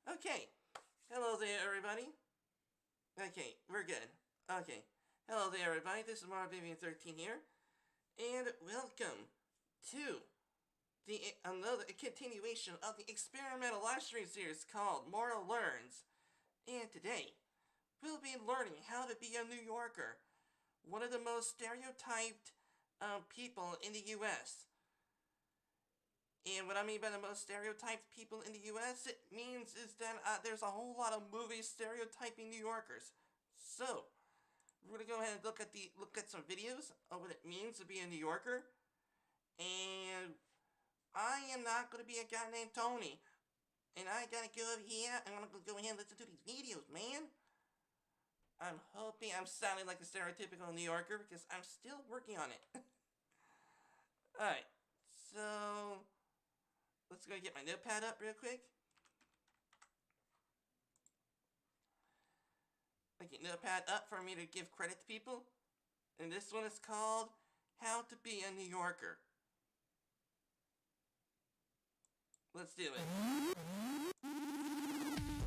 Okay. Hello there, everybody. Okay, we're good. Okay. Hello there, everybody. This is MarVivian13 here. And welcome to another continuation of the experimental live stream series called Moral Learns. And today, we'll be learning how to be a New Yorker. One of the most stereotyped people in the U.S. And what I mean by the most stereotyped people in the U.S., it means is that there's a whole lot of movies stereotyping New Yorkers. So, we're gonna go ahead and look at some videos of what it means to be a New Yorker. And I am not gonna be a guy named Tony. And I gotta go over here and I'm gonna go ahead and listen to these videos, man. I'm hoping I'm sounding like a stereotypical New Yorker because I'm still working on it. Alright, so let's go get my notepad up real quick. Okay, notepad up for me to give credit to people. And this one is called How to Be a New Yorker. Let's do it.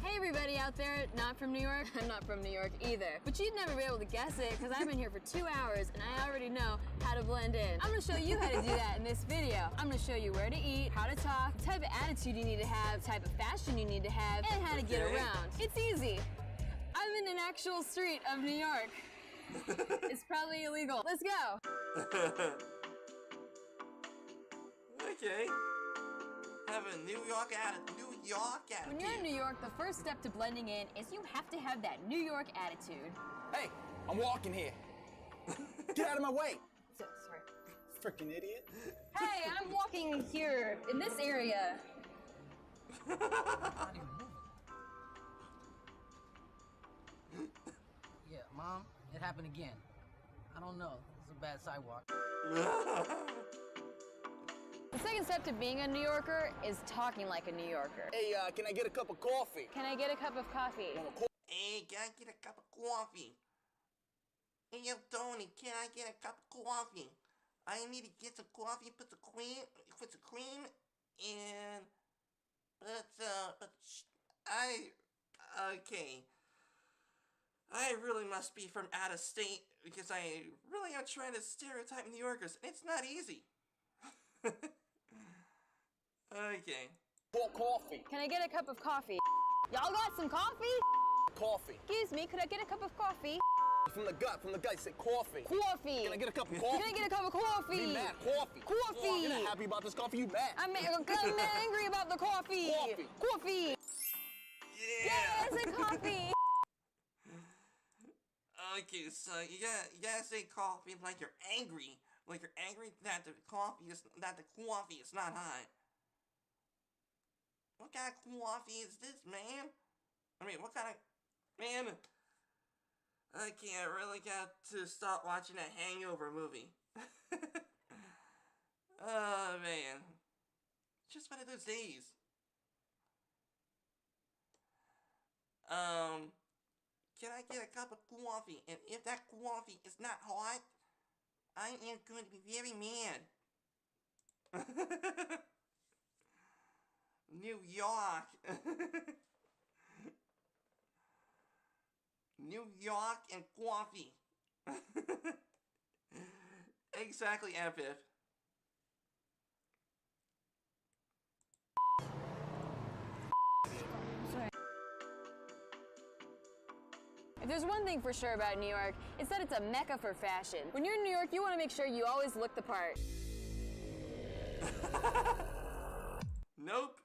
Hey everybody out there, not from New York. I'm not from New York either. But you'd never be able to guess it because I've been here for 2 hours and I already know how to blend in. I'm gonna show you how to do that in this video. I'm gonna show you where to eat, how to talk, the type of attitude you need to have, the type of fashion you need to have, and how to get around. It's easy. I'm in an actual street of New York. It's probably illegal. Let's go. Okay. Have a New York attitude. When you're in New York, the first step to blending in is you have to have that New York attitude. Hey, I'm walking here. Get out of my way. Sorry. Freaking idiot. Hey, I'm walking here in this area. Not even moving. Yeah, Mom, it happened again. I don't know. It's a bad sidewalk. The second step to being a New Yorker is talking like a New Yorker. Hey, can I get a cup of coffee? Can I get a cup of coffee? Hey, can I get a cup of coffee? Hey, yo, Tony, can I get a cup of coffee? I need to get some coffee, put some cream, and okay. I really must be from out of state because I really am trying to stereotype New Yorkers, and it's not easy. Okay. Pour coffee. Can I get a cup of coffee? Y'all got some coffee? Coffee. Excuse me, could I get a cup of coffee? From the gut, say coffee. Coffee. Can I get a cup of coffee? Can I get a cup of coffee? Be mad, coffee. Coffee. Oh, you're not happy about this coffee, you mad. I'm angry about the coffee. Coffee. Coffee. Yeah. Yes, a coffee. Okay, so you gotta say coffee like you're angry. Like you're angry that the coffee is not hot. What kind of coffee is this, man? I mean, what kind of... Man, I really got to stop watching that Hangover movie. Oh, man. Just one of those days. Can I get a cup of coffee? And if that coffee is not hot, I am going to be very mad. New York. New York and coffee. Exactly, Amphiv. If there's one thing for sure about New York, it's that it's a mecca for fashion. When you're in New York, you want to make sure you always look the part. Nope.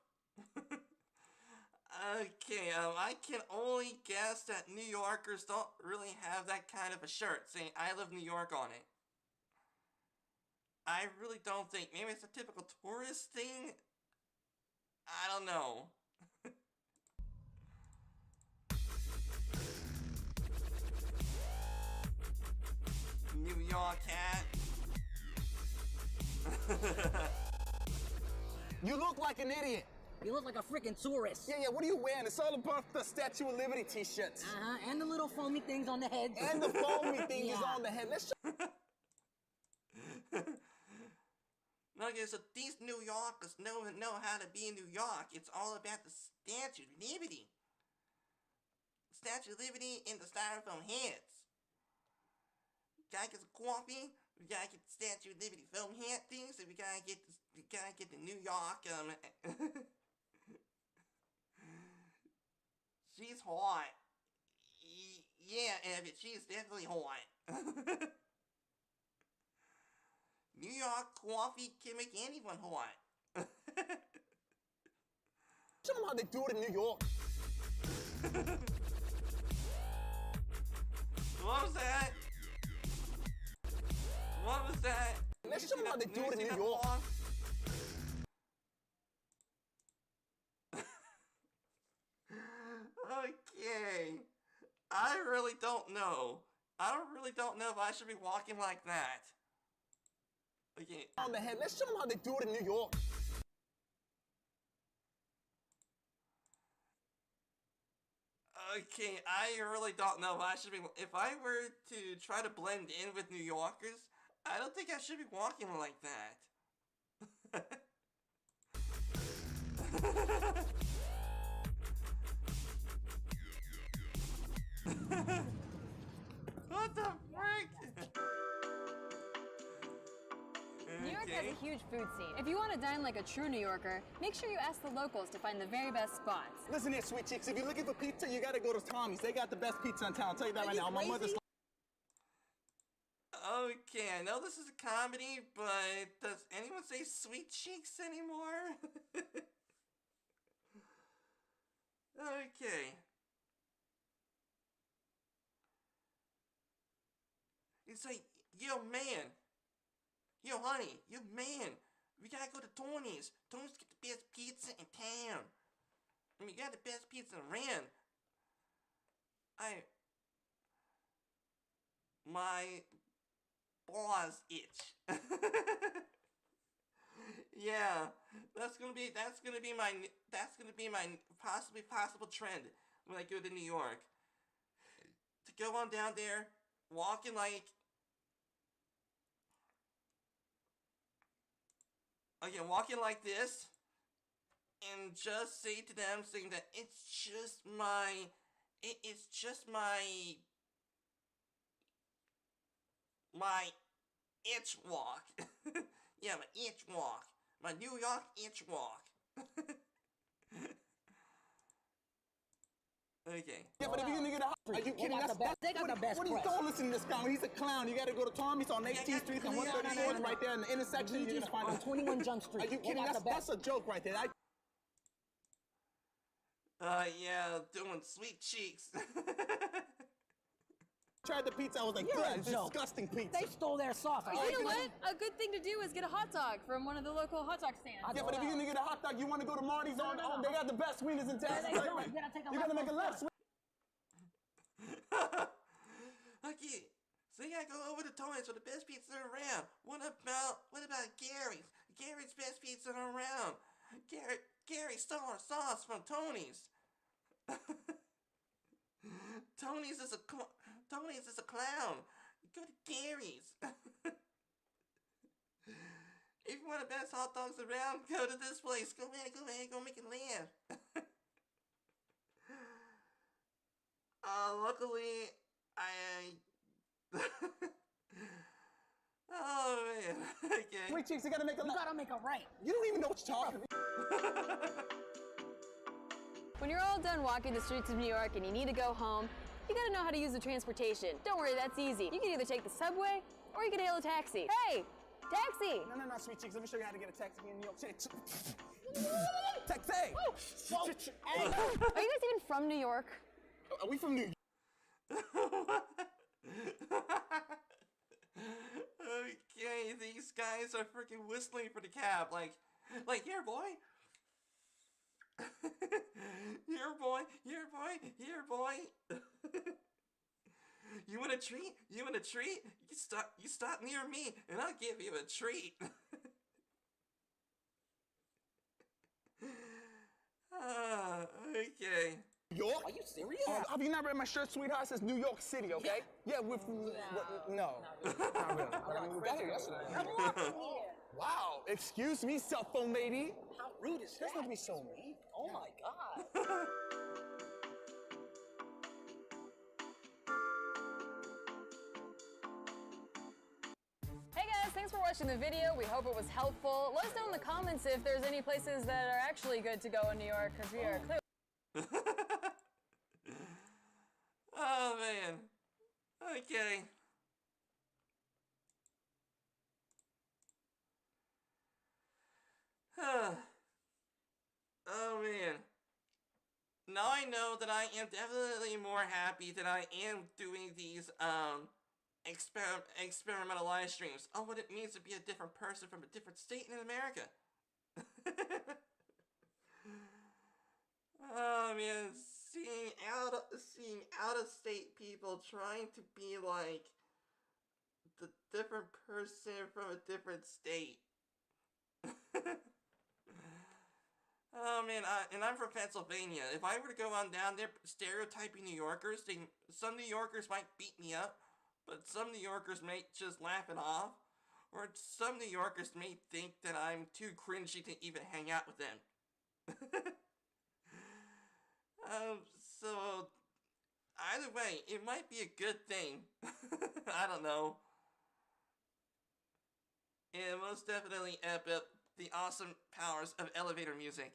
Okay, I can only guess that New Yorkers don't really have that kind of a shirt saying I love New York on it. I really don't think. Maybe it's a typical tourist thing? I don't know. New York hat. You look like an idiot. You look like a freaking tourist. Yeah, what are you wearing? It's all about the Statue of Liberty t-shirts. And the little foamy things on the head. And the foamy thing is Yeah. on the head. Let's Okay, so these New Yorkers know how to be in New York. It's all about the Statue of Liberty. Statue of Liberty and the styrofoam heads. Gotta get some coffee. We gotta get the Statue of Liberty foam hat things. And we gotta get the New York. She's hot. Yeah, Evan, she's definitely hot. New York coffee can make anyone hot. Show them how they do it in New York. What was that? What was that? Let's show them how they do it in New York. Okay. I really don't know. I really don't know if I should be walking like that. Okay. On the head. Let's show them how they do it in New York. Okay, I really don't know if I should be. If I were to try to blend in with New Yorkers, I don't think I should be walking like that. What the frick? New York has a huge food scene. If you want to dine like a true New Yorker, make sure you ask the locals to find the very best spots. Listen here, sweet chicks. If you're looking for pizza, you gotta go to Tommy's. They got the best pizza in town. I'll tell you that right now. My mother's. Okay, I know this is a comedy, but does anyone say sweet cheeks anymore? Okay. It's like, yo, man. Yo, honey. Yo, man. We gotta go to Tony's. Tony's get the best pizza in town. I mean, you got the best pizza around. My balls itch. Yeah, that's gonna be my possible trend when I go to New York. To go on down there, walking like this, and just say to them, saying that it's just my itch walk. Yeah, my itch walk. My New York itch walk. Okay. Yeah, but if you're gonna get a hot, are you kidding? They got the best What are you press. don't listen to this clown? He's a clown. You gotta go to Tommy's on 18th Street and 134th right there in the intersection. You're gonna find on 21 Jump Street. Are you kidding? That's a joke right there. Yeah, doing sweet cheeks. Tried the pizza. I was like, You're a good, joke. disgusting pizza. They stole their sauce. You know what? A good thing to do is get a hot dog from one of the local hot dog stands. Yeah, but if you're gonna get a hot dog, you want to go to Marty's on. no. They got the best wieners in town. They don't. You gotta take a You're gonna make a left. Okay, so you gotta go over to Tony's for the best pizza around. What about Gary's? Gary's best pizza around. Gary stole our sauce from Tony's. Tony's is a clown. Go to Gary's. If you want the best hot dogs around, go to this place. Go ahead, go make it laugh. Luckily, oh man, okay. Sweet cheeks, you gotta make a You left. gotta make a right. You don't even know what you're talking about. When you're all done walking the streets of New York and you need to go home, you gotta know how to use the transportation. Don't worry, that's easy. You can either take the subway or you can hail a taxi. Hey, taxi! No, sweet cheeks. Let me show you how to get a taxi in New York City. Taxi! Are you guys even from New York? Are we from New York? Okay, these guys are freaking whistling for the cab, like here, boy. Here, boy. You want a treat? You stop near me, and I'll give you a treat. Okay. New York? Are you serious? Have you not read my shirt, sweetheart? It says New York City, okay? Yeah, we're from... No. Not really. I mean, we got here yesterday. I'm walking here. Wow, excuse me, cell phone lady. How rude is that? That's not to be so mean. Oh my God. Hey guys, thanks for watching the video. We hope it was helpful. Let us know in the comments if there's any places that are actually good to go in New York, because we are clearly. Oh man. Okay. Oh man. Now I know that I am definitely more happy that I am doing these experimental live streams on what it means to be a different person from a different state in America. Oh man, seeing out of state people trying to be like the different person from a different state. Oh man, and I'm from Pennsylvania. If I were to go on down there stereotyping New Yorkers, some New Yorkers might beat me up, but some New Yorkers might just laugh it off, or some New Yorkers may think that I'm too cringy to even hang out with them. So either way, it might be a good thing. I don't know. And most definitely amp up the awesome powers of elevator music.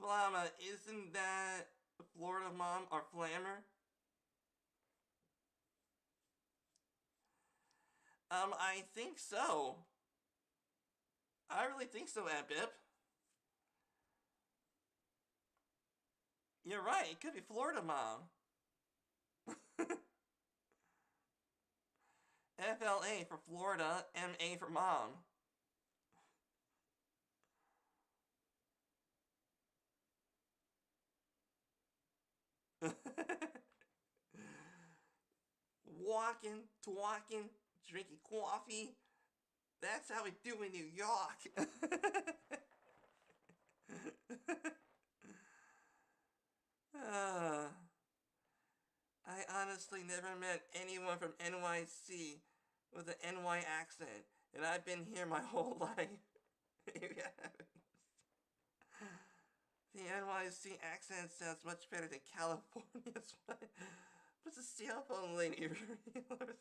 Flama, isn't that Florida Mom or Flammer? I think so. I really think so, Abip. You're right, it could be Florida Mom. FLA for Florida, MA for Mom. Walking, talking, drinking coffee. That's how we do in New York. I honestly never met anyone from NYC with an NY accent, and I've been here my whole life. The NYC accent sounds much better than California's one. What's a cell phone lady really?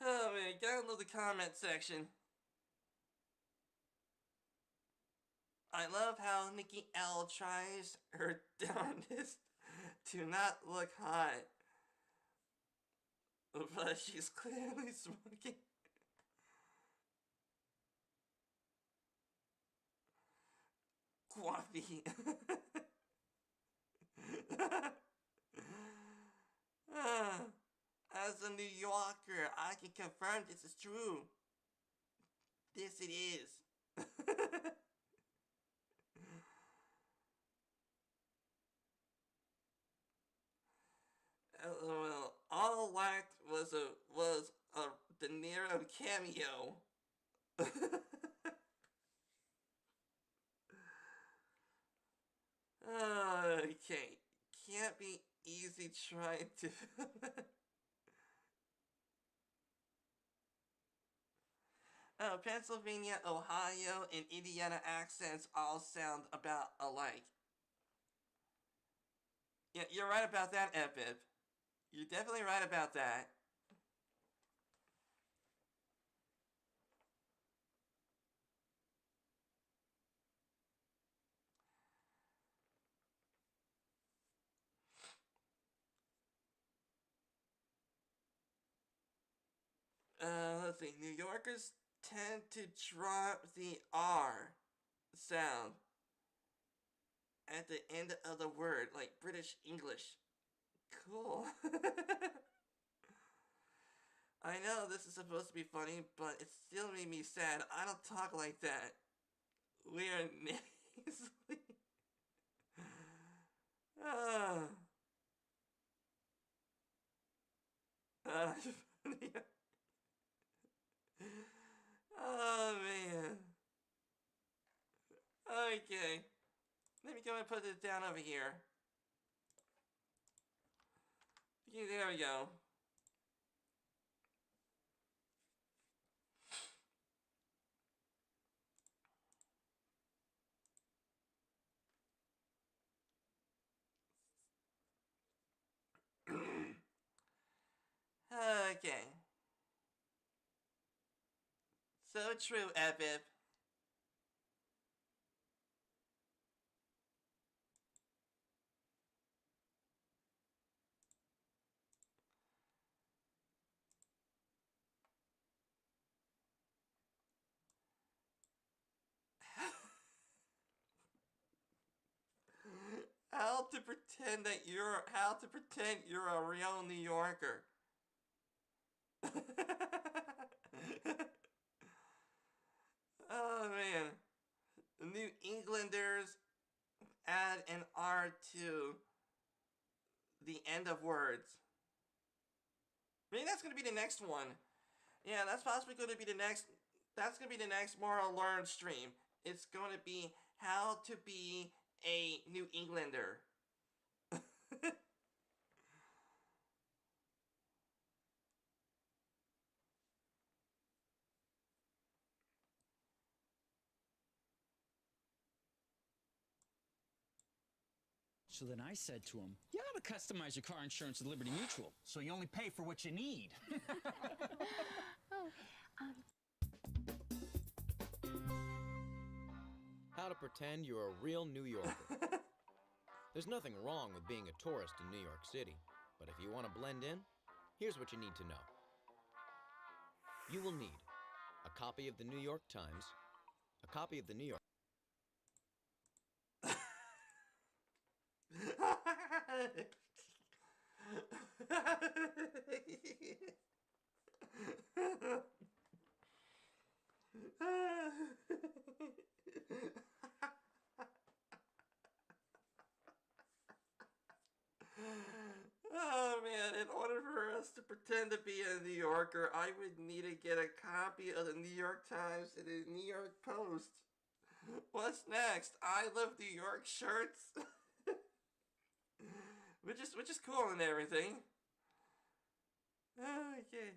Oh man, gotta love the comment section. I love how Nikki L tries her darndest to not look hot, but she's clearly smoking. Coffee. As a New Yorker, I can confirm this is true. This it is. LOL. All I lacked was a De Niro cameo. Okay, can't be easy trying to. Oh, Pennsylvania, Ohio, and Indiana accents all sound about alike. Yeah, you're right about that, Epip. You're definitely right about that. Let's see. New Yorkers tend to drop the R sound at the end of the word, like British English. Cool. I know this is supposed to be funny, but it still made me sad. I don't talk like that. We are nasally. Ah. Funny. Oh man. Okay. Let me go and put it down over here. Okay, there we go. Okay. So true, Epip. How to pretend you're a real New Yorker. Oh man. New Englanders add an R to the end of words. Maybe that's gonna be the next one. Yeah, that's possibly gonna be the next. That's gonna be the next Moral Learn stream. It's gonna be how to be a New Englander. So then I said to him, you ought to customize your car insurance with Liberty Mutual. So you only pay for what you need. How to pretend you're a real New Yorker. There's nothing wrong with being a tourist in New York City, but if you want to blend in, here's what you need to know. You will need a copy of the New York Times, a copy of the New York Oh man, in order for us to pretend to be a New Yorker, I would need to get a copy of the New York Times and the New York Post. What's next? I Love New York shirts? which is cool and everything. Okay.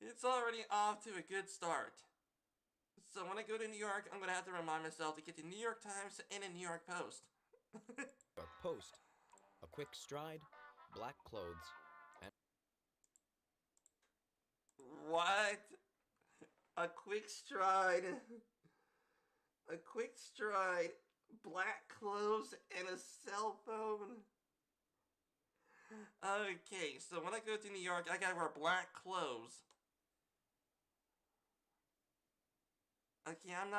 It's already off to a good start. So when I go to New York, I'm gonna have to remind myself to get the New York Times and the New York Post. Post, a quick stride, black clothes, and What? A quick stride. A quick stride, black clothes, and a cell phone. Okay, so when I go to New York, I gotta wear black clothes. Okay, I'm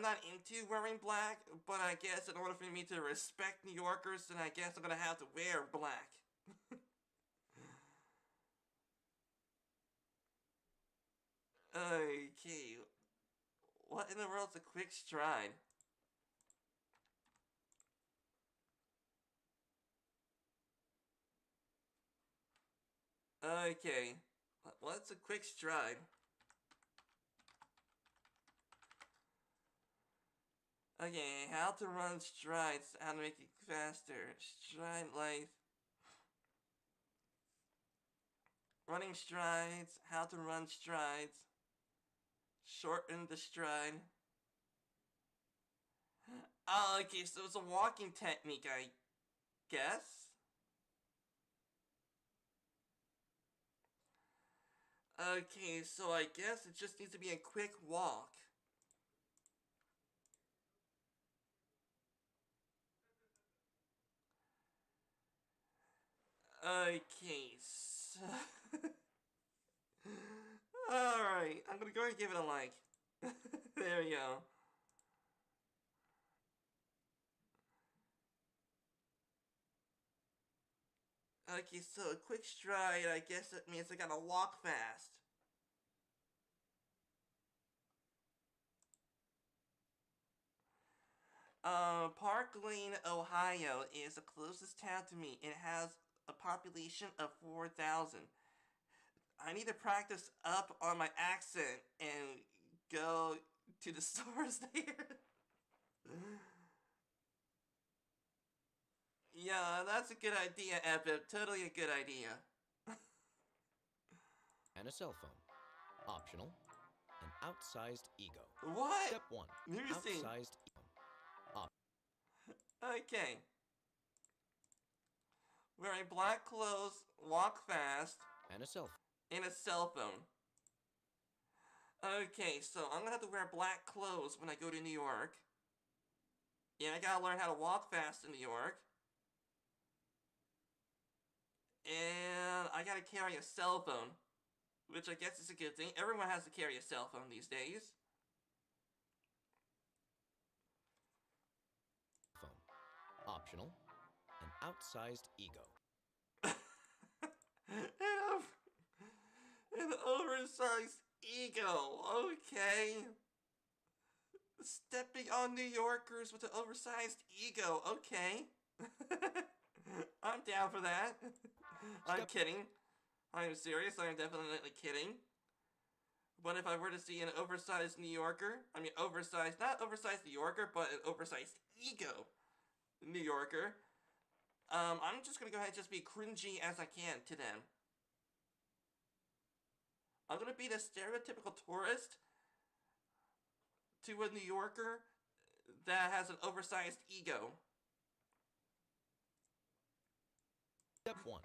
not into wearing black, but I guess in order for me to respect New Yorkers, then I guess I'm gonna have to wear black. Okay, what in the world's a quick stride? Okay, what's a quick stride? Okay, how to run strides, how to make it faster, stride life, running strides, how to run strides, shorten the stride. Oh, okay, so it's a walking technique, I guess? Okay, so I guess it just needs to be a quick walk. Okay, so... Alright, I'm gonna go ahead and give it a like. There we go. Okay, so a quick stride, I guess it means I gotta walk fast. Park Lane, Ohio is the closest town to me. It has a population of 4,000. I need to practice up on my accent and go to the stores there. Yeah, that's a good idea, Epic. Totally a good idea. And a cell phone. Optional. An outsized ego. What? Step 1. Let me see. Outsized ego. Okay. Wearing black clothes, walk fast, And a cell phone. and a cell phone. Okay, so I'm gonna have to wear black clothes when I go to New York. Yeah, I gotta learn how to walk fast in New York. And I gotta carry a cell phone, which I guess is a good thing. Everyone has to carry a cell phone these days. Phone. Optional. An outsized ego. An oversized ego. Okay. Stepping on New Yorkers with an oversized ego. Okay. I'm down for that. I'm kidding. I'm serious. I'm definitely kidding. But if I were to see an oversized New Yorker, not oversized New Yorker, but an oversized ego New Yorker, I'm just gonna go ahead and just be cringy as I can to them. I'm gonna be the stereotypical tourist to a New Yorker that has an oversized ego. Step 1.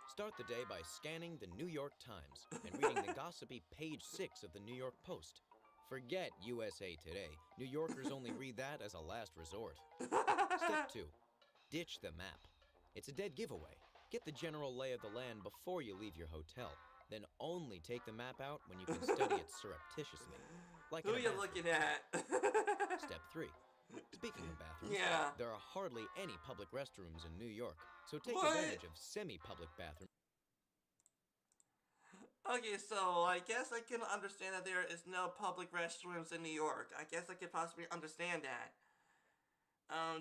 Start the day by scanning the New York Times and reading the gossipy page 6 of the New York Post. Forget USA Today. New Yorkers only read that as a last resort. Step 2. Ditch the map. It's a dead giveaway. Get the general lay of the land before you leave your hotel. Then only take the map out when you can study it surreptitiously. Like Who in a are you bathroom. looking at? Step 3. Speaking of bathrooms, Yeah. there are hardly any public restrooms in New York, so take What? advantage of semi-public bathrooms. Okay, so I guess I can understand that there is no public restrooms in New York. I guess I could possibly understand that.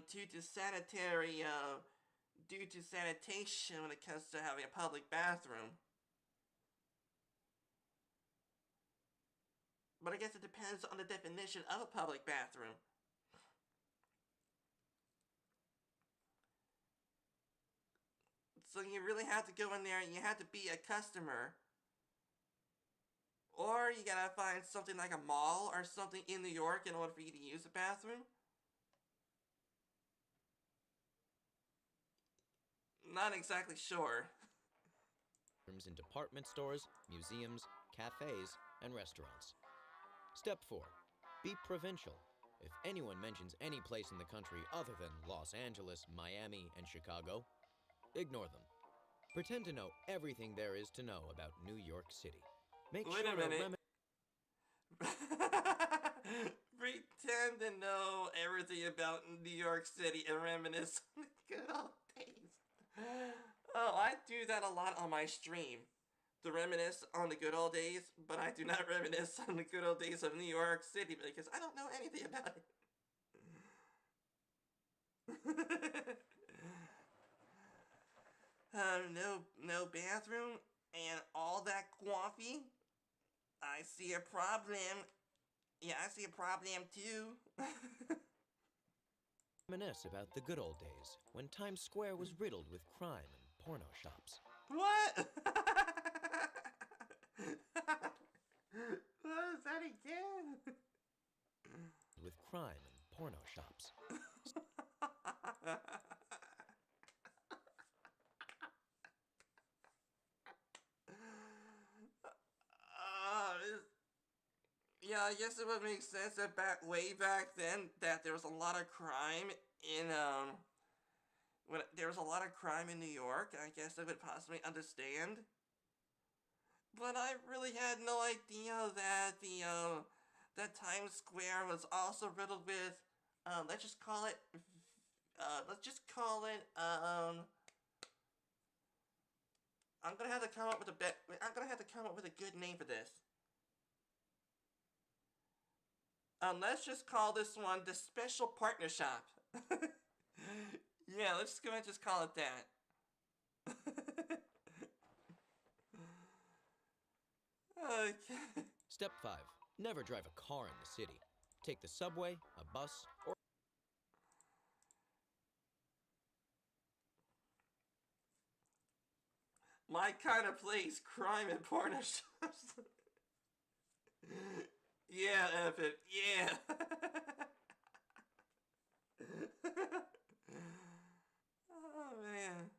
Due to sanitation when it comes to having a public bathroom. But I guess it depends on the definition of a public bathroom. So you really have to go in there and you have to be a customer. Or you gotta find something like a mall or something in New York in order for you to use a bathroom. Not exactly sure. Rooms in department stores, museums, cafes, and restaurants. Step 4. Be provincial. If anyone mentions any place in the country other than Los Angeles, Miami, and Chicago, ignore them. Pretend to know everything there is to know about New York City. Make Wait sure a minute. Pretend to know everything about New York City and reminisce on the good old days. Oh, I do that a lot on my stream. To reminisce on the good old days, but I do not reminisce on the good old days of New York City because I don't know anything about it. No bathroom and all that coffee. I see a problem. Yeah, I see a problem too. Reminisce about the good old days when Times Square was riddled with crime and porno shops. What? What was that again? With crime and porno shops. Yeah, I guess it would make sense that way back then that there was a lot of crime in when there was a lot of crime in New York. I guess I would possibly understand. But I really had no idea that that Times Square was also riddled with let's just call it I'm gonna have to come up with a good name for this. Let's just call this one the Special Partner Shop. Yeah, let's go ahead and just call it that. Okay. Step 5. Never drive a car in the city. Take the subway, a bus, or My kind of place, crime and porno shops. Yeah, F it. Yeah. Oh, man.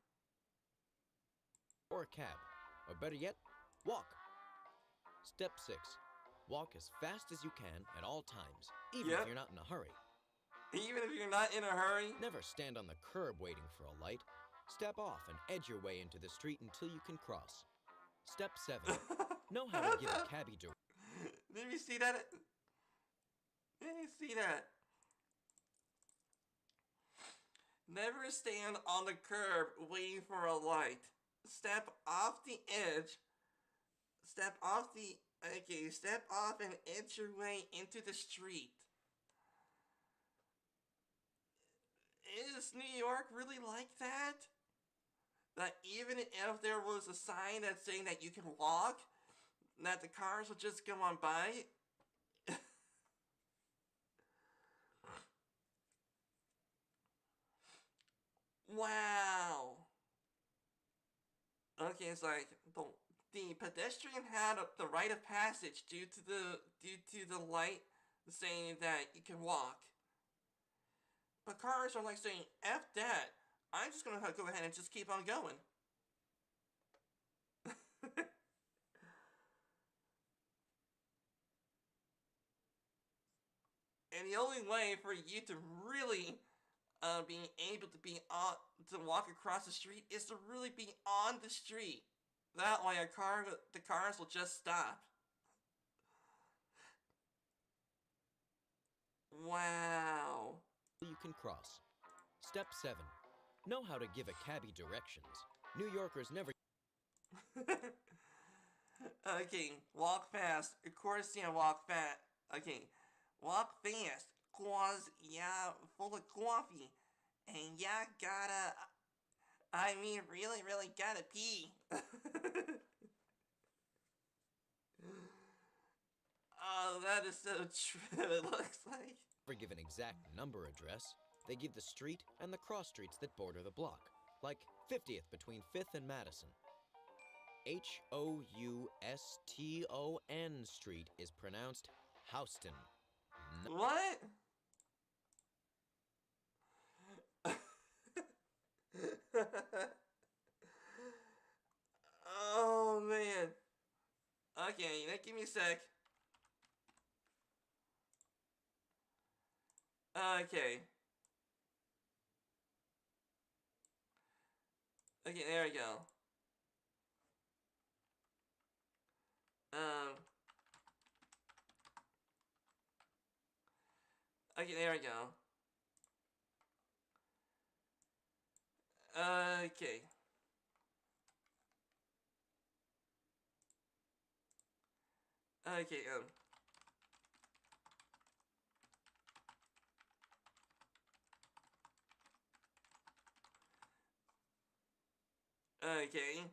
or a cab. Or better yet, walk. Step 6. Walk as fast as you can at all times, even Yep. if you're not in a hurry. Even if you're not in a hurry. Never stand on the curb waiting for a light. Step off and edge your way into the street until you can cross. Step 7. Know how to give a cabbie directions. Did you see that? Did you see that? Never stand on the curb waiting for a light. Step off the edge. Step off and edge your way into the street. Is New York really like that? That even if there was a sign that's saying that you can walk, that the cars will just go on by? Wow. Okay, it's like the pedestrian had the right of passage due to the light saying that you can walk. But cars are like saying, F that. I'm just gonna go ahead and just keep on going. And the only way for you to really being able to to walk across the street is to really be on the street. That way the cars will just stop. Wow. You can cross. Step 7. Know how to give a cabbie directions. New Yorkers never. Okay, walk fast. Of course, yeah, walk fast. Okay, walk fast. Cause yeah, full of coffee. And yeah, really gotta pee. Oh, that is so true, it looks like. Never give an exact number address. They give the street and the cross streets that border the block, like 50th between 5th and Madison. Houston Street is pronounced Houston. What? Oh, man. Okay, now give me a sec. Okay. Okay, there we go. Okay, there we go. Okay. Okay, Okay.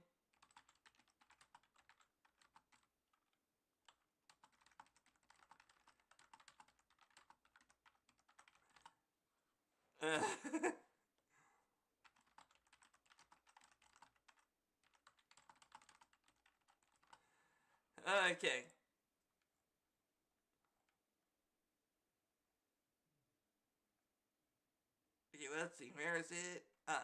Okay. Okay, let's see. Where is it? N.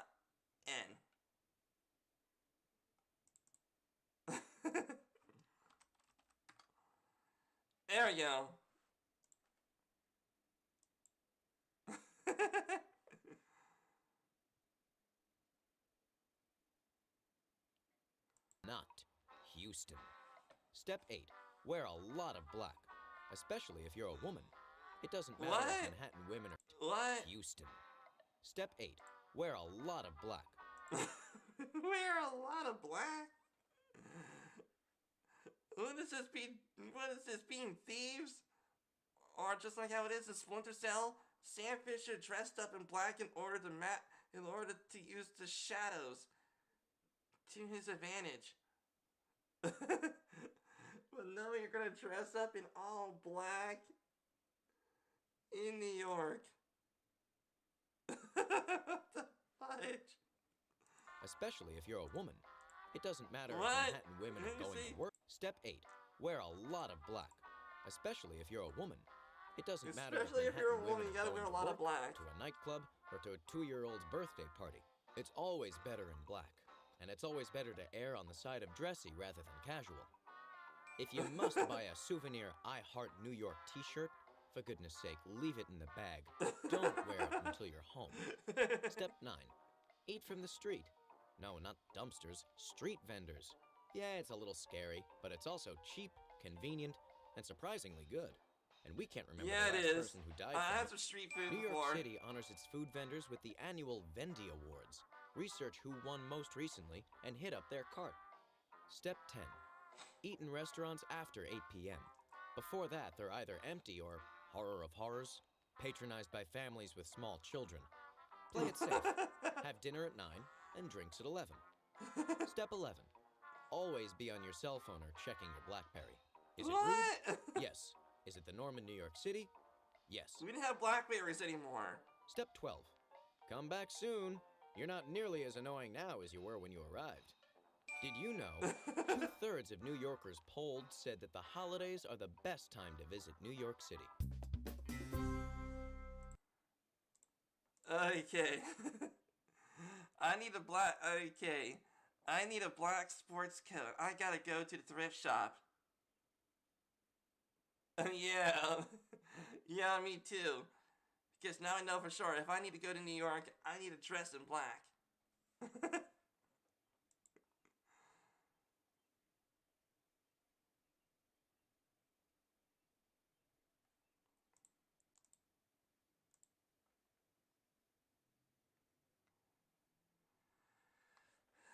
There we go. Not Houston. Step 8. Wear a lot of black, especially if you're a woman. It doesn't matter What? if Manhattan women are What? Houston. Step 8. Wear a lot of black. Wear a lot of black? What is this being thieves? Or just like how it is in Splinter Cell, Sam Fisher dressed up in black in order to use the shadows to his advantage. But no, you're gonna dress up in all black in New York. What the fudge? Especially if you're a woman. It doesn't matter if What? Manhattan women Let are me going see. to work. Step 8. Wear a lot of black. Especially if you're a woman. It doesn't matter Especially if you're a Manhattan woman, women you gotta are wear a going lot to of work, black. to a nightclub, or to a 2-year-old's birthday party. It's always better in black. And it's always better to err on the side of dressy rather than casual. If you must buy a souvenir I Heart New York t-shirt, for goodness sake, leave it in the bag. Don't wear it until you're home. Step 9. Eat from the street. No, not dumpsters, street vendors. Yeah, it's a little scary, but it's also cheap, convenient, and surprisingly good. And we can't remember Yeah, the it last is. person who died I from had it. some street food New York before. City honors its food vendors with the annual Vendy Awards. Research who won most recently and hit up their cart. Step 10. Eat in restaurants after 8 p.m. Before that, they're either empty or, horror of horrors, patronized by families with small children. Play it safe. Have dinner at 9 and drinks at 11. Step 11. Always be on your cell phone or checking your BlackBerry. Is it What? rude? Yes. Is it the norm in New York City? Yes. We didn't have Blackberries anymore. Step 12. Come back soon. You're not nearly as annoying now as you were when you arrived. Did you know 2/3 of New Yorkers polled said that the holidays are the best time to visit New York City? Okay. I need a black sports coat. I gotta go to the thrift shop. Yeah. Yeah, me too. Because now I know for sure, if I need to go to New York, I need to dress in black.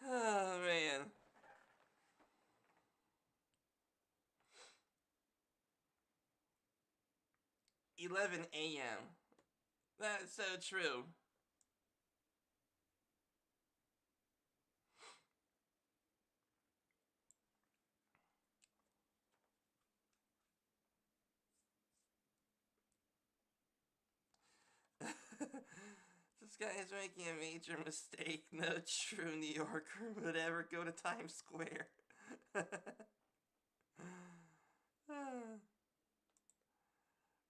Oh, man. "11 a.m. That's so true. This guy is making a major mistake. No true New Yorker would ever go to Times Square.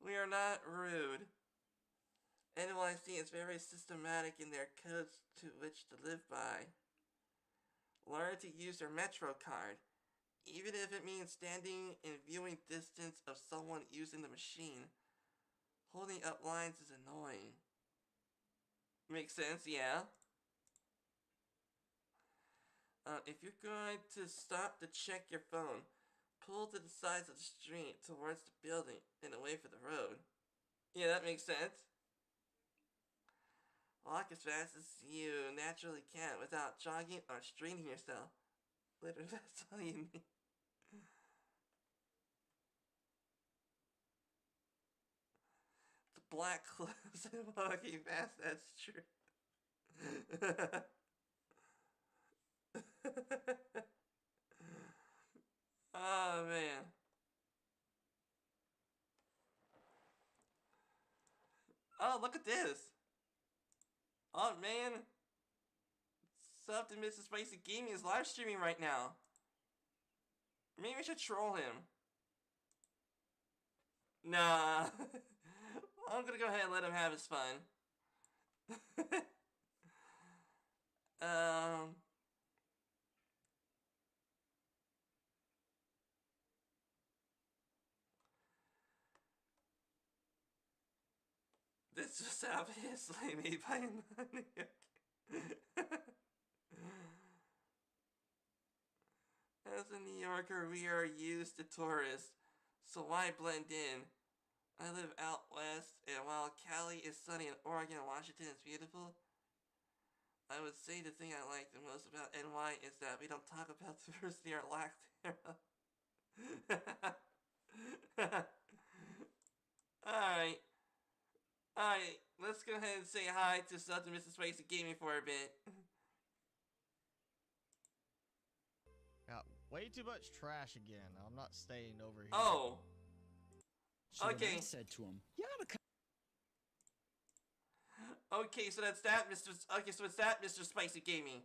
We are not rude. NYC is very systematic in their codes to which to live by. Learn to use your Metro card, even if it means standing in viewing distance of someone using the machine. Holding up lines is annoying. Makes sense, yeah. If you're going to stop to check your phone, pull to the sides of the street towards the building and away from the road. Yeah, that makes sense. Walk as fast as you naturally can without jogging or straining yourself. Literally, that's all you need. The black clothes and walking fast, that's true. Oh, man. Oh, look at this. Oh, man. Something Mr. Spicy Gaming is live streaming right now. Maybe I should troll him. Nah. I'm gonna go ahead and let him have his fun. um... This was obviously made by a New York. As a New Yorker, we are used to tourists, so why blend in? I live out west, and while Cali is sunny and Oregon and Washington is beautiful, I would say the thing I like the most about NY is that we don't talk about diversity or lack thereof. Alright. Alright, let's go ahead and say hi to Sub and Mrs. Spicy Gaming for a bit. Got way too much trash again. I'm not staying over here. Oh. So then Okay. I said to him, "You ought to Okay, so that's that, Mr. Okay, so it's that, Mr. Spicy Gaming.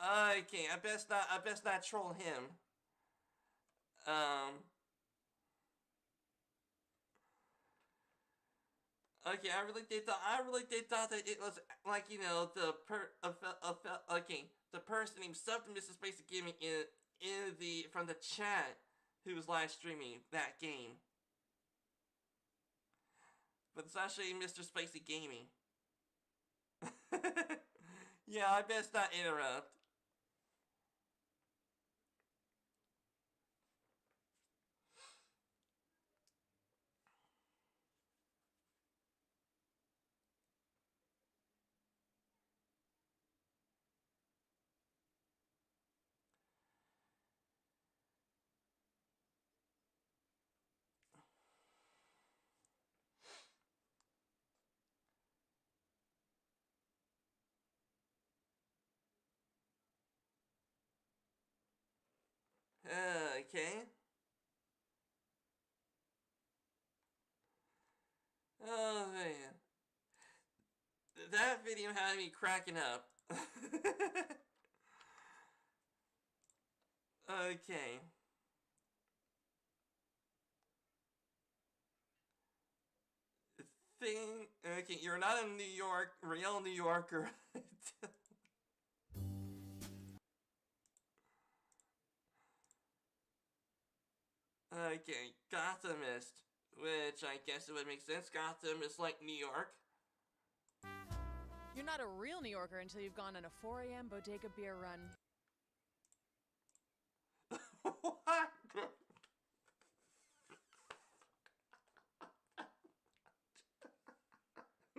Okay, I best not troll him. Okay, I really did thought that it was like, you know, the person named Sub Mr. Spicy Gaming in the from the chat who was live streaming that game. But it's actually Mr. Spicy Gaming. Yeah, I best not interrupt. Okay. Oh man. That video had me cracking up. Okay. Okay, you're not a real New Yorker. Okay, Gothamist, which I guess it would make sense. Gotham is like New York. You're not a real New Yorker until you've gone on a 4 a.m. bodega beer run. What?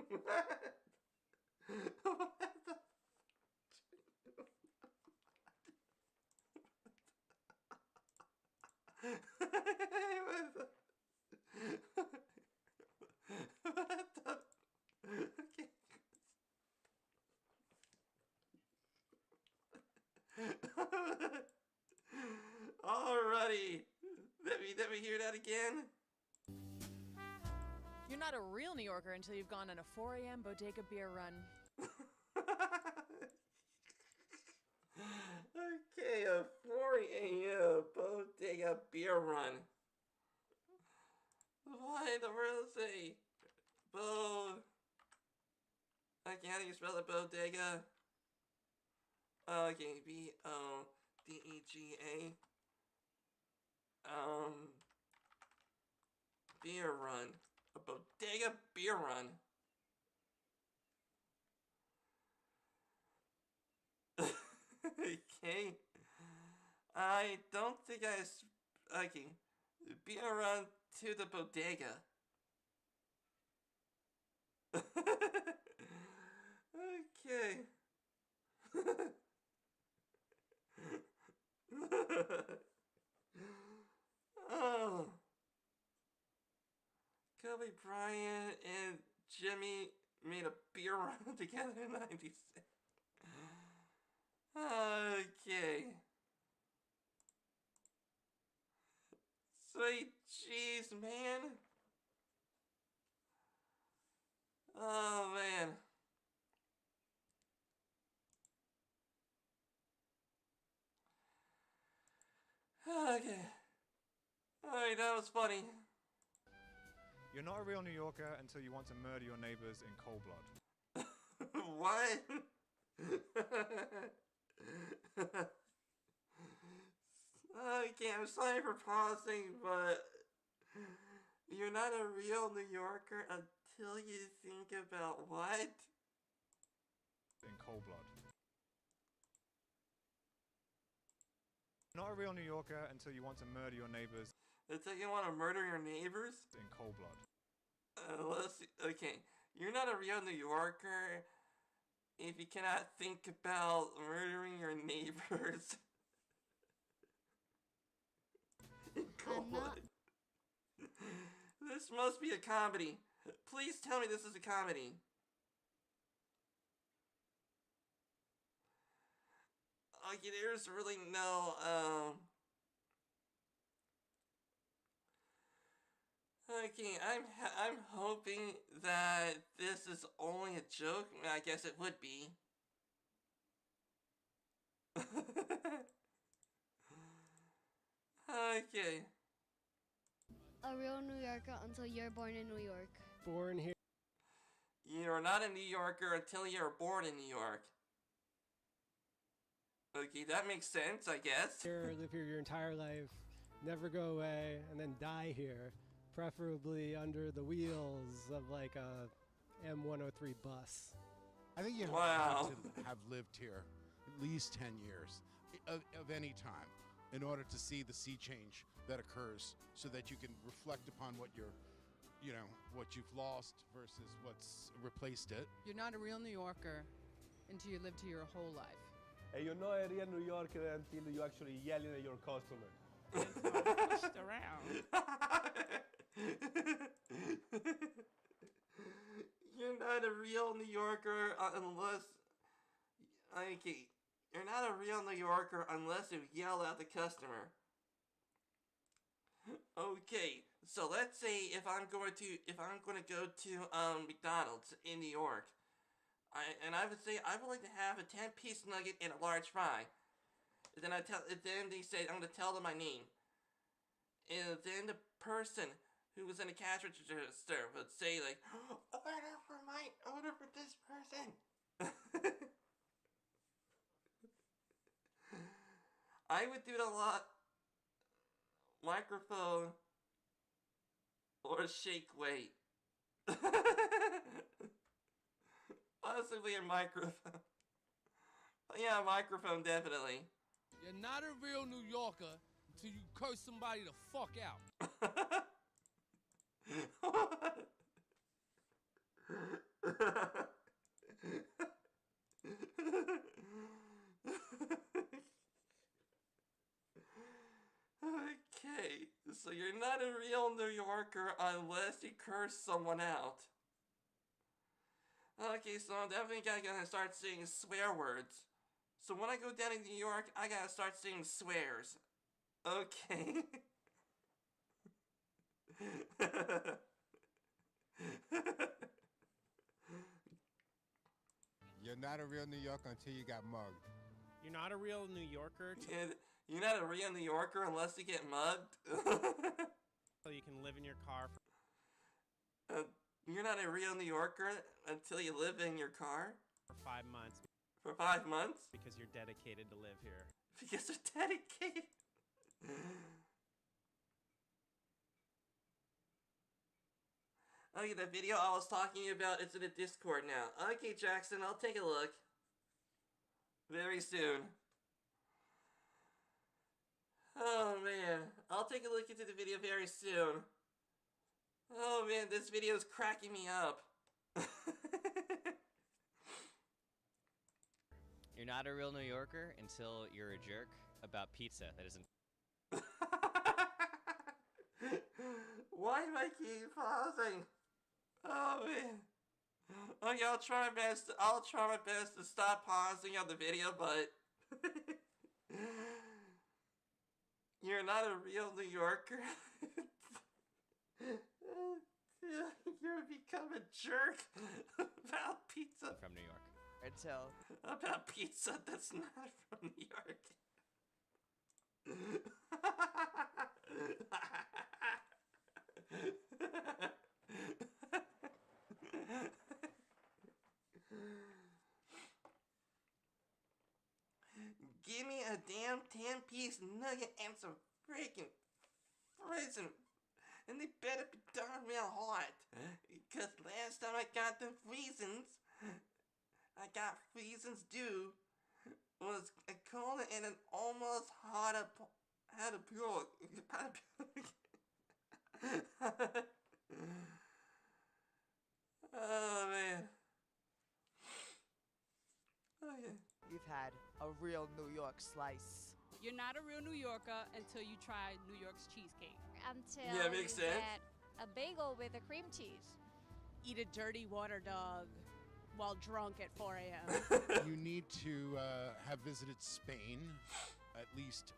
Okay. Alrighty. Let me hear that again. You're not a real New Yorker until you've gone on a 4 a.m. bodega beer run. Okay, a 4 a.m. bodega beer run. What in the world is a okay, how do you spell the bodega? Okay, B-O-D-E-G-A. Beer run. A bodega beer run. Okay. I don't think okay. Beer run to the bodega. Okay. Oh. Kobe Bryant and Jimmy made a beer run together in '96. Okay. Sweet jeez, man. Oh, man. Okay. Alright, that was funny. You're not a real New Yorker until you want to murder your neighbors in cold blood. What? Okay, I'm sorry for pausing, but you're not a real New Yorker until you think about what? In cold blood. You're not a real New Yorker until you want to murder your neighbors Until you want to murder your neighbors? in cold blood. Let's see. Okay, you're not a real New Yorker if you cannot think about murdering your neighbors in cold blood. This must be a comedy. Please tell me this is a comedy. Okay, there's really no, okay, I'm hoping that this is only a joke. I guess it would be. Okay. A real New Yorker until you're born in New York. Born here. You're not a New Yorker until you're born in New York. Okay, that makes sense, I guess. Here, live here your entire life, never go away, and then die here, preferably under the wheels of like a M103 bus. I think you Wow. have to have lived here at least 10 years of any time in order to see the sea change that occurs, so that you can reflect upon what you're, you know, what you've lost versus what's replaced it. You're not a real New Yorker until you lived here your whole life. And you're not a real New Yorker until you're actually yelling at your customer. You're not a real New Yorker unless... Okay, you're not a real New Yorker unless you yell at the customer. Okay, so let's say if I'm going to go to McDonald's in New York, I would say I would like to have a 10-piece nugget and a large fry. And then they say I'm gonna tell them my name. And then the person who was in the cash register would say like, order for this person. I would do it a lot. Microphone or shake weight. Possibly a microphone. Yeah, a microphone, definitely. You're not a real New Yorker until you curse somebody the fuck out. Okay, so you're not a real New Yorker unless you curse someone out. Okay, so I'm definitely gonna start saying swear words. So when I go down in New York, I gotta start saying swears. Okay. You're not a real New Yorker until you got mugged. You're not a real New Yorker You're not a real New Yorker unless you get mugged. until you can live in your car for You're not a real New Yorker until you live in your car 5 months for 5 months because you're dedicated to live here. because they're dedicated. Okay, the video I was talking about is in the Discord now. Okay, Jackson, I'll take a look. Very soon. Oh man, I'll take a look into the video very soon. Oh man, this video is cracking me up. You're not a real New Yorker until you're a jerk about pizza that isn't. Why am I keep pausing? Oh man. Okay, I'll try my best. I'll try my best to stop pausing on the video, but you're not a real New Yorker. You're become a jerk about pizza From New York. Until. about pizza that's not from New York. Give me a damn 10-piece nugget and some freaking frozen. And they better be darn real hot. Because last time I got the reasons, I got reasons due, was a cola and an almost had a pure. Oh man. you've had a real New York slice. You're not a real New Yorker until you try New York's cheesecake. Until Yeah, makes you sense. get a bagel with a cream cheese. Eat a dirty water dog while drunk at 4 a.m. You need to have visited Spain at least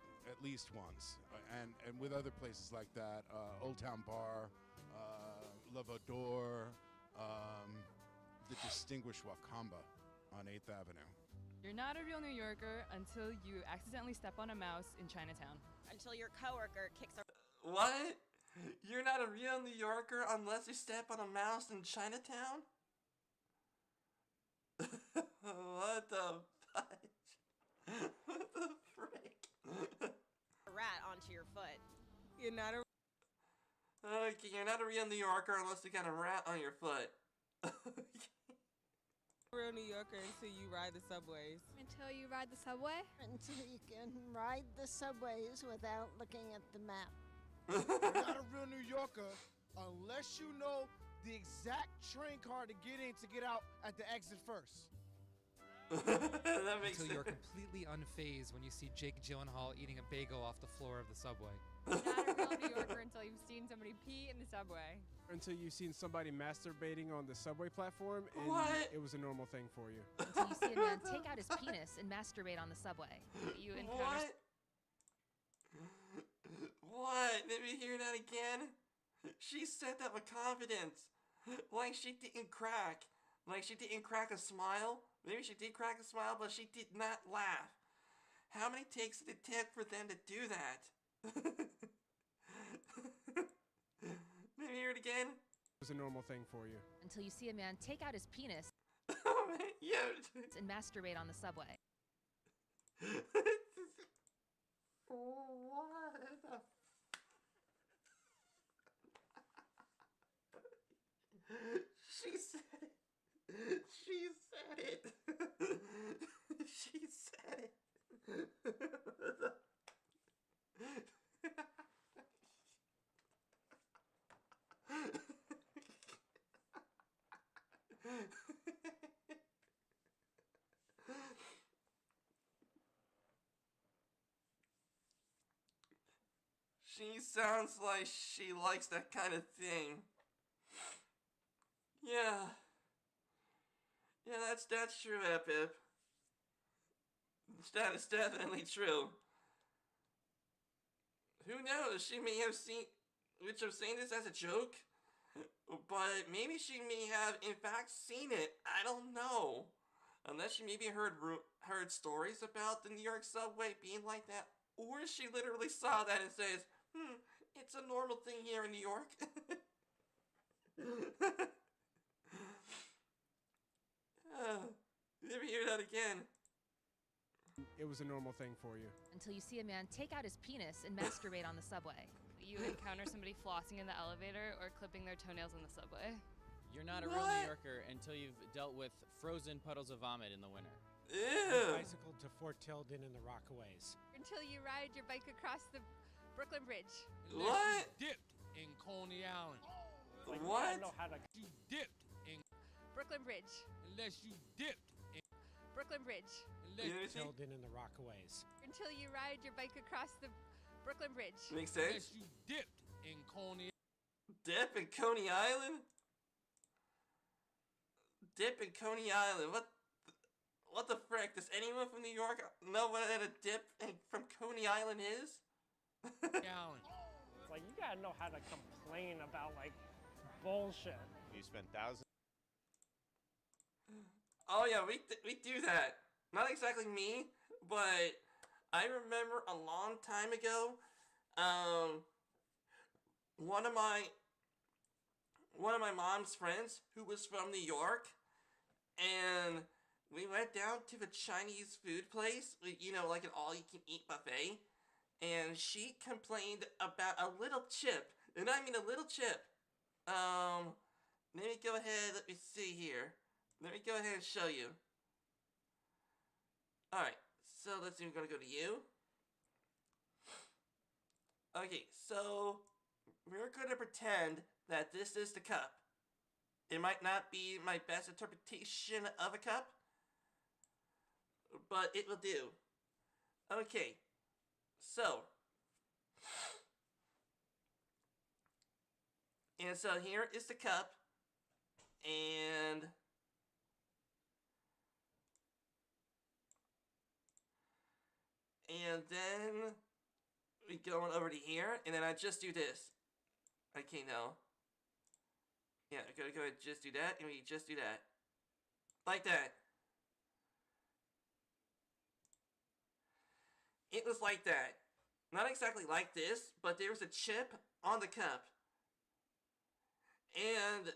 once, and with other places like that, Old Town Bar, Lavador, the distinguished Wakamba on 8th Avenue. You're not a real New Yorker until you accidentally step on a mouse in Chinatown. Until your coworker kicks a... What? You're not a real New Yorker unless you step on a mouse in Chinatown? What the fudge? What the frick? a rat onto your foot. You're not a Okay, you're not a real New Yorker unless you got a rat on your foot. real New Yorker until you ride the subways. Until you ride the subway? Until you can ride the subways without looking at the map. You're not a real New Yorker unless you know the exact train car to get out at the exit first. That makes Until you're sense. completely unfazed when you see Jake Gyllenhaal eating a bagel off the floor of the subway. You're not a real New Yorker until you've seen somebody pee in the subway. Until you've seen somebody masturbating on the subway platform and What? it was a normal thing for you. Until you see a man take out his penis and masturbate on the subway. You encounter... What? Let me hear that again. She said that with confidence. Like she didn't crack. Like she didn't crack a smile. Maybe she did crack a smile, but she did not laugh. How many takes did it take for them to do that? Maybe hear it again. It was a normal thing for you. Until you see a man take out his penis Yeah. and masturbate on the subway. What the She said it. She said it. She said it. She sounds like she likes that kind of thing. Yeah. Yeah, that's true, Epip. That is definitely true. Who knows? She may have seen this as a joke, but maybe she may have in fact seen it. I don't know. Unless she maybe heard stories about the New York subway being like that, or she literally saw that and says, it's a normal thing here in New York. Let me hear that again. It was a normal thing for you. Until you see a man take out his penis and masturbate on the subway. You encounter somebody flossing in the elevator or clipping their toenails in the subway. You're not a real New Yorker until you've dealt with frozen puddles of vomit in the winter. Ew. Bicycle to Fort Tilden in the Rockaways. Until you ride your bike across the Brooklyn Bridge. What? Dipped in Coney Island. What? You dipped in Brooklyn Bridge. unless you dipped in Brooklyn Bridge. unless Tilden in the Rockaways. Until you ride your bike across the Brooklyn Bridge. Makes sense. you dipped in Coney Dip in Coney Island? Dip in Coney Island. What the frick? Does anyone from New York know what a dip from Coney Island is? Island. It's like, you gotta know how to complain about, like, bullshit. You spend thousands. Oh yeah, we do that. Not exactly me, but I remember a long time ago, one of my mom's friends who was from New York, and we went down to a Chinese food place, you know, like an all-you-can-eat buffet, and she complained about a little chip, and I mean a little chip. Let me go ahead, let me see here. Let me go ahead and show you. Alright, so let's see, we're gonna go to you. Okay, so we're gonna pretend that this is the cup. It might not be my best interpretation of a cup, but it will do. Okay, so. And so here is the cup. And then we go on over to here, and then I just do this. Okay, no. Yeah, go ahead, just do that, and we just do that. Like that. It was like that. Not exactly like this, but there was a chip on the cup. And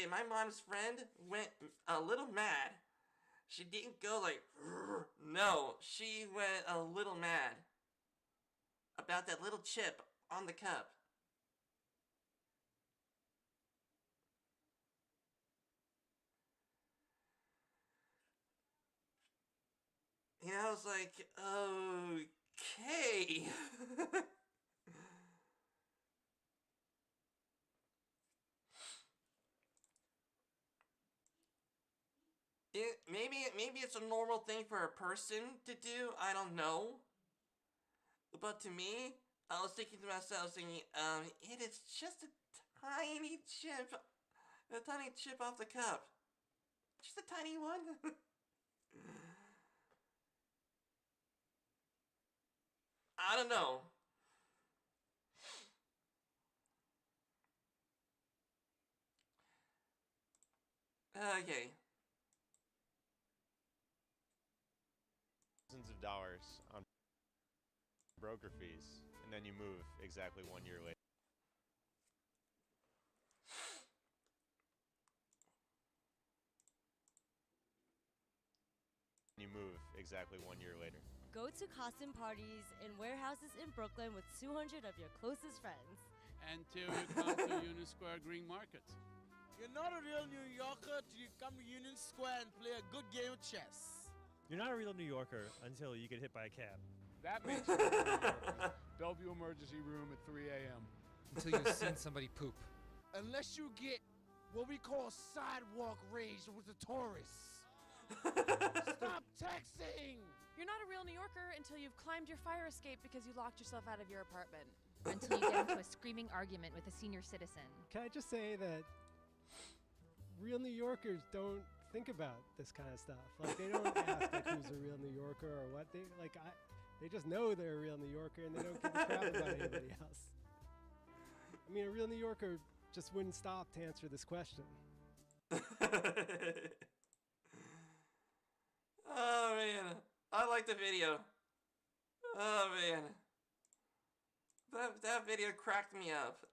my mom's friend went a little mad. She didn't go like, no, she went a little mad about that little chip on the cup. And I was like, okay. Maybe it's a normal thing for a person to do. I don't know. But to me, I was thinking to myself, thinking, it is just a tiny chip off the cup. Just a tiny one. I don't know. Okay. Thousands of dollars on broker fees, and then you move exactly 1 year later. You move exactly 1 year later. Go to costume parties in warehouses in Brooklyn with 200 of your closest friends. Until you come to Union Square Green Market. You're not a real New Yorker till you come to Union Square and play a good game of chess. You're not a real New Yorker until you get hit by a cab. That makes you a real New Yorker. Bellevue Emergency Room at 3 a.m. Until you've seen somebody poop. Unless you get what we call sidewalk rage with the tourists. Stop texting! You're not a real New Yorker until you've climbed your fire escape because you locked yourself out of your apartment. Until you get into a screaming argument with a senior citizen. Can I just say that real New Yorkers don't think about this kind of stuff. Like, they don't ask like, who's a real New Yorker or what. They just know they're a real New Yorker and they don't give a crap about anybody else. I mean, a real New Yorker just wouldn't stop to answer this question. Oh man, I like the video. Oh man, that video cracked me up.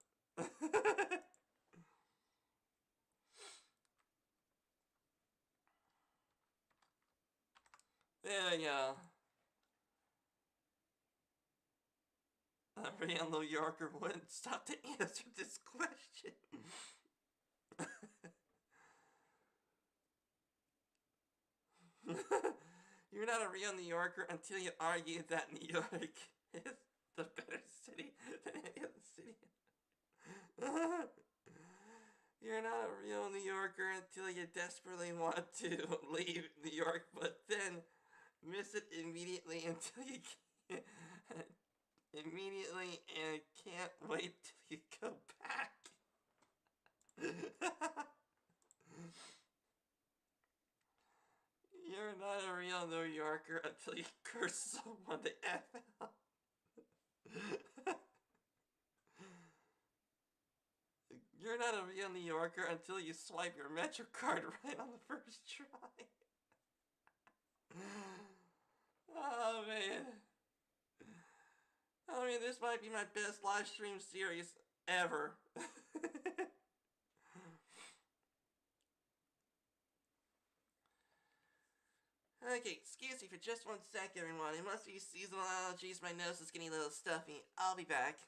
There you go. A real New Yorker wouldn't stop to answer this question. You're not a real New Yorker until you argue that New York is the better city than any other city. You're not a real New Yorker until you desperately want to leave New York, but then miss it immediately until you can't. Immediately and can't wait till you go back. You're not a real New Yorker until you curse someone to F out. You're not a real New Yorker until you swipe your MetroCard right on the first try. Oh man. I mean, this might be my best live stream series ever. Okay, excuse me for just 1 second, everyone. It must be seasonal allergies. My nose is getting a little stuffy. I'll be back.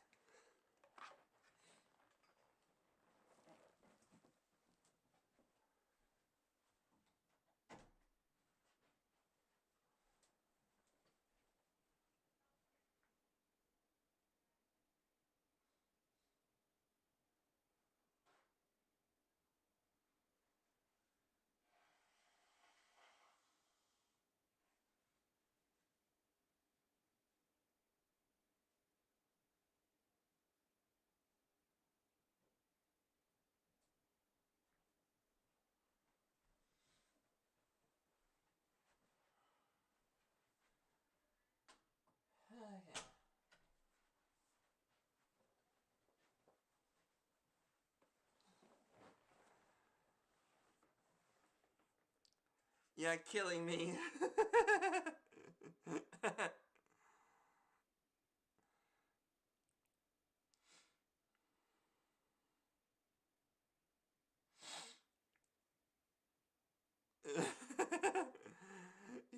You're killing me.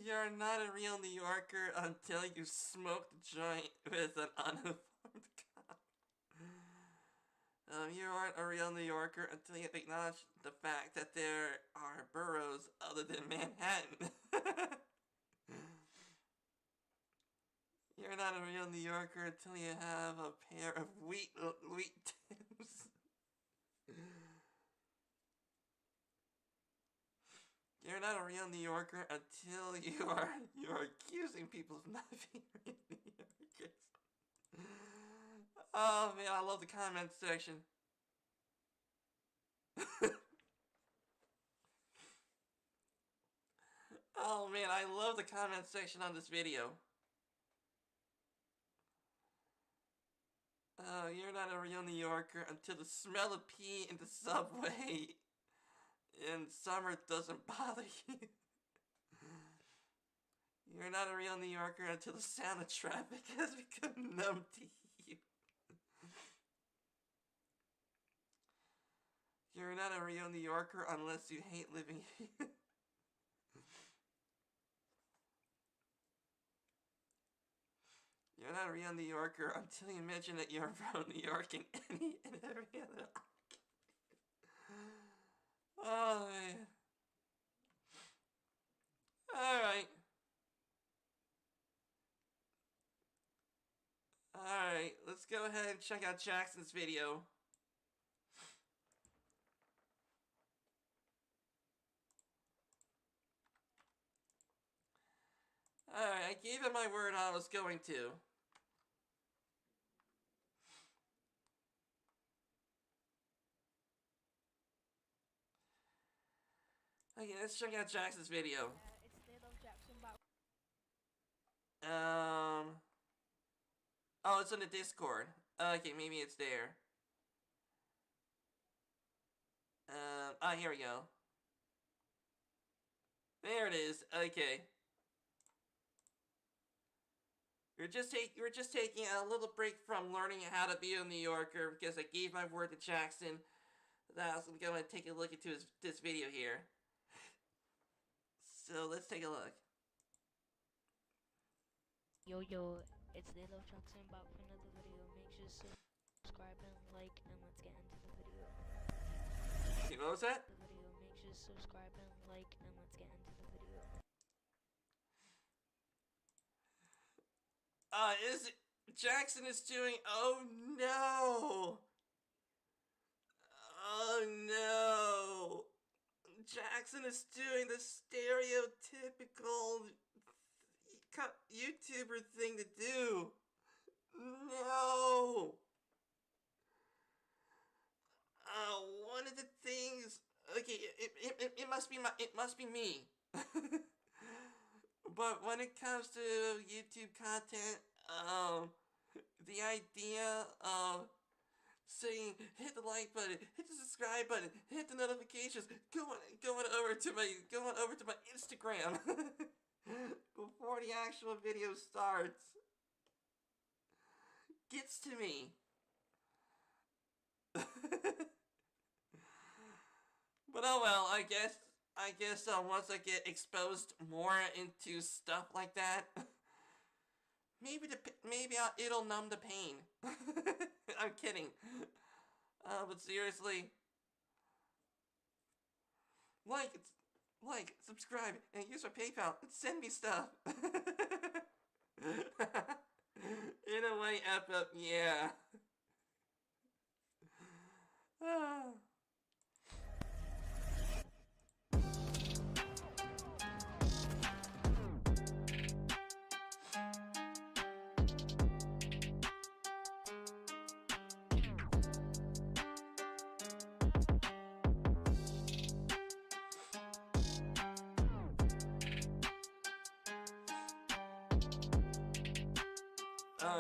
You're not a real New Yorker until you smoked a joint with an uninformed cop. You aren't a real New Yorker until you acknowledge the fact that there are boroughs other than Manhattan. You're not a real New Yorker until you have a pair of wheat tips. You're not a real New Yorker until you're accusing people of not being real New Yorkers. Oh man, I love the comment section. Oh man, I love the comment section on this video. You're not a real New Yorker until the smell of pee in the subway in summer doesn't bother you. You're not a real New Yorker until the sound of traffic has become numb to you. You're not a real New Yorker unless you hate living here. You're not a real New Yorker until you mention that you're from New York in any and every other. Oh man. Alright. Alright, let's go ahead and check out Jackson's video. Alright, I gave him my word I was going to. Okay, let's check out Jackson's video. Oh, it's on the Discord. Okay, maybe it's there. Here we go. There it is. Okay. We're just taking a little break from learning how to be a New Yorker because I gave my word to Jackson that I was going to take a look into this video here. So let's take a look. Yo, it's They Love Jackson back for another video. Make sure to subscribe and like, and let's get into the video. Okay, what was that? Make sure to subscribe and like, and let's get into the video. Jackson is doing, oh no! Oh no! Jackson is doing the stereotypical YouTuber thing to do. No! One of the things, okay, it must be me. But when it comes to YouTube content, the idea of saying hit the like button, hit the subscribe button, hit the notifications, going over to my Instagram before the actual video starts gets to me. But oh well, I guess once I get exposed more into stuff like that, maybe it'll numb the pain. I'm kidding. But seriously, like, subscribe, and use my PayPal, and send me stuff. In a way, up, yeah.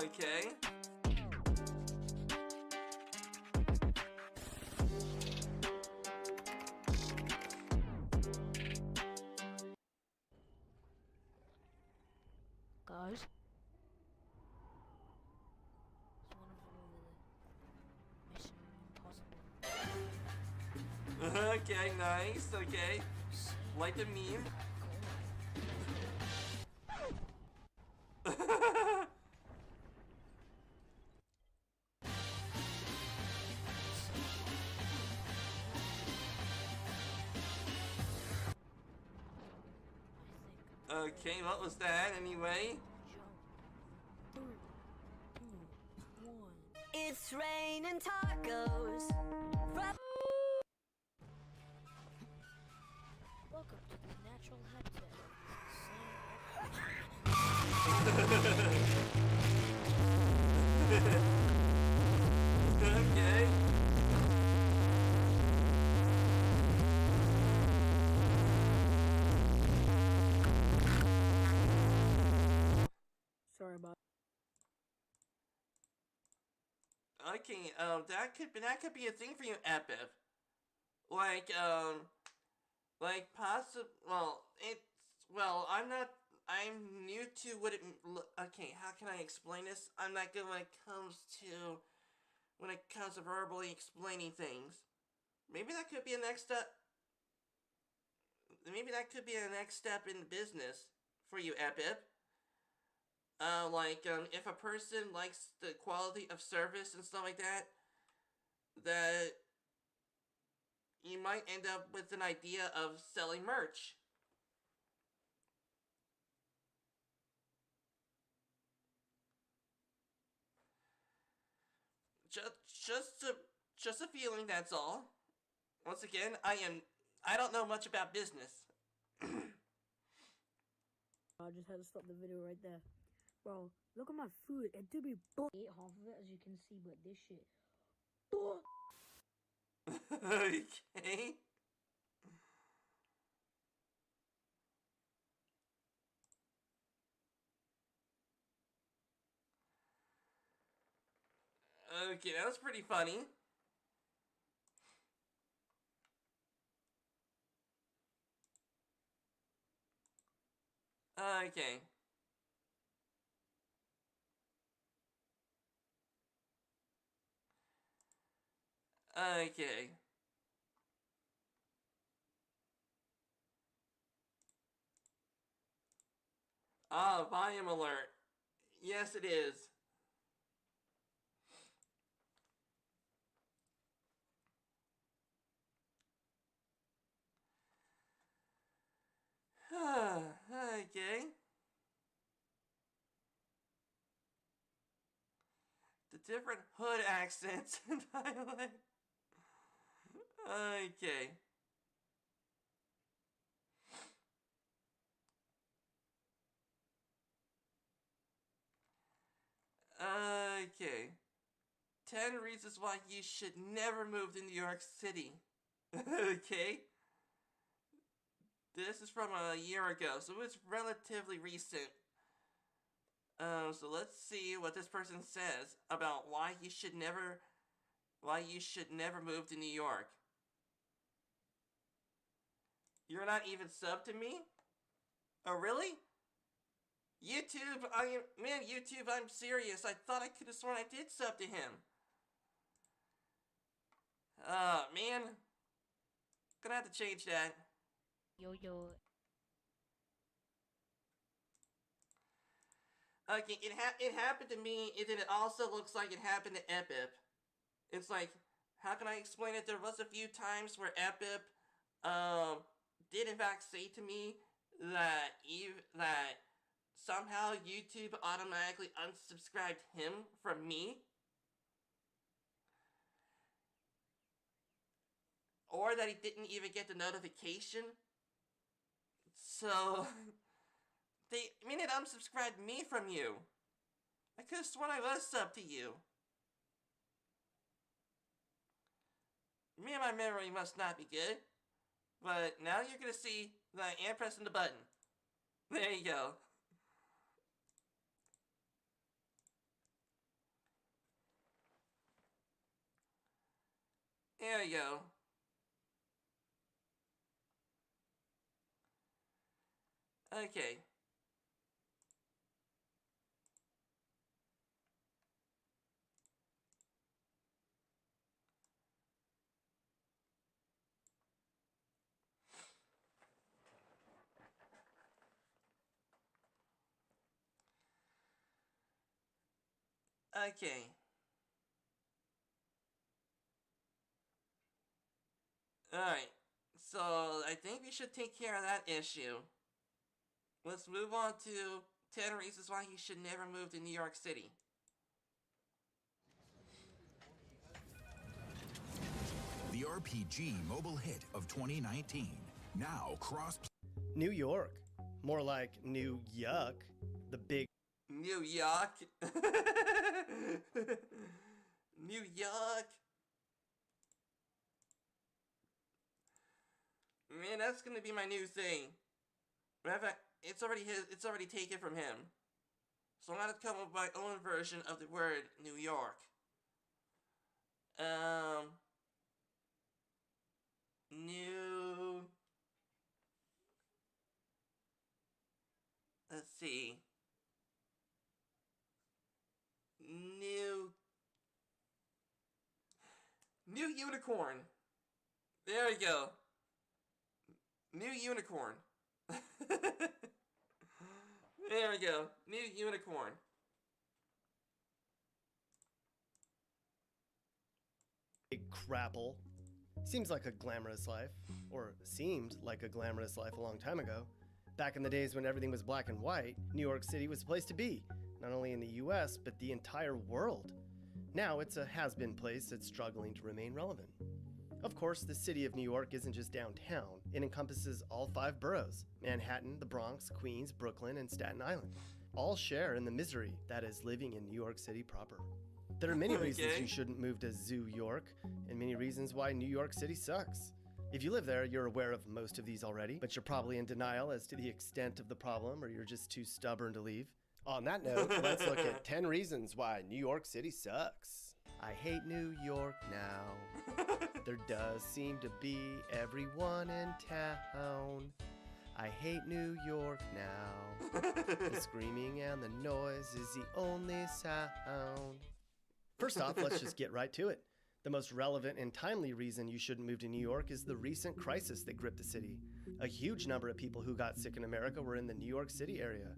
Okay. Okay, nice. Okay. Like the meme. Okay, what was that anyway? It's raining tacos. Welcome to the natural habitat Okay. Sorry about. Okay, that could be a thing for you, Epip. Like I'm new to what it, okay, how can I explain this? I'm not good when it comes to verbally explaining things. Maybe that could be a next step. Maybe that could be a next step in the business for you, Epip. If a person likes the quality of service and stuff like that, that you might end up with an idea of selling merch. Just a feeling, that's all. Once again, I don't know much about business. I just had to stop the video right there. Bro, look at my food. It do be ate half of it, as you can see, but this shit. Okay. Okay, that was pretty funny. Okay. Okay. Ah, volume alert. Yes, it is. Okay. The different hood accents and dialect. Okay. Okay. 10 reasons why you should never move to New York City. Okay. This is from a year ago, so it's relatively recent. So let's see what this person says about why you should never move to New York. You're not even sub to me? Oh, really? YouTube, YouTube, I'm serious. I thought I could have sworn I did sub to him. Man. Gonna have to change that. Yo. Okay, it happened to me, and then it also looks like it happened to Epip. It's like, how can I explain it? There was a few times where Epip, did in fact say to me that somehow YouTube automatically unsubscribed him from me. Or that he didn't even get the notification. So, they unsubscribed me from you. I could have sworn I was sub to you. Me and my memory must not be good. But now you're gonna see that I am pressing the button. There you go. There you go. Okay. Okay. Alright, so I think we should take care of that issue. Let's move on to 10 reasons why you should never move to New York City. The RPG mobile hit of 2019. Now cross. New York. More like New Yuck. The big. New York. New York. Man, that's gonna be my new thing. Matter of fact, it's already taken from him. So I'm gonna come up with my own version of the word New York. New. Let's see. New unicorn. There we go. New unicorn. There we go. New unicorn. Big crapple. Seems like a glamorous life. Or seemed like a glamorous life a long time ago. Back in the days when everything was black and white, New York City was the place to be. Not only in the US, but the entire world. Now it's a has-been place that's struggling to remain relevant. Of course, the city of New York isn't just downtown. It encompasses all 5 boroughs: Manhattan, the Bronx, Queens, Brooklyn, and Staten Island. All share in the misery that is living in New York City proper. There are many reasons you shouldn't move to Zoo York, and many reasons why New York City sucks. If you live there, you're aware of most of these already, but you're probably in denial as to the extent of the problem, or you're just too stubborn to leave. On that note, let's look at 10 reasons why New York City sucks. I hate New York now. There does seem to be everyone in town. I hate New York now. The screaming and the noise is the only sound. First off, let's just get right to it. The most relevant and timely reason you shouldn't move to New York is the recent crisis that gripped the city. A huge number of people who got sick in America were in the New York City area.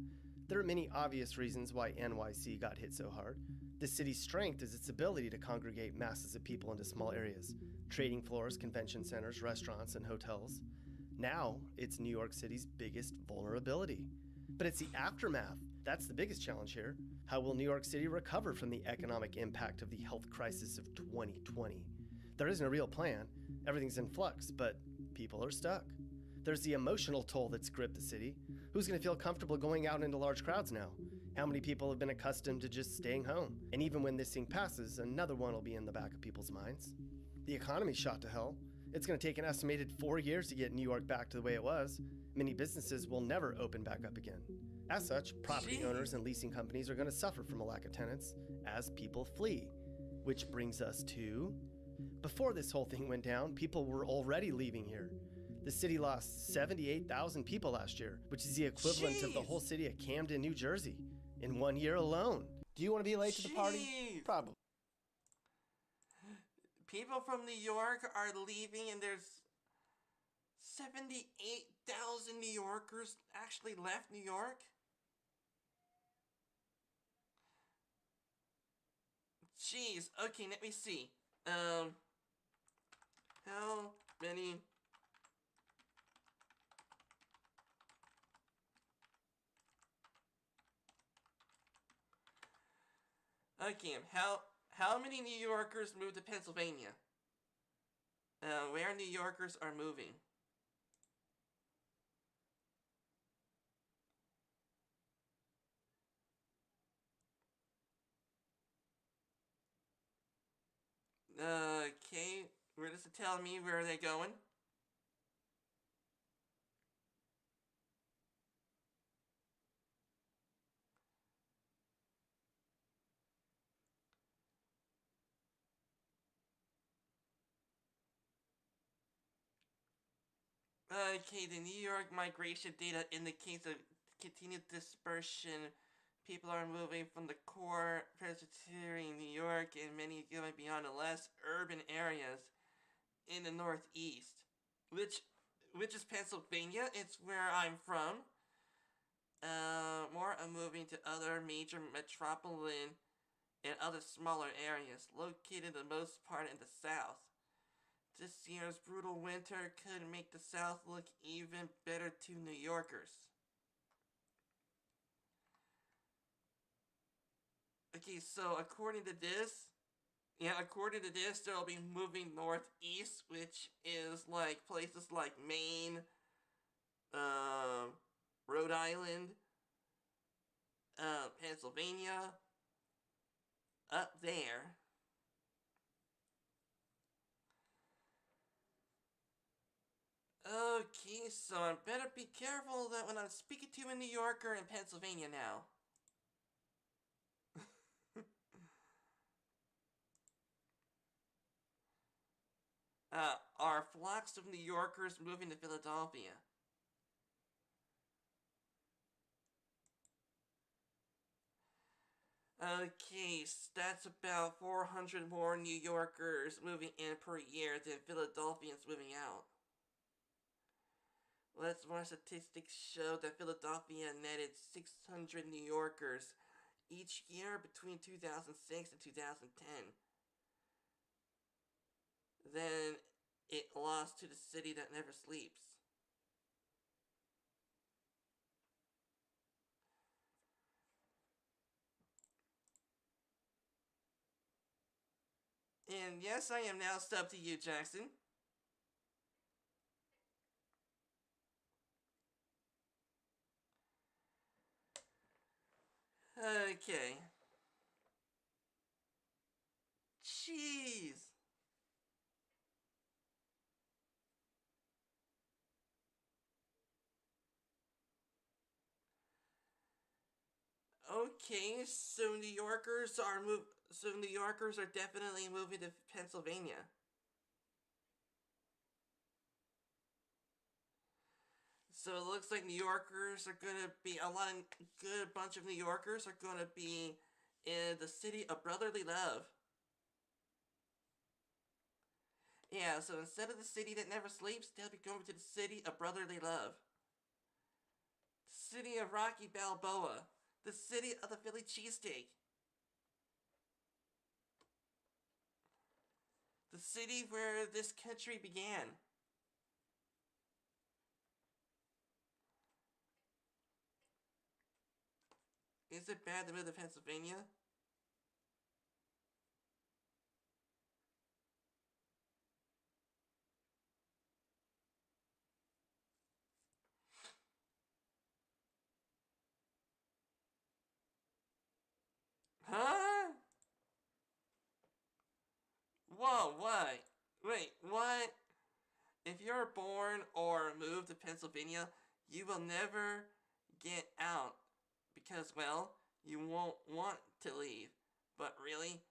There are many obvious reasons why NYC got hit so hard. The city's strength is its ability to congregate masses of people into small areas: trading floors, convention centers, restaurants, and hotels. Now, it's New York City's biggest vulnerability. But it's the aftermath that's the biggest challenge here. How will New York City recover from the economic impact of the health crisis of 2020? There isn't a real plan. Everything's in flux, but people are stuck. There's the emotional toll that's gripped the city. Who's going to feel comfortable going out into large crowds now? How many people have been accustomed to just staying home? And even when this thing passes, another one will be in the back of people's minds. The economy's shot to hell. It's going to take an estimated 4 years to get New York back to the way it was. Many businesses will never open back up again. As such, property owners and leasing companies are going to suffer from a lack of tenants as people flee. Which brings us to... Before this whole thing went down, people were already leaving here. The city lost 78,000 people last year, which is the equivalent of the whole city of Camden, New Jersey, in 1 year alone. Do you want to be late to the party? Probably. People from New York are leaving, and there's 78,000 New Yorkers actually left New York? Jeez, okay, let me see. How many... Okay, how many New Yorkers moved to Pennsylvania? Where New Yorkers are moving? Okay, where does it tell me where they're going? Okay, the New York migration data indicates a continued dispersion. People are moving from the core Presbyterian New York and many going beyond the less urban areas in the Northeast, which is Pennsylvania. It's where I'm from. More are moving to other major metropolitan and other smaller areas located the most part in the South. This year's brutal winter could make the South look even better to New Yorkers. Okay, so according to this, they'll be moving northeast, which is like places like Maine, Rhode Island, Pennsylvania, up there. Okay, so I better be careful that when I'm speaking to a New Yorker in Pennsylvania now. Are flocks of New Yorkers moving to Philadelphia? Okay, so that's about 400 more New Yorkers moving in per year than Philadelphians moving out. Let's more statistics show that Philadelphia netted 600 New Yorkers each year between 2006 and 2010. Then it lost to the city that never sleeps. And yes, I am now subbed to you, Jackson. Okay. Jeez. Okay, so New Yorkers are definitely moving to Pennsylvania. So it looks like New Yorkers are gonna be bunch of New Yorkers are gonna be in the city of brotherly love. Yeah, so instead of the city that never sleeps, they'll be going to the city of brotherly love. The city of Rocky Balboa. The city of the Philly cheesesteak. The city where this country began. Is it bad to move to Pennsylvania? Huh? Whoa, what? Wait, what? If you're born or moved to Pennsylvania, you will never get out because, well, you won't want to leave. But really?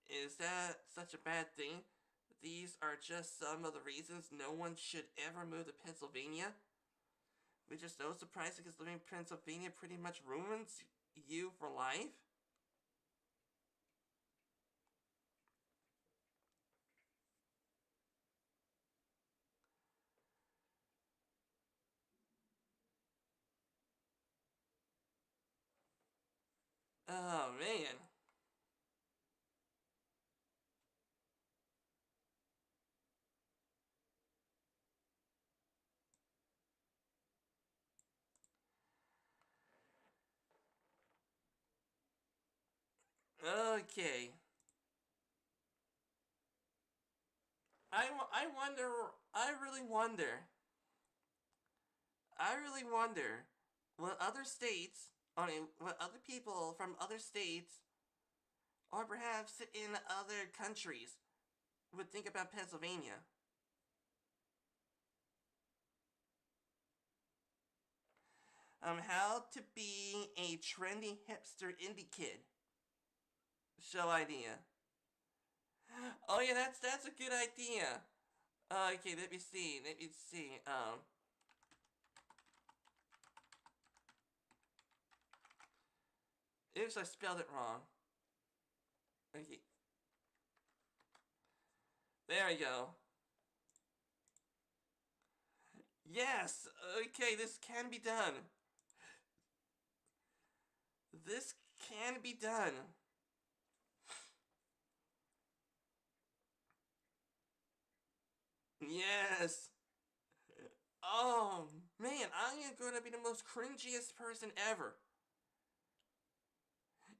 Is that such a bad thing? These are just some of the reasons no one should ever move to Pennsylvania. Which is no surprise because living in Pennsylvania pretty much ruins you for life. Oh, man. Okay. I really wonder what other states, what other people from other states, or perhaps in other countries, would think about Pennsylvania. How to be a trendy hipster indie kid. Show idea. Oh yeah, that's a good idea. Okay, let me see. Oops, I spelled it wrong. Okay. There we go. Yes! Okay, this can be done. This can be done. Yes. Oh, man, I am going to be the most cringiest person ever.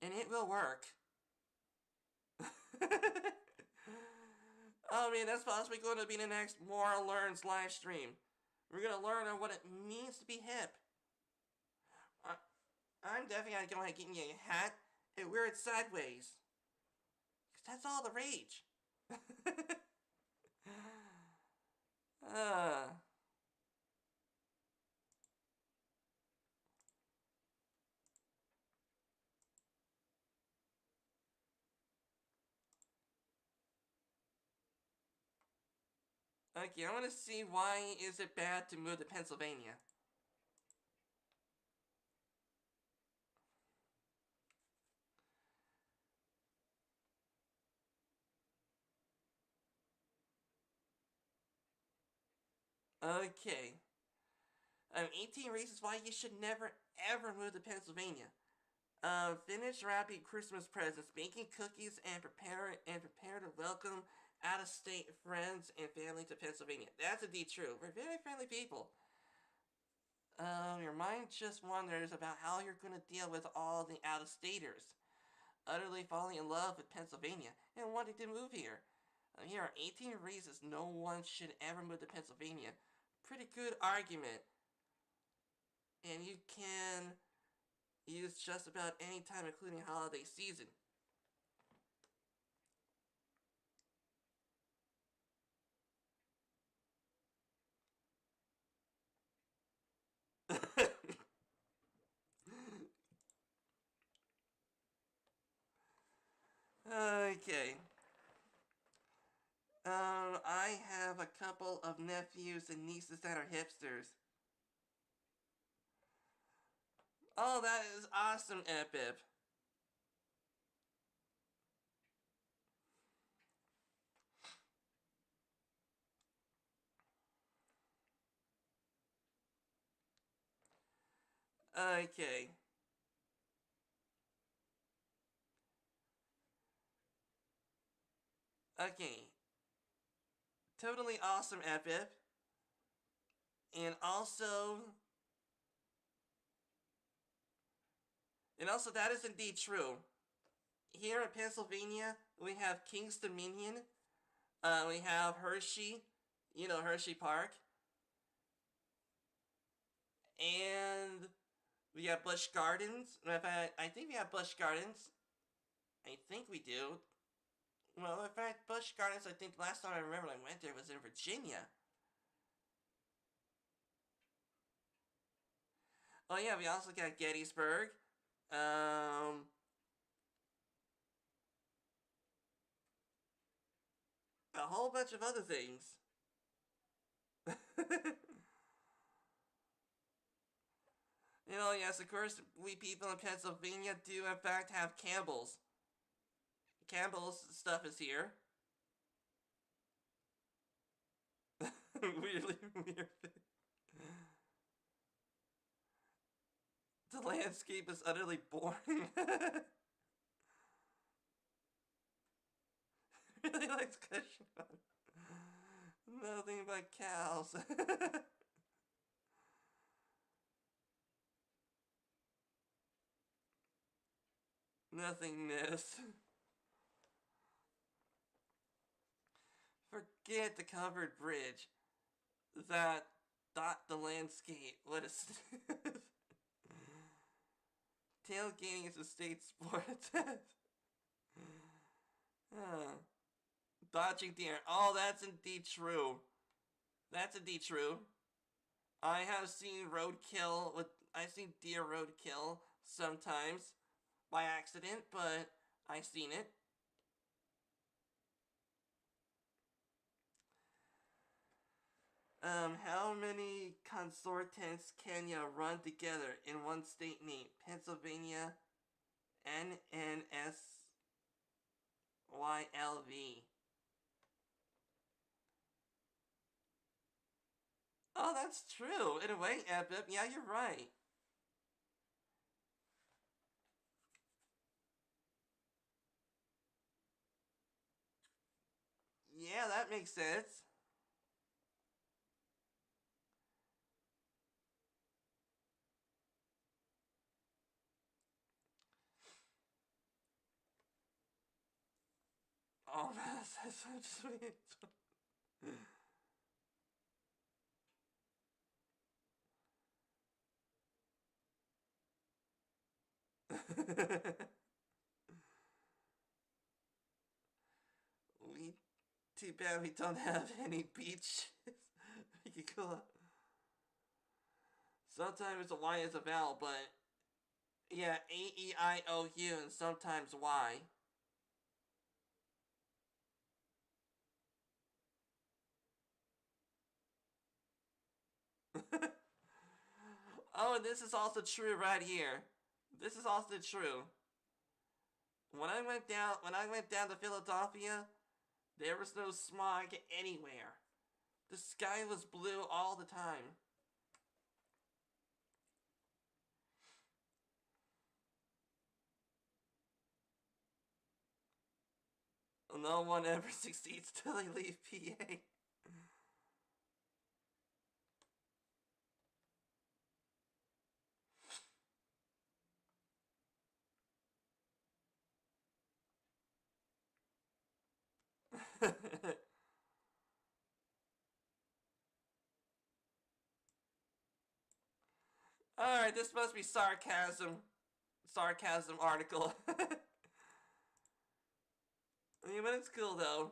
And it will work. Oh, man, that's possibly going to be the next Moral Learns live stream. We're going to learn on what it means to be hip. I'm definitely going to go ahead and get me a hat and wear it sideways. Because that's all the rage. Okay, I want to see why is it bad to move to Pennsylvania. Okay. 18 reasons why you should never ever move to Pennsylvania. Finish wrapping Christmas presents, baking cookies, and prepare to welcome out-of-state friends and family to Pennsylvania. That's indeed true. We're very friendly people. Your mind just wonders about how you're going to deal with all the out-of-staters. Utterly falling in love with Pennsylvania and wanting to move here. Here are 18 reasons no one should ever move to Pennsylvania. Pretty good argument. And you can use just about any time, including holiday season. Okay. I have a couple of nephews and nieces that are hipsters. Oh, that is awesome, Epip. Okay. Okay. Totally awesome, Epip. And also, that is indeed true. Here in Pennsylvania, we have King's Dominion. We have Hershey. You know, Hershey Park. And we have Busch Gardens. In fact, I think we have Busch Gardens. I think we do. Well, in fact, Busch Gardens, I think the last time I remember I went there was in Virginia. Oh yeah, we also got Gettysburg. A whole bunch of other things. You know, yes, of course, we people in Pennsylvania do in fact have Campbell's. Campbell's stuff is here. Weirdly weird. The landscape is utterly boring. Really likes cushion. Nothing but cows. Nothingness. Forget the covered bridge. That dot the landscape. What a sniff. Tailgating is a state sport. Dodging deer. Oh, that's indeed true. That's indeed true. I have seen roadkill I've seen deer roadkill sometimes by accident, but I've seen it. How many consortants can you run together in one state name? Pennsylvania, NNSYLV. Oh, that's true. In a way, Epip, yeah, you're right. Yeah, that makes sense. Oh man, that's so sweet. Too bad we don't have any beaches. We could go. Sometimes the Y is a vowel, but yeah, A-E-I-O-U and sometimes Y. Oh, and this is also true right here. This is also true. When I went down to Philadelphia, there was no smog anywhere. The sky was blue all the time. No one ever succeeds till they leave PA. Alright, this must be sarcasm. Sarcasm article. I mean, but it's cool though.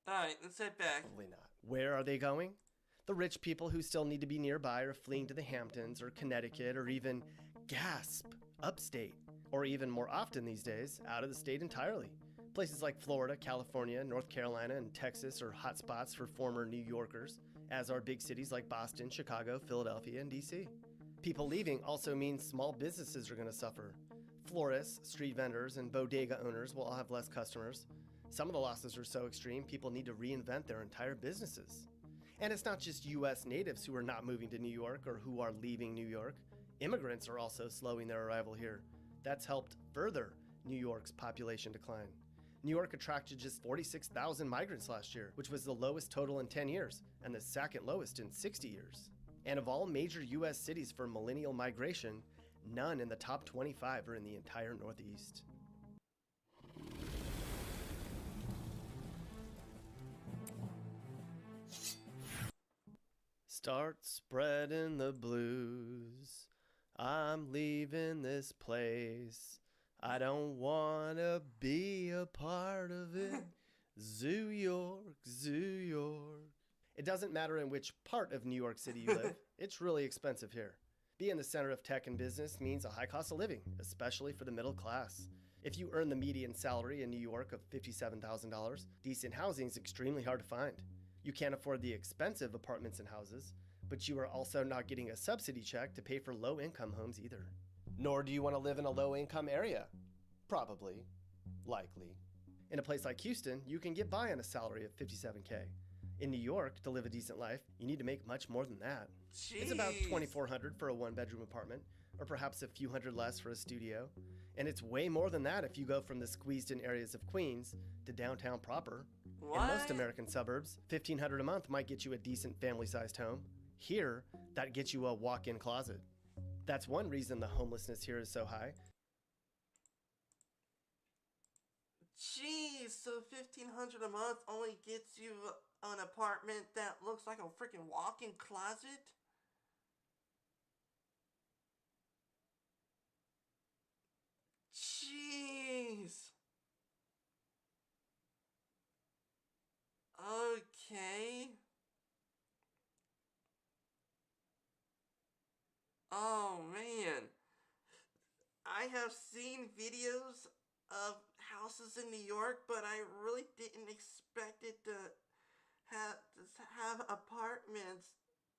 Alright, let's head back. Probably not. Where are they going? The rich people who still need to be nearby are fleeing to the Hamptons or Connecticut or even, gasp, upstate. Or even more often these days, out of the state entirely. Places like Florida, California, North Carolina, and Texas are hotspots for former New Yorkers, as are big cities like Boston, Chicago, Philadelphia, and DC. People leaving also means small businesses are going to suffer. Florists, street vendors, and bodega owners will all have less customers. Some of the losses are so extreme, people need to reinvent their entire businesses. And it's not just US natives who are not moving to New York or who are leaving New York. Immigrants are also slowing their arrival here. That's helped further New York's population decline. New York attracted just 46,000 migrants last year, which was the lowest total in 10 years, and the second lowest in 60 years. And of all major US cities for millennial migration, none in the top 25 are in the entire Northeast. Start spreading the blues. I'm leaving this place. I don't wanna be a part of it. Zoo York, Zoo York. It doesn't matter in which part of New York City you live, it's really expensive here. Being the center of tech and business means a high cost of living, especially for the middle class. If you earn the median salary in New York of $57,000, decent housing is extremely hard to find. You can't afford the expensive apartments and houses, but you are also not getting a subsidy check to pay for low-income homes either. Nor do you want to live in a low-income area. Probably. Likely. In a place like Houston, you can get by on a salary of $57K. In New York, to live a decent life, you need to make much more than that. Jeez. It's about $2,400 for a one-bedroom apartment, or perhaps a few hundred less for a studio. And it's way more than that if you go from the squeezed-in areas of Queens to downtown proper. What? In most American suburbs, $1,500 a month might get you a decent family-sized home. Here, that gets you a walk-in closet. That's one reason the homelessness here is so high. Jeez, so $1,500 a month only gets you an apartment that looks like a freaking walk-in closet? Jeez. Okay. Oh man. I have seen videos of houses in New York, but I really didn't expect it to have apartments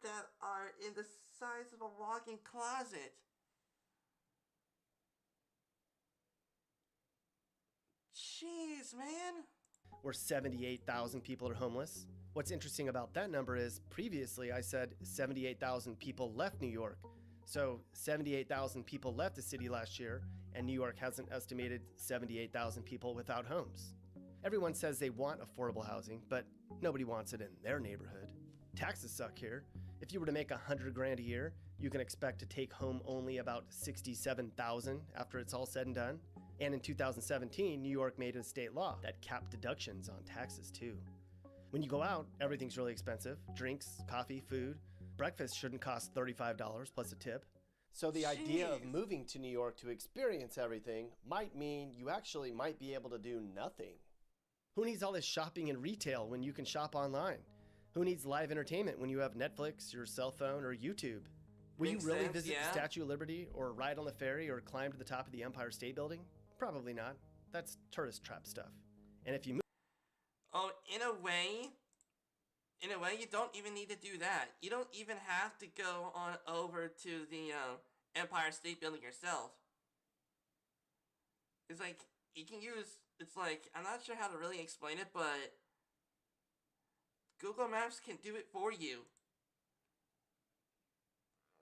that are in the size of a walk-in closet. Jeez, man. Where 78,000 people are homeless. What's interesting about that number is previously I said 78,000 people left New York. So 78,000 people left the city last year, and New York has an estimated 78,000 people without homes. Everyone says they want affordable housing, but nobody wants it in their neighborhood. Taxes suck here. If you were to make $100 grand a year, you can expect to take home only about $67,000 after it's all said and done. And in 2017, New York made a state law that capped deductions on taxes too. When you go out, everything's really expensive. Drinks, coffee, food. Breakfast shouldn't cost $35 plus a tip. So the idea of moving to New York to experience everything might mean you actually might be able to do nothing. Who needs all this shopping and retail when you can shop online? Who needs live entertainment when you have Netflix, your cell phone, or YouTube? Will you really visit the Statue of Liberty, or ride on the ferry, or climb to the top of the Empire State Building? Probably not. That's tourist trap stuff. And if you move... Oh, in a way, you don't even need to do that. You don't even have to go on over to the Empire State Building yourself. It's like, you can use, it's like, I'm not sure how to really explain it, but Google Maps can do it for you.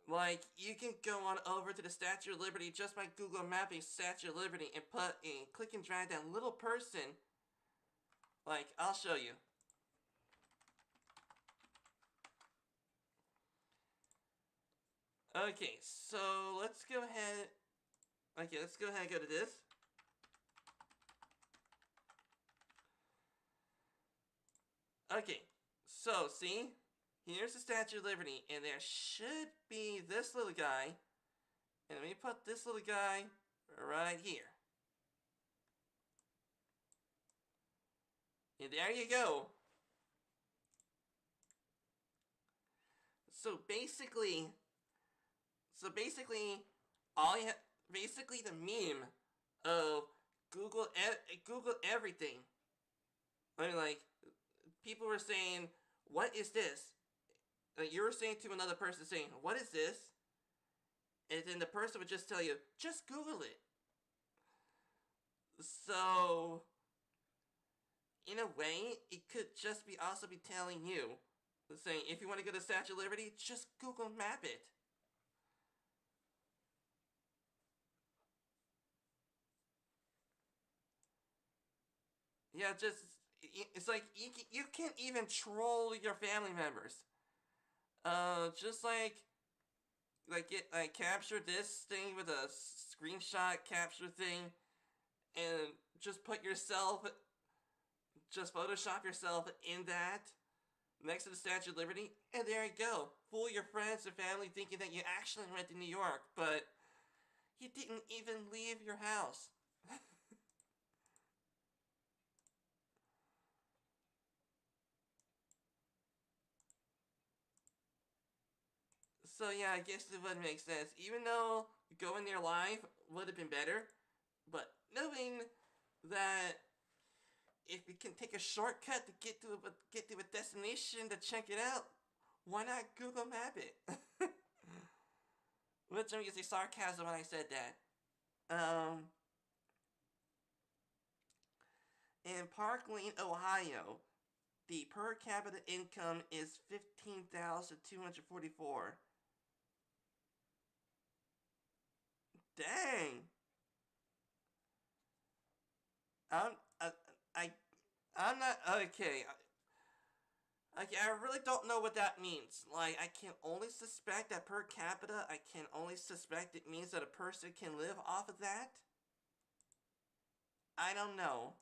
Like, you can go on over to the Statue of Liberty just by Google Mapping Statue of Liberty and click and drag that little person. Like, I'll show you. Okay, so let's go ahead. Okay, let's go ahead and go to this. Okay, so see, here's the Statue of Liberty, and there should be this little guy, and let me put this little guy right here. And there you go. So basically, all you basically the meme of Google everything. I mean, like, people were saying, "What is this?" Like, you were saying to another person, saying, "What is this?" And then the person would just tell you, "Just Google it." So, in a way, it could just be also be telling you, saying, if you want to go to Statue of Liberty, just Google Map it. Yeah, just, it's like, you can't even troll your family members. Just like capture this thing with a screenshot capture thing, and just put yourself, just Photoshop yourself in that, next to the Statue of Liberty, and there you go. Fool your friends and family thinking that you actually went to New York, but you didn't even leave your house. So yeah, I guess it would make sense. Even though going there live would have been better, but knowing that if we can take a shortcut to get to a destination to check it out, why not Google Map it? Which I'm using sarcasm when I said that. In Park Lane, Ohio, the per capita income is $15,244. Dang. I'm not okay. Okay, I really don't know what that means. Like, I can only suspect that per capita, I can only suspect it means that a person can live off of that. I don't know.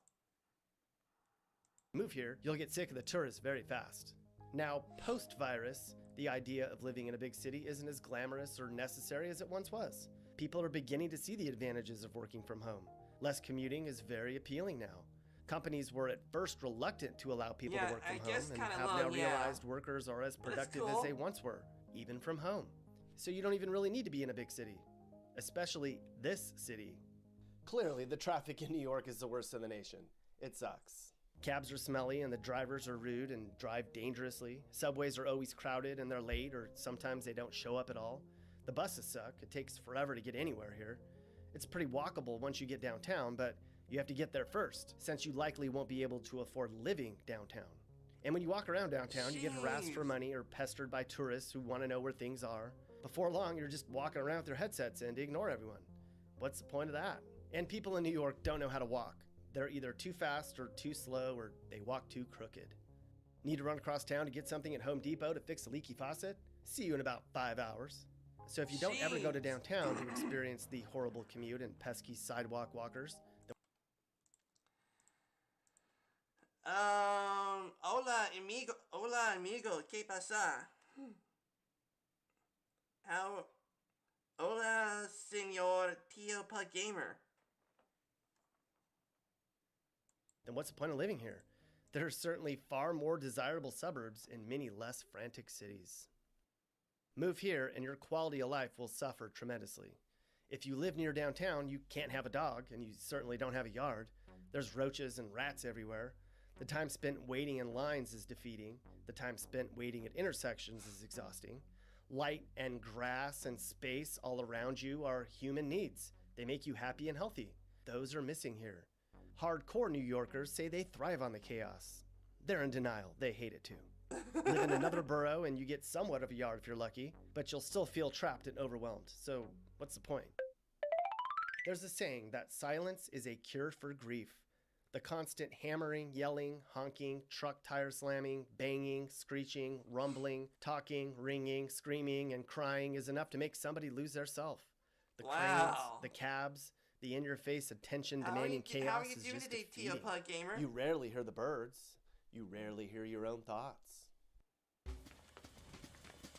Move here, you'll get sick of the tourists very fast. Now, post-virus, the idea of living in a big city isn't as glamorous or necessary as it once was. People are beginning to see the advantages of working from home. Less commuting is very appealing now. Companies were at first reluctant to allow people to work from home, and have now realized workers are as productive as they once were, even from home. So you don't even really need to be in a big city, especially this city. Clearly, the traffic in New York is the worst in the nation. It sucks. Cabs are smelly and the drivers are rude and drive dangerously. Subways are always crowded and they're late, or sometimes they don't show up at all. The buses suck. It takes forever to get anywhere here. It's pretty walkable once you get downtown, but you have to get there first, since you likely won't be able to afford living downtown. And when you walk around downtown, you get harassed for money or pestered by tourists who want to know where things are. Before long, you're just walking around with your headsets in to ignore everyone. what's the point of that? And people in New York don't know how to walk. They're either too fast or too slow, or they walk too crooked. Need to run across town to get something at Home Depot to fix a leaky faucet? See you in about 5 hours. So if you don't ever go to downtown to experience the horrible commute and pesky sidewalk walkers, Hola amigo, ¿qué pasa? Hola, señor Tío Pug Gamer. then what's the point of living here? There are certainly far more desirable suburbs in many less frantic cities. Move here and your quality of life will suffer tremendously. If you live near downtown, you can't have a dog, and you certainly don't have a yard. There's roaches and rats everywhere. The time spent waiting in lines is defeating. The time spent waiting at intersections is exhausting. Light and grass and space all around you are human needs. They make you happy and healthy. Those are missing here. Hardcore New Yorkers say they thrive on the chaos. They're in denial. They hate it too. Live in another borough and you get somewhat of a yard if you're lucky, but you'll still feel trapped and overwhelmed. So what's the point? There's a saying that silence is a cure for grief. The constant hammering, yelling, honking, truck tire slamming, banging, screeching, rumbling, talking, ringing, screaming, and crying is enough to make somebody lose their self. The cranes, the cabs, the in-your-face attention-demanding chaos is just defeating. You rarely hear the birds. You rarely hear your own thoughts.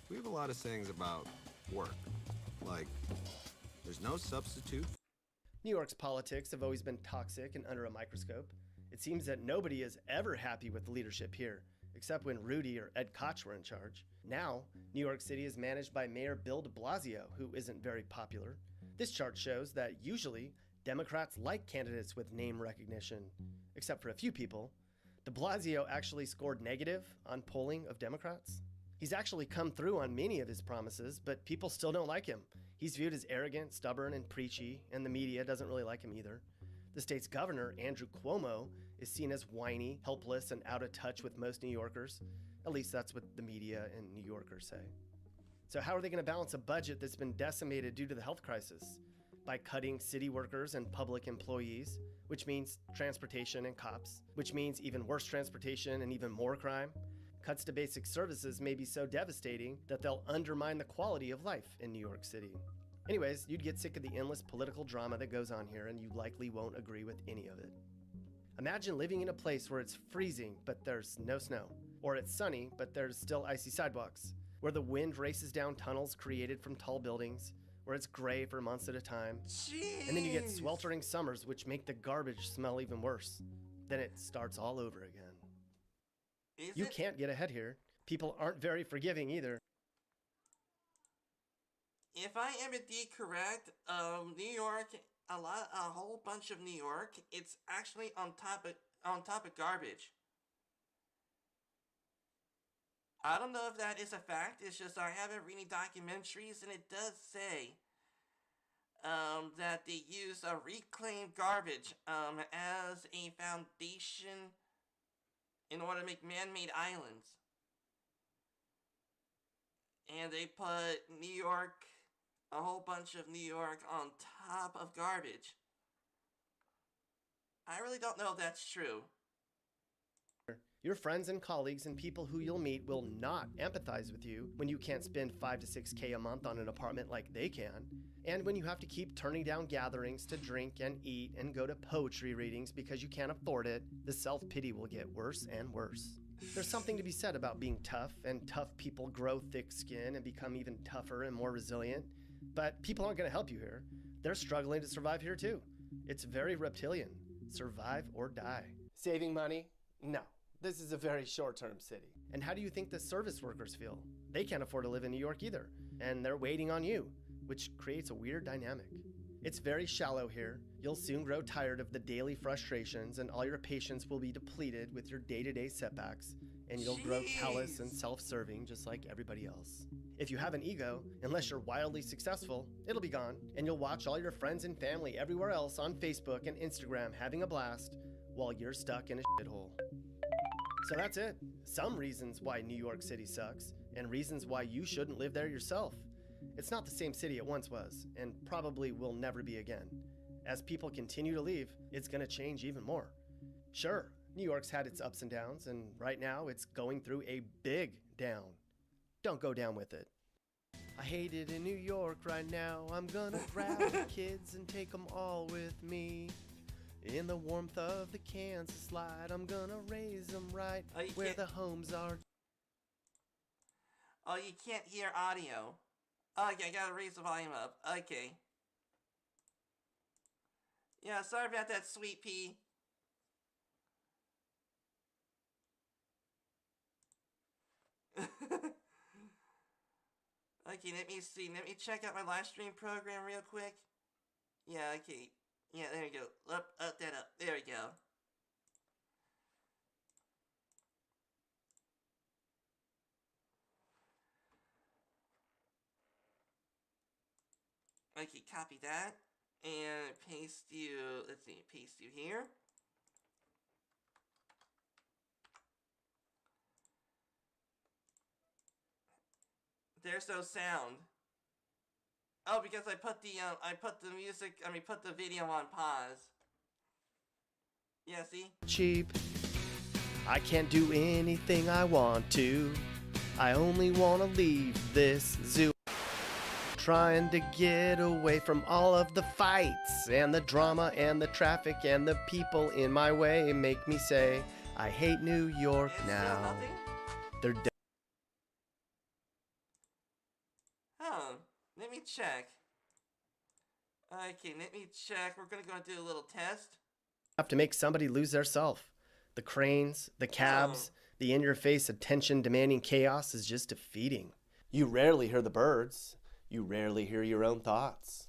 We have a lot of sayings about work, like, there's no substitute. New York's politics have always been toxic and under a microscope. It seems that nobody is ever happy with the leadership here, except when Rudy or Ed Koch were in charge. Now, New York City is managed by Mayor Bill de Blasio, who isn't very popular. This chart shows that usually Democrats like candidates with name recognition, except for a few people. De Blasio actually scored negative on polling of Democrats. He's actually come through on many of his promises, but people still don't like him. He's viewed as arrogant, stubborn, and preachy, and the media doesn't really like him either. The state's governor, Andrew Cuomo, is seen as whiny, helpless, and out of touch with most New Yorkers. At least that's what the media and New Yorkers say. So how are they going to balance a budget that's been decimated due to the health crisis? By cutting city workers and public employees, which means transportation and cops, which means even worse transportation and even more crime. Cuts to basic services may be so devastating that they'll undermine the quality of life in New York City. Anyways, you'd get sick of the endless political drama that goes on here, and you likely won't agree with any of it. Imagine living in a place where it's freezing, but there's no snow. Or it's sunny, but there's still icy sidewalks. Where the wind races down tunnels created from tall buildings. Where it's gray for months at a time. Jeez. And then you get sweltering summers, which make the garbage smell even worse. Then it starts all over again. You can't get ahead here. People aren't very forgiving either. If I am indeed correct, New York, a whole bunch of New York, it's actually on top of garbage. I don't know if that is a fact. It's just I haven't read documentaries, and it does say that they use reclaimed garbage as a foundation in order to make man-made islands. And they put New York, a whole bunch of New York on top of garbage. I really don't know if that's true. Your friends and colleagues and people who you'll meet will not empathize with you when you can't spend $5 to $6K a month on an apartment like they can, and when you have to keep turning down gatherings to drink and eat and go to poetry readings because you can't afford it. The self-pity will get worse and worse. There's something to be said about being tough, and tough people grow thick skin and become even tougher and more resilient, but people aren't going to help you here. They're struggling to survive here too. It's very reptilian. Survive or die. Saving money? No. This is a very short-term city. And how do you think the service workers feel? They can't afford to live in New York either, and they're waiting on you, which creates a weird dynamic. It's very shallow here. You'll soon grow tired of the daily frustrations, and all your patience will be depleted with your day-to-day setbacks, and you'll grow callous and self-serving just like everybody else. If you have an ego, unless you're wildly successful, it'll be gone, and you'll watch all your friends and family everywhere else on Facebook and Instagram having a blast while you're stuck in a shithole. So that's it. Some reasons why New York City sucks, and reasons why you shouldn't live there yourself. It's not the same city it once was, and probably will never be again. As people continue to leave, it's gonna change even more. Sure, New York's had its ups and downs, and right now it's going through a big down. Don't go down with it. I hate it in New York right now. I'm gonna grab the kids and take them all with me. In the warmth of the Kansas light, I'm gonna raise them right where the homes are. Oh, you can't hear audio. Okay, I gotta raise the volume up. Okay. Yeah, sorry about that, sweet pea. Okay, let me see. Let me check out my live stream program real quick. Yeah, okay. Yeah, there we go. Up that up. There we go. Okay, copy that. And paste you, let's see, paste you here. There's no sound. Oh, because I put the video on pause. Yeah, see? Cheap. I can't do anything I want to. I only want to leave this zoo. Trying to get away from all of the fights and the drama and the traffic and the people in my way make me say, I hate New York now. They're dead. Oh, let me check. Okay, let me check. We're gonna go do a little test. Have to make somebody lose their self. The cranes, the cabs, the in-your-face attention-demanding chaos is just defeating. You rarely hear the birds. You rarely hear your own thoughts.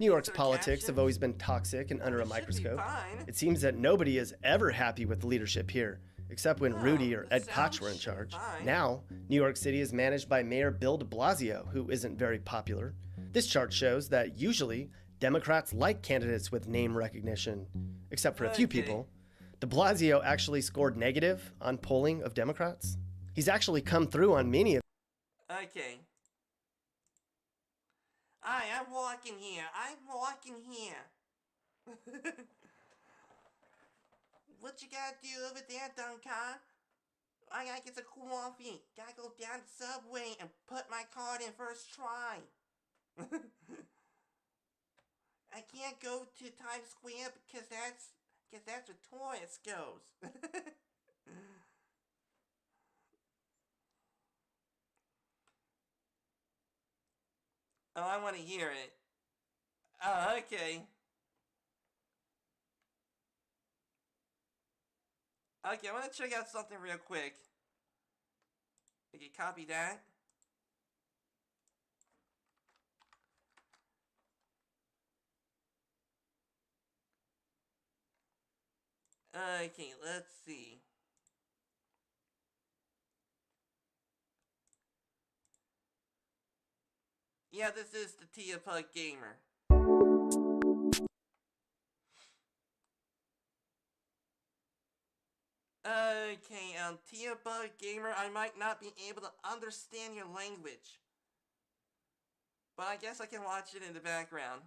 New York's politics have always been toxic and under a microscope. It seems that nobody is ever happy with the leadership here, except when Rudy or Ed Koch were in charge. Now, New York City is managed by Mayor Bill de Blasio, who isn't very popular. This chart shows that usually Democrats like candidates with name recognition, except for a few people. De Blasio actually scored negative on polling of Democrats. He's actually come through on many of. Okay. I'm walking here. I'm walking here. What you gotta do over there, Duncan? I gotta get some coffee. Gotta go down the subway and put my card in first try. I can't go to Times Square because that's where tourists goes. Oh, I want to hear it. Oh, okay. Okay, I want to check out something real quick. Okay, copy that. Okay, let's see. Yeah, this is the Tia Pug Gamer. Okay, Tia Bug Gamer, I might not be able to understand your language. But I guess I can watch it in the background.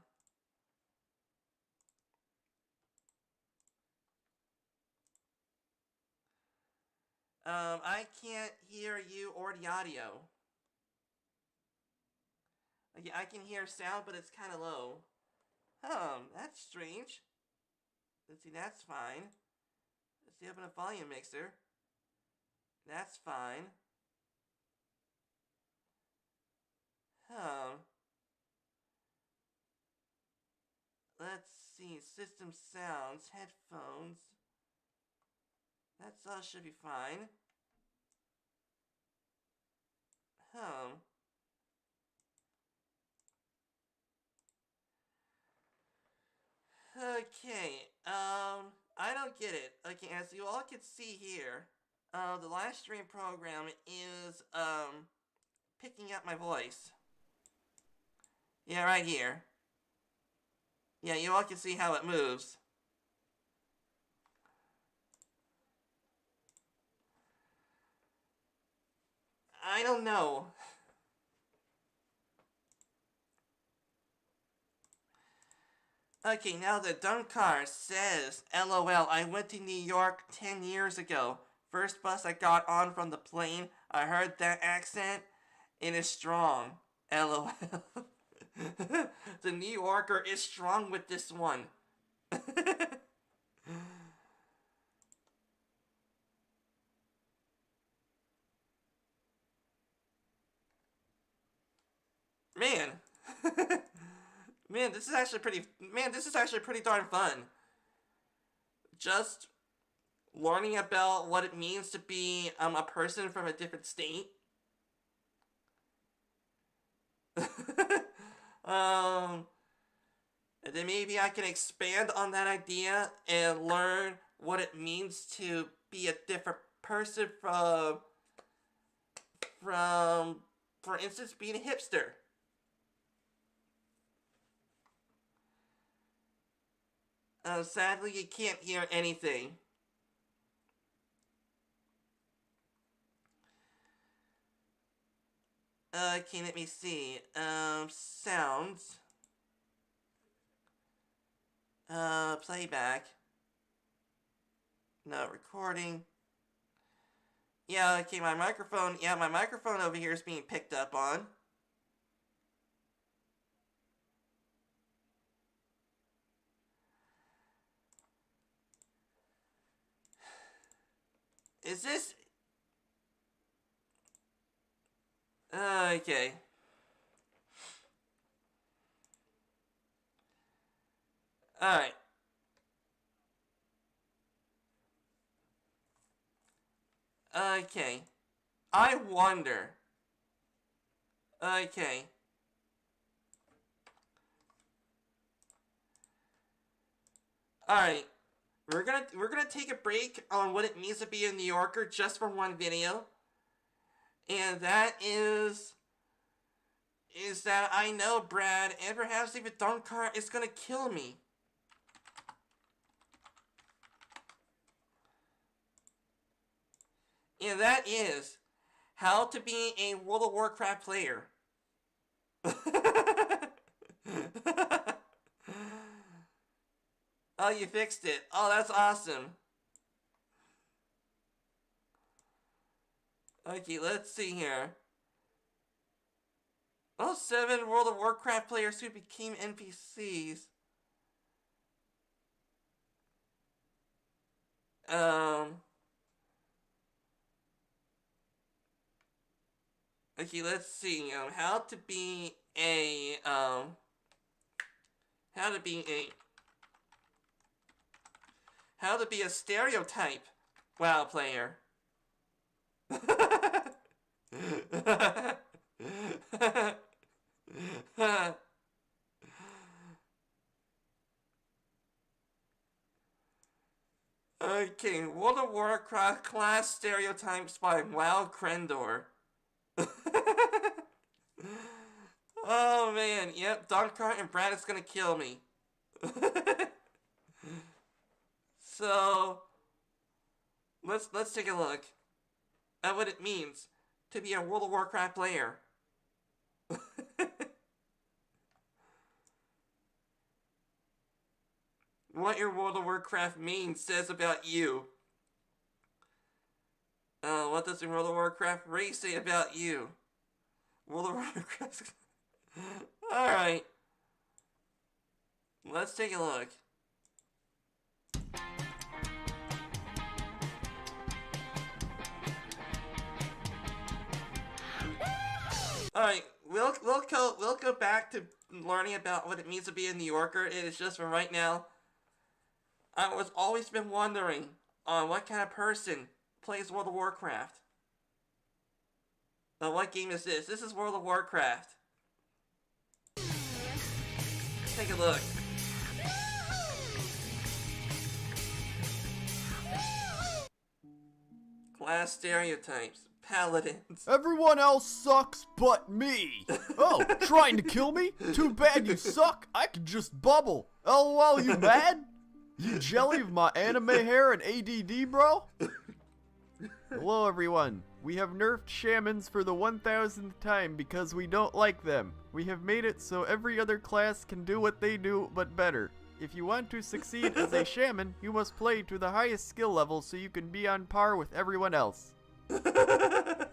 I can't hear you or the audio. Okay, I can hear sound, but it's kind of low. That's strange. Let's see, that's fine. Let's see, open a volume mixer. That's fine. Let's see, system sounds, headphones. That's all should be fine. Okay, I don't get it. Okay, as you all can see here, the live stream program is, picking up my voice. Yeah, right here. Yeah, you all can see how it moves. I don't know. Okay, now the Dunkar says, LOL, I went to New York 10 years ago. First bus I got on from the plane, I heard that accent. It is strong. LOL. The New Yorker is strong with this one. Man. Man, this is actually pretty darn fun. Just learning about what it means to be a person from a different state. And then maybe I can expand on that idea and learn what it means to be a different person from for instance, being a hipster. Sadly, you can't hear anything. Okay, let me see. Sounds. Playback. No, recording. Yeah, okay, my microphone over here is being picked up on. Is this... Okay. Alright. Okay. I wonder. Okay. Alright. We're gonna take a break on what it means to be a New Yorker just for one video. And that is that I know Brad and perhaps even Dunkar is gonna kill me. And that is how to be a World of Warcraft player. Oh, you fixed it. Oh, that's awesome. Okay, let's see here. Oh, 7 World of Warcraft players who became NPCs. Okay, let's see. How to be a stereotype WoW player. Okay, World of Warcraft class stereotypes by WoW Krendor. Oh man, yep, Dunkar and Brad is gonna kill me. So let's take a look at what it means to be a World of Warcraft player. What your World of Warcraft means says about you. What does the World of Warcraft race say about you? World of Warcraft. Alright. Let's take a look. Alright, we'll go back to learning about what it means to be a New Yorker. It is just for right now. I was always been wondering on what kind of person plays World of Warcraft. Now, what game is this? This is World of Warcraft. Take a look. Class stereotypes. Paladins. Everyone else sucks but me. Oh, trying to kill me? Too bad you suck. I can just bubble. LOL, you mad? You jelly of my anime hair and ADD, bro? Hello, everyone. We have nerfed shamans for the 1000th time because we don't like them. We have made it so every other class can do what they do, but better. If you want to succeed as a shaman, you must play to the highest skill level so you can be on par with everyone else.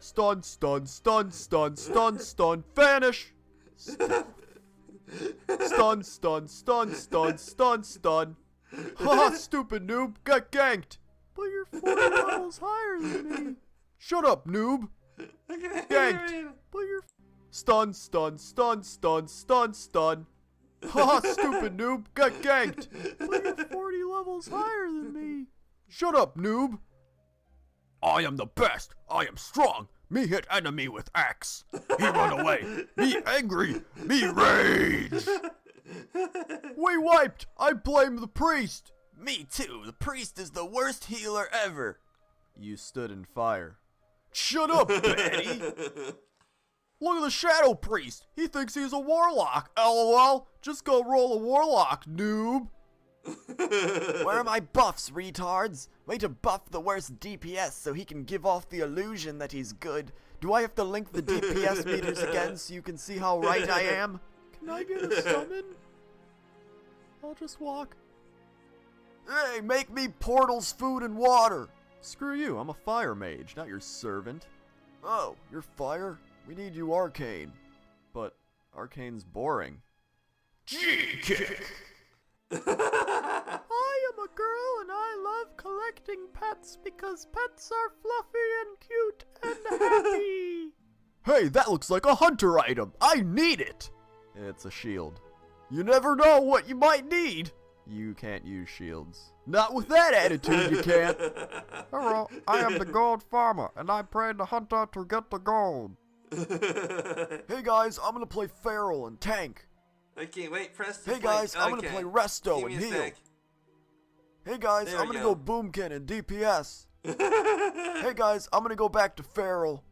Stun, stun, stun, stun, stun, stun, vanish! Stealth. Stun, stun, stun, stun, stun, stun. Haha, stupid noob, got ganked. But you're 40 levels higher than me. Shut up, noob. Ganked. But you're... Stun, stun, stun, stun, stun, stun. Haha, stupid noob, got ganked. But you're 40 levels higher than me. Shut up, noob. I am the best. I am strong. Me hit enemy with axe. He run away. Me angry. Me rage. We wiped. I blame the priest. Me too. The priest is the worst healer ever. You stood in fire. Shut up, Betty. Look at the Shadow Priest. He thinks he's a warlock. LOL. Just go roll a warlock, noob. Where are my buffs, retards? Way to buff the worst DPS so he can give off the illusion that he's good. Do I have to link the DPS meters again so you can see how right I am? Can I get a summon? I'll just walk. Hey, make me portals, food, and water. Screw you, I'm a fire mage, not your servant. Oh, you're fire? We need you arcane. But arcane's boring. G-kick! I am a girl and I love collecting pets because pets are fluffy and cute and happy. Hey, that looks like a hunter item. I need it. It's a shield. You never know what you might need. You can't use shields. Not with that attitude, you can't. Hello, I am the gold farmer and I pray the hunter to get the gold. Hey guys, I'm gonna play feral and tank. Okay, wait, press the Hey guys, I'm gonna play resto Give me and a heal. sec. Hey guys, There I'm we gonna go. go boomkin and DPS. Hey guys, I'm gonna go back to feral.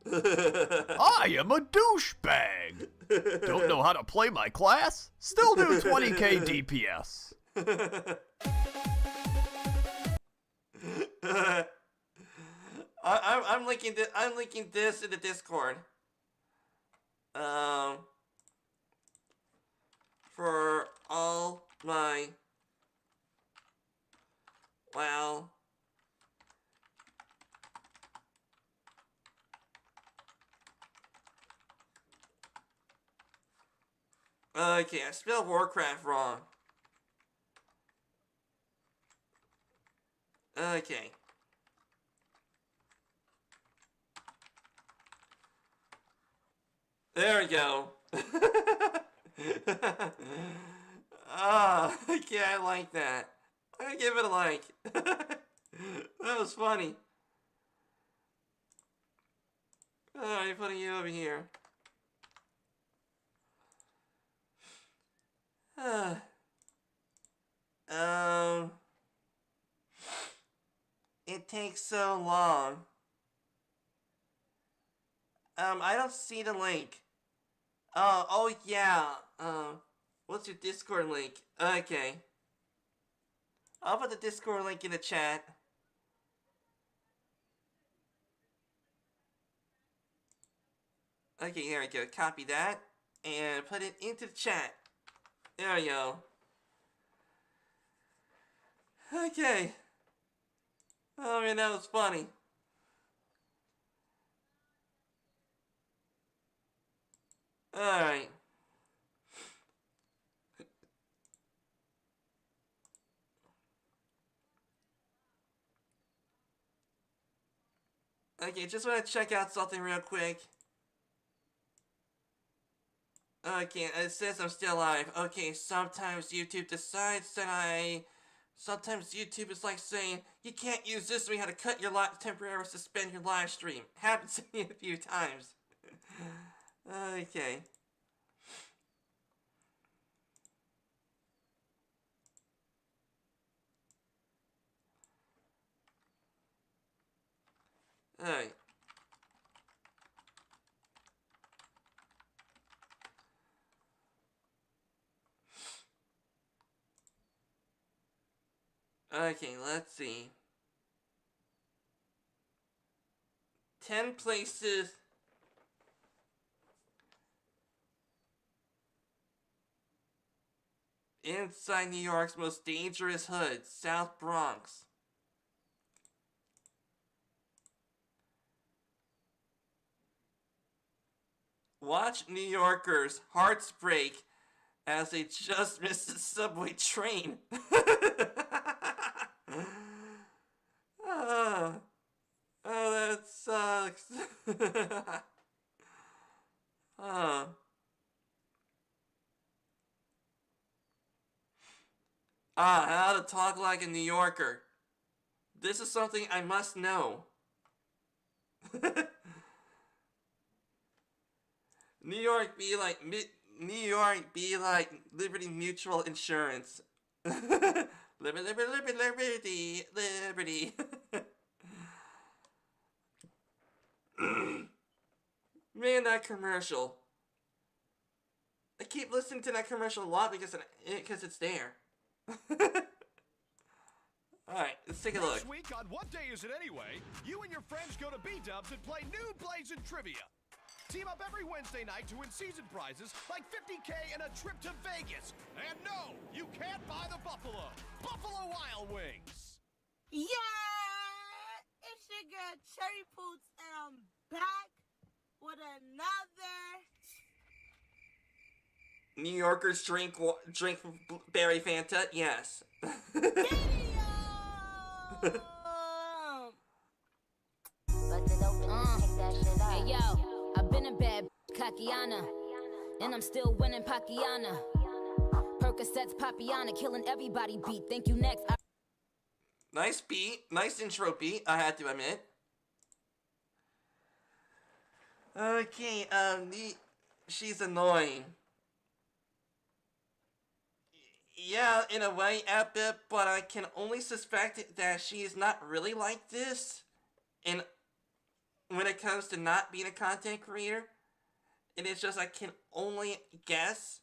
I am a douchebag. Don't know how to play my class? Still do 20k DPS. I'm linking this. I'm linking this in the Discord. For all my okay, I spelled Warcraft wrong. Okay. There we go. Okay, I like that. I give it a like. That was funny. I'm putting you over here. It takes so long. I don't see the link. Oh yeah. What's your Discord link? Okay. I'll put the Discord link in the chat. Okay, here we go. Copy that and put it into the chat. There we go. Okay. Oh man, that was funny. Alright. Okay, just want to check out something real quick. Okay, it says I'm still live. Okay, sometimes YouTube decides that sometimes YouTube is like saying, you can't use this, we had to cut your temporarily suspend your live stream. Happens to me a few times. Okay. Alright. Okay, let's see. 10 places. inside New York's most dangerous hood, South Bronx. Watch New Yorkers' hearts break as they just missed the subway train. Oh, that sucks. How to talk like a New Yorker. This is something I must know. New York be like Liberty Mutual Insurance. Liberty. Man, that commercial. I keep listening to that commercial a lot because it's there. Alright, let's take a look. This week, on what day is it anyway? You and your friends go to B-Dubs and play New Blazin' Trivia. Team up every Wednesday night to win season prizes like $50K and a trip to Vegas. And no, you can't buy the Buffalo Wild Wings. Yeah, it's your girl Cherry Poots, and I'm back with another. New Yorkers drink berry Fanta. Yes. Hey yo, I've been a bad Kakiana, and I'm still winning Pakiana. Percocets, Papiana, killing everybody beat. Thank you next. Nice beat, nice intro beat, I had to admit. Okay, she's annoying. Yeah, in a way, Epic, but I can only suspect that she is not really like this. And when it comes to not being a content creator, and it's just I can only guess,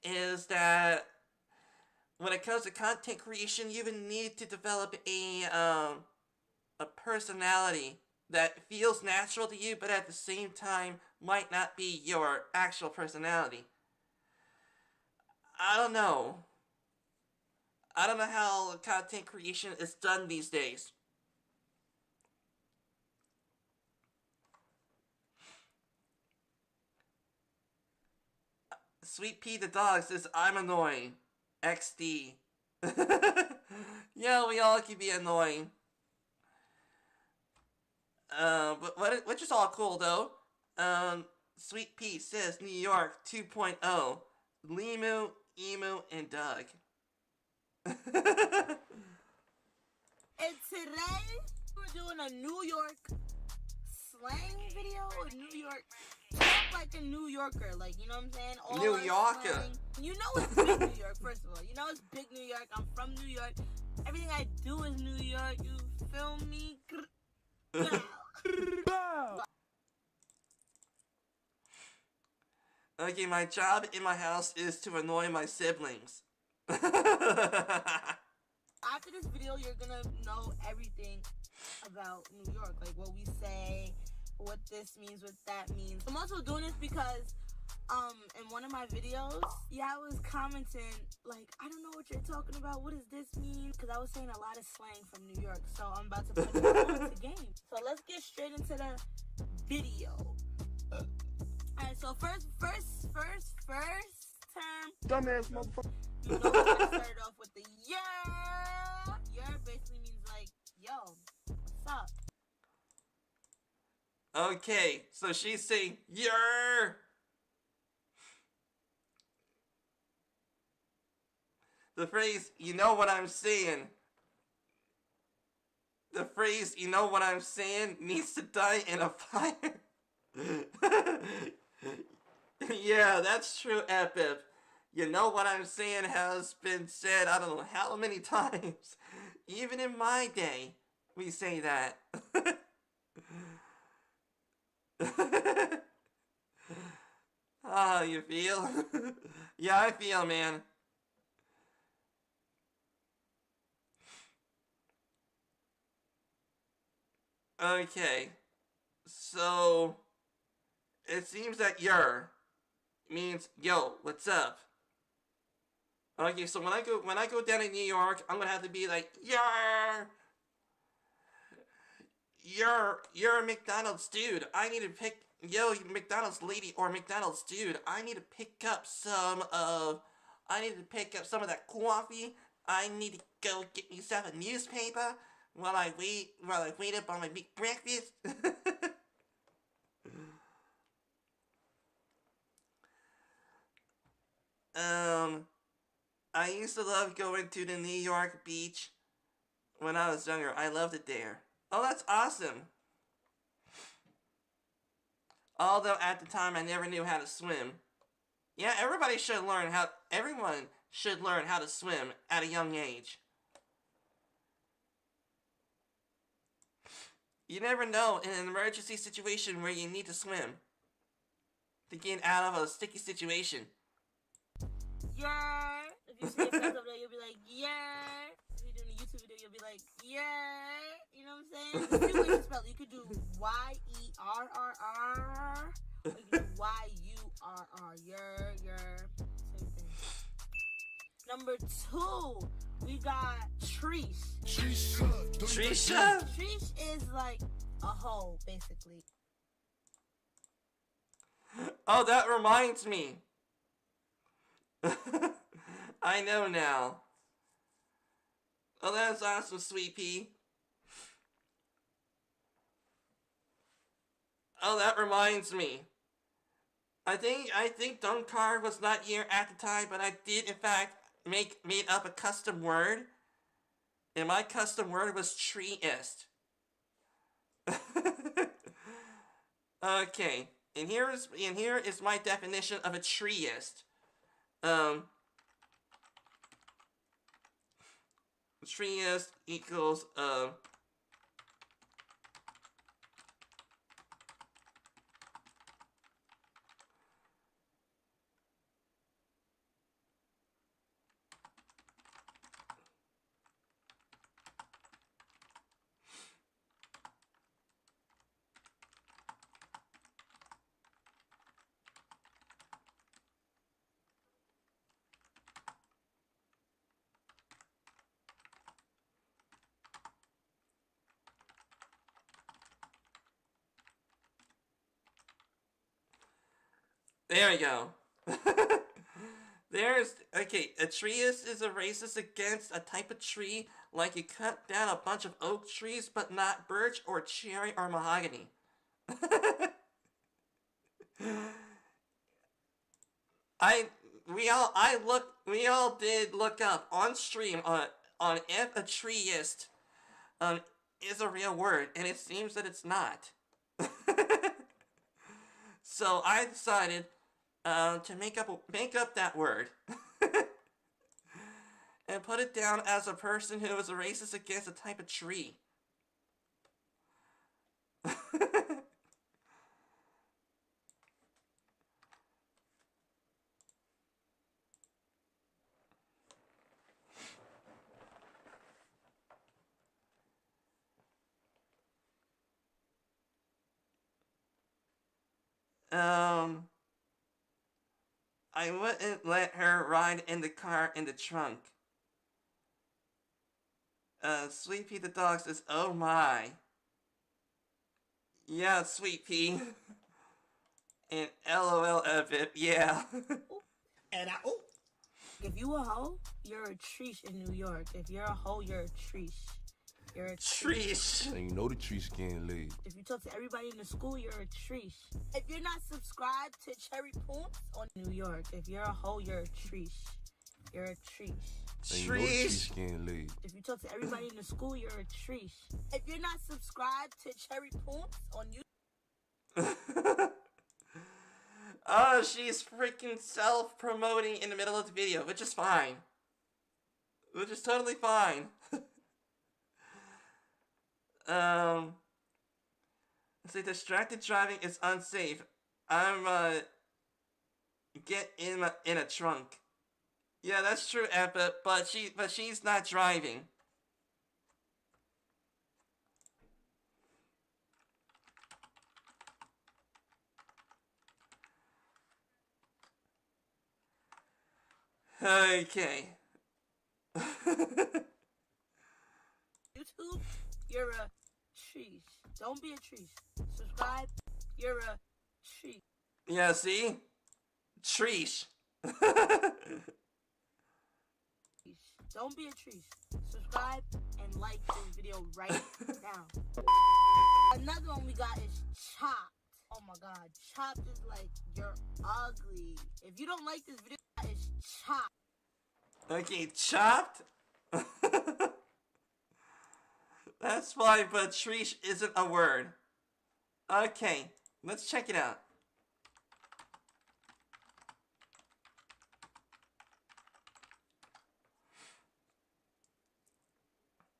is that when it comes to content creation, you even need to develop a personality that feels natural to you, but at the same time might not be your actual personality. I don't know. I don't know how content creation is done these days. Sweet Pea the dog says, I'm annoying. XD. Yeah, we all can be annoying. But which is all cool though. Sweet Pea says New York 2.0. Limu, Emu, and Doug. And today we're doing a New York slang video. A New York talk like a New Yorker, like, you know what I'm saying? All New Yorker. Slang. You know it's big New York, first of all. You know it's big New York. I'm from New York. Everything I do is New York. You feel me? Okay, my job in my house is to annoy my siblings. After this video, you're gonna know everything about New York, like what we say, what this means, what that means. I'm also doing this because, in one of my videos, I was commenting, like, I don't know what you're talking about, what does this mean? Because I was saying a lot of slang from New York, so I'm about to put it into game. So let's get straight into the video. Alright, so first term. Dumbass motherfucker. You know, we're gonna start it off with the yeah. Yeah basically means like, yo, what's up? Okay, so she's saying, "Yer." The phrase, you know what I'm saying. The phrase, you know what I'm saying, needs to die in a fire. Yeah, that's true, Epic. You know what I'm saying has been said I don't know how many times. Even in my day, we say that. You feel? Yeah, I feel, man. Okay. So, it seems that "yer" means "yo, what's up?" Okay, so when I go down to New York, I'm gonna have to be like, you're a McDonald's dude. I need to pick McDonald's lady or McDonald's dude. I need to pick up some of that coffee. I need to go get myself a newspaper while I wait up on my big breakfast. I used to love going to the New York beach when I was younger. I loved it there. Oh, that's awesome. Although at the time I never knew how to swim. Yeah, everyone should learn how to swim at a young age. You never know in an emergency situation where you need to swim to get out of a sticky situation. Yeah. If you see your friends over there, you'll be like, yeah. If you're doing a YouTube video, you'll be like, yeah. You know what I'm saying? There's two ways to spell it. You could do Y-E-R-R-R. Or you can do Y-U-R-R. Yer. Same thing. Number 2, we got Treesh. Trisha? Treesh is like a hoe, basically. Oh, that reminds me. I know now. Oh, that's awesome, Sweet Pea. Oh, that reminds me. I think Dunkard was not here at the time, but I did in fact made up a custom word. And my custom word was treeist. Okay. And here is my definition of a treeist. Treeist equals there we go. A treeist is a racist against a type of tree, like you cut down a bunch of oak trees, but not birch or cherry or mahogany. We all did look up on stream on if a treeist is a real word, and it seems that it's not. So I decided to make up that word and put it down as a person who is a racist against a type of tree. I wouldn't let her ride in the car in the trunk. Sweet Pea the dog says, oh my. Yeah, Sweet Pea. And LOL Epic, yeah. And if you a hoe, you're a treesh in New York. If you're a hoe, you're a treesh. You're a treesh. And you know the treesh getting laid. If you talk to everybody in the school, you're a treesh. If you're not subscribed to Cherry Points on New York, if you're a hoe, you're a treesh. You're a treesh. And you know the treesh getting laid. If you talk to everybody in the school, you're a treesh. If you're not subscribed to Cherry Points on YouTube. Oh, she's freaking self-promoting in the middle of the video, which is fine. Which is totally fine. Say distracted driving is unsafe. Get in a trunk. Yeah, that's true, Epic, but she's not driving. Okay. YouTube, you're a trees. Don't be a trees. Subscribe, you're a tree. Yeah, see? Treesh. Don't be a trees. Subscribe and like this video right now. Another one we got is chopped. Oh my god, chopped is like you're ugly. If you don't like this video, it's chopped. Okay, chopped? That's fine, but treesh isn't a word. Okay, let's check it out.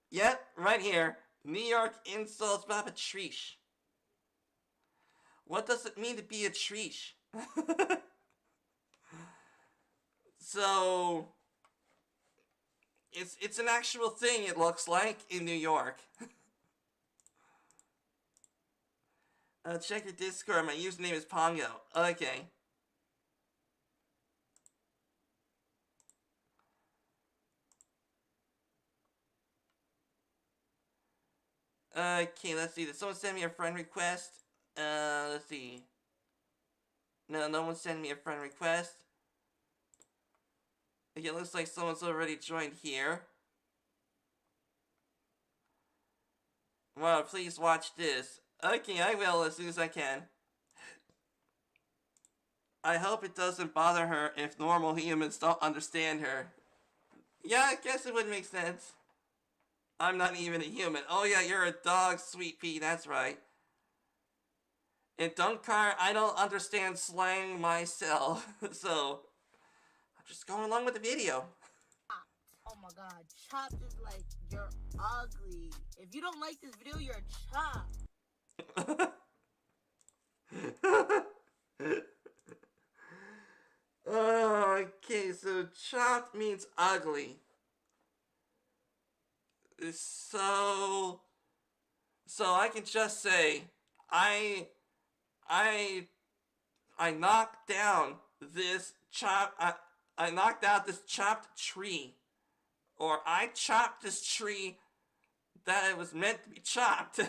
Yep, right here. New York insults Baba Treesh. What does it mean to be a treesh? So, it's an actual thing, it looks like, in New York. Check your Discord. My username is Pongo. Okay. Okay, let's see. Did someone send me a friend request? Let's see. No, no one sent me a friend request. Okay, looks like someone's already joined here. Well, please watch this. Okay, I will as soon as I can. I hope it doesn't bother her if normal humans don't understand her. Yeah, I guess it would make sense. I'm not even a human. Oh yeah, you're a dog, Sweet Pea, that's right. In Dunkar, I don't understand slang myself, so I'm just going along with the video. Oh my god, chopped is like you're ugly. If you don't like this video, you're chopped. Okay, so chopped means ugly. So I can just say, I knocked down this I knocked out this chopped tree. Or I chopped this tree that it was meant to be chopped.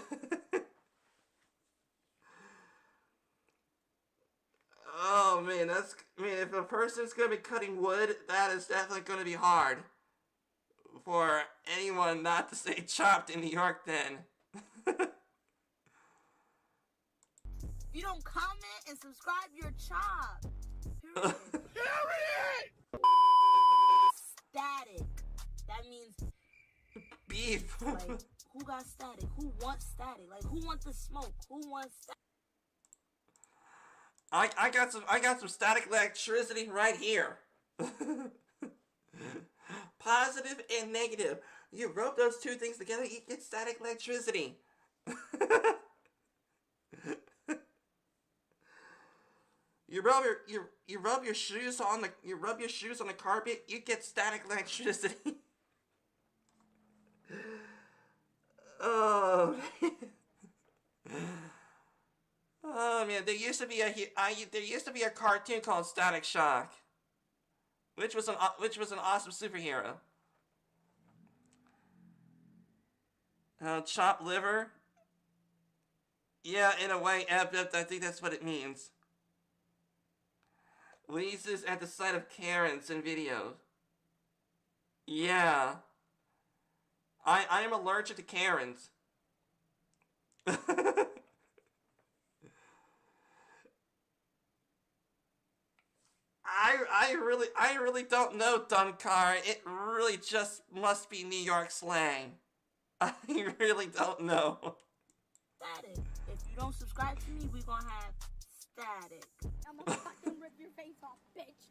Oh man, if a person's gonna be cutting wood, that is definitely gonna be hard. For anyone not to say chopped in New York then. If you don't comment and subscribe, you're chopped. Period. Static. That means beef. Like, who got static? Who wants static? Like, who wants the smoke? Who wants static? I got some static electricity right here. Positive and negative. You rub those two things together, you get static electricity. You rub your shoes on the carpet, you get static electricity. Oh. Oh man, there used to be a cartoon called Static Shock, which was an awesome superhero. Chopped liver. Yeah, in a way, I think that's what it means. Wheezes at the sight of Karens in videos. Yeah. I am allergic to Karens. I really don't know, Dunkar. It really just must be New York slang. I really don't know. Static. If you don't subscribe to me, we gonna have static. I'm gonna fucking rip your face off, bitch.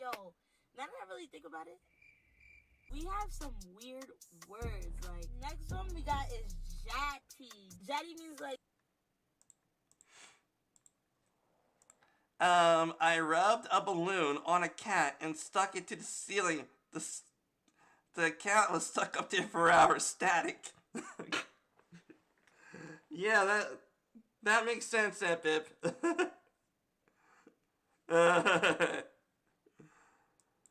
Yo, now that I really think about it, we have some weird words. Like, next one we got is jatty. Jatty means like. I rubbed a balloon on a cat and stuck it to the ceiling. The cat was stuck up there for hours. Static. Yeah, that makes sense, Epip.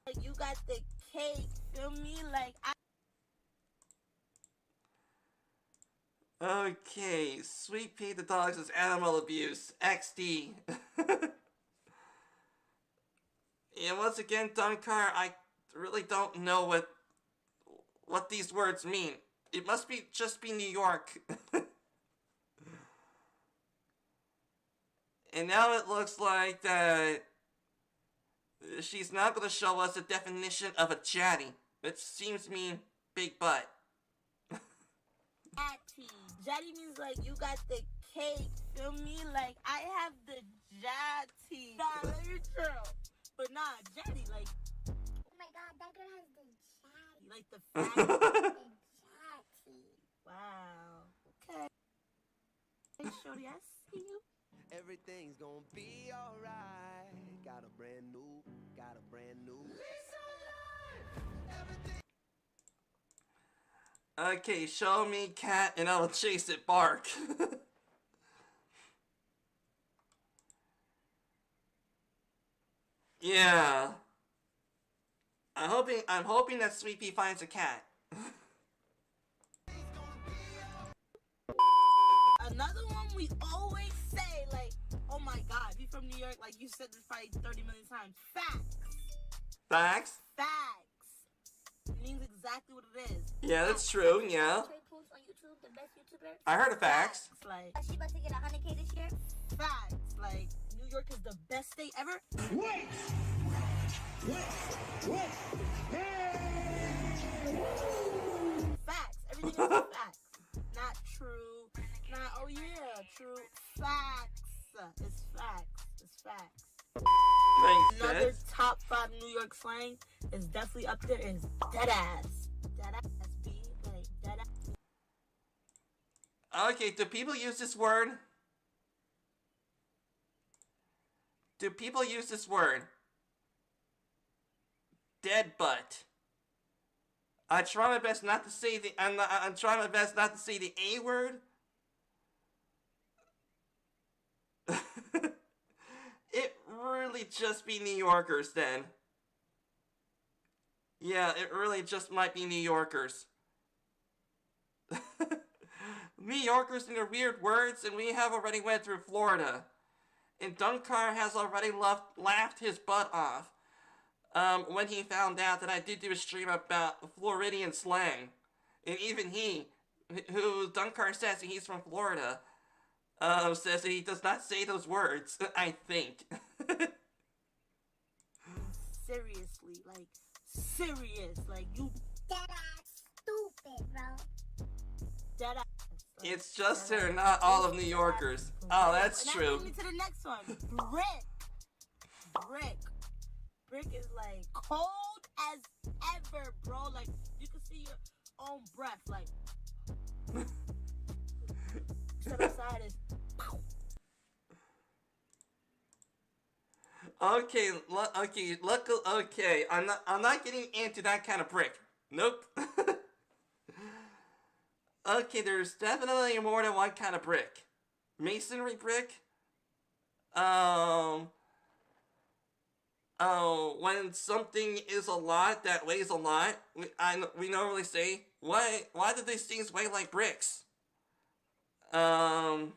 Like you got the cake, feel me? Like Okay, Sweet Pea the Dogs is animal abuse. XD. And once again, Dunkar, I really don't know what these words mean. It must be just be New York. And now it looks like that she's now going to show us the definition of a chatty, which seems to mean big butt. Jatty. Jatty means like you got the cake, feel me? Like I have the jatty. Nah, let me chill. But nah, jatty, like, oh my god, that girl has the jatty. Like the fat. The jatty. Wow. Okay. Hey, shorty, I see you. Everything's gonna be alright. Got a brand new. Okay, show me cat and I will chase it bark. Yeah. I'm hoping that Sweet Pea finds a cat. Another one we always say, like, oh my god, if you're from New York, like you said this probably 30 million times. Facts. Facts? Facts. It means exactly what it is. Yeah, that's true, yeah. I heard of facts. Like, she about to get 100K this year? Facts. Like, New York is the best state ever? Wait! Facts. Everything is facts. Not true. Not, oh yeah, true. Facts. It's facts. It's facts. Another top 5 New York slang is definitely up there is deadass. Deadass, B. Like, deadass. Okay, do people use this word? Do people use this word? Dead butt. I try my best not to say the. I'm trying my best not to say the A word. It really just be New Yorkers then. Yeah, it really just might be New Yorkers. New Yorkers and their weird words, and we have already went through Florida. And Dunkar has already laughed his butt off when he found out that I did do a stream about Floridian slang. And even he, who Dunkar says he's from Florida, says that he does not say those words, I think. Seriously, like, serious. Like, you deadass stupid, bro. Deadass. Like, it's just they're not all of New Yorkers. Oh, that's and true. That brings me to the next one. Brick. Brick is like cold as ever, bro. Like, you can see your own breath. Like, step outside is. Okay, okay. I'm not getting into that kind of brick. Nope. Okay, there's definitely more than one kind of brick. Masonry brick. When something is a lot that weighs a lot, we normally say, why do these things weigh like bricks? And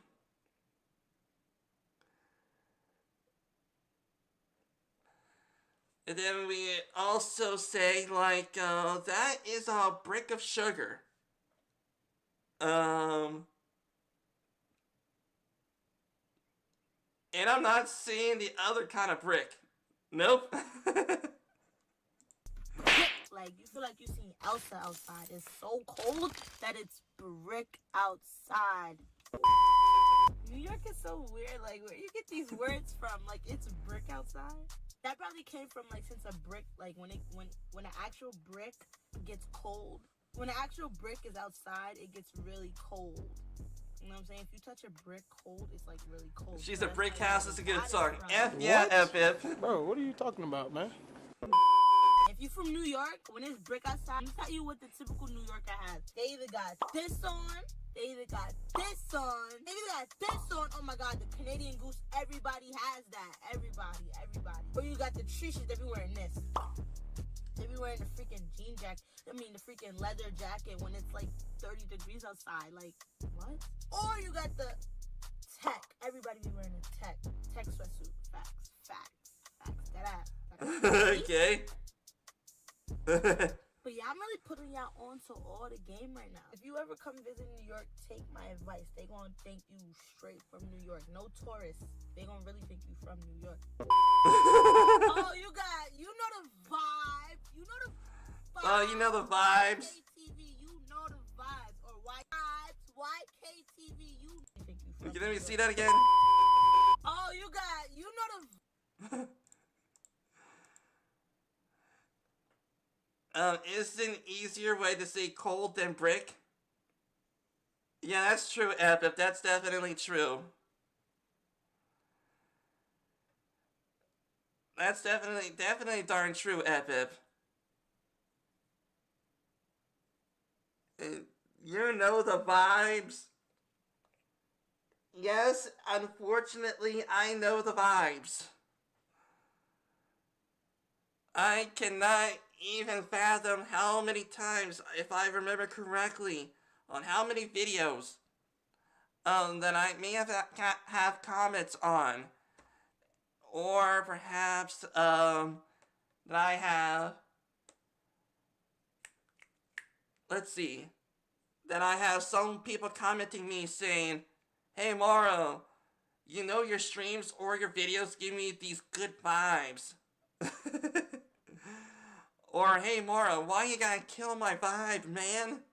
then we also say, like, that is a brick of sugar. And I'm not seeing the other kind of brick. Nope. Like, you feel like you're seeing Elsa outside. It's so cold that it's brick outside. New York is so weird. Like, where you get these words from? Like, it's brick outside. That probably came from, like, since a brick, like, when an actual brick gets cold. When an actual brick is outside, it gets really cold. You know what I'm saying? If you touch a brick cold, it's like really cold. She's a brick house is a good song. F yeah, F F. Bro, what are you talking about, man? If you're from New York, when it's brick outside, let me tell you what the typical New Yorker has. They either got this on, they either got this on, they either got this on. Oh my god, the Canadian Goose, everybody has that. Everybody. Or you got the tree shit that be wearing this. They be wearing the freaking jean jacket. I mean, the freaking leather jacket when it's like 30 degrees outside. Like, what? Or you got the tech. Everybody be wearing a tech sweatsuit. Facts. That Okay. But yeah, I'm really putting y'all on to all the game right now. If you ever come visit New York, take my advice. They gonna think you straight from New York. No tourists. They gonna really think you from New York. Oh, you know the vibe. You know the vibes. Oh, you know the vibes. YKTV, you know the vibes. Or YKTV, you think you from Okay, let me New see York. that again. Oh, you know the Is an easier way to say cold than brick? Yeah, that's true, Epip. That's definitely true. That's definitely darn true, Epip. You know the vibes. Yes, unfortunately, I know the vibes. I cannot even fathom how many times, if I remember correctly, on how many videos that I may have comments on, or perhaps that I have, let's see, that I have some people commenting me saying, "Hey Morrow, you know your streams or your videos give me these good vibes." Or, "Hey Morrow, why you gotta kill my vibe, man?"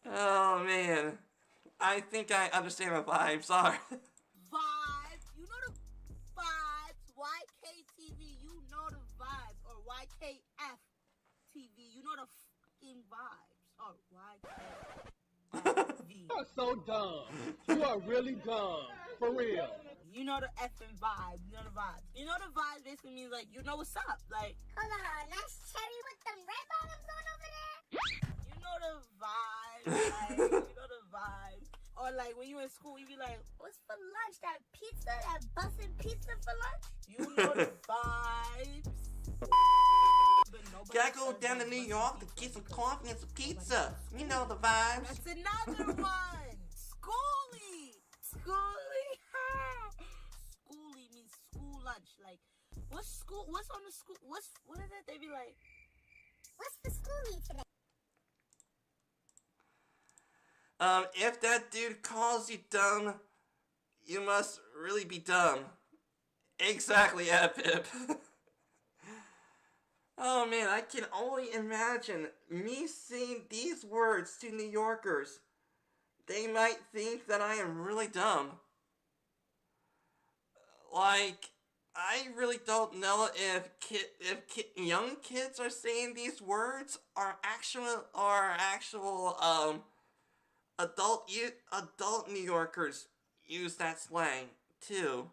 Oh man, I think I understand what vibes are. vibes. You know the vibes. YKTV, you know the vibes. Or YKF-TV, you know the fucking vibes. Or YKV. You are so dumb. You are really dumb. For real. You know the effing vibe. You know the vibes. You know the vibes basically means like, you know what's up. Like, hold on, that's Cherry with them red bottoms on over there? You know the vibes. Like, you know the vibes. Or like when you in school, you be like, what's for lunch? That pizza? That bussin' pizza for lunch? You know the vibes. Gotta go down to New York to get some coffee and some pizza. You know the vibes. That's another one. Schooly. Schooly. Schooly means school lunch. Like, what's school? What's on the school? What is it? They be like, what's the schooly today? If that dude calls you dumb, you must really be dumb. Exactly, Epip. Oh man, I can only imagine me saying these words to New Yorkers. They might think that I am really dumb. Like, I really don't know if young kids are saying these words or actual adult New Yorkers use that slang too.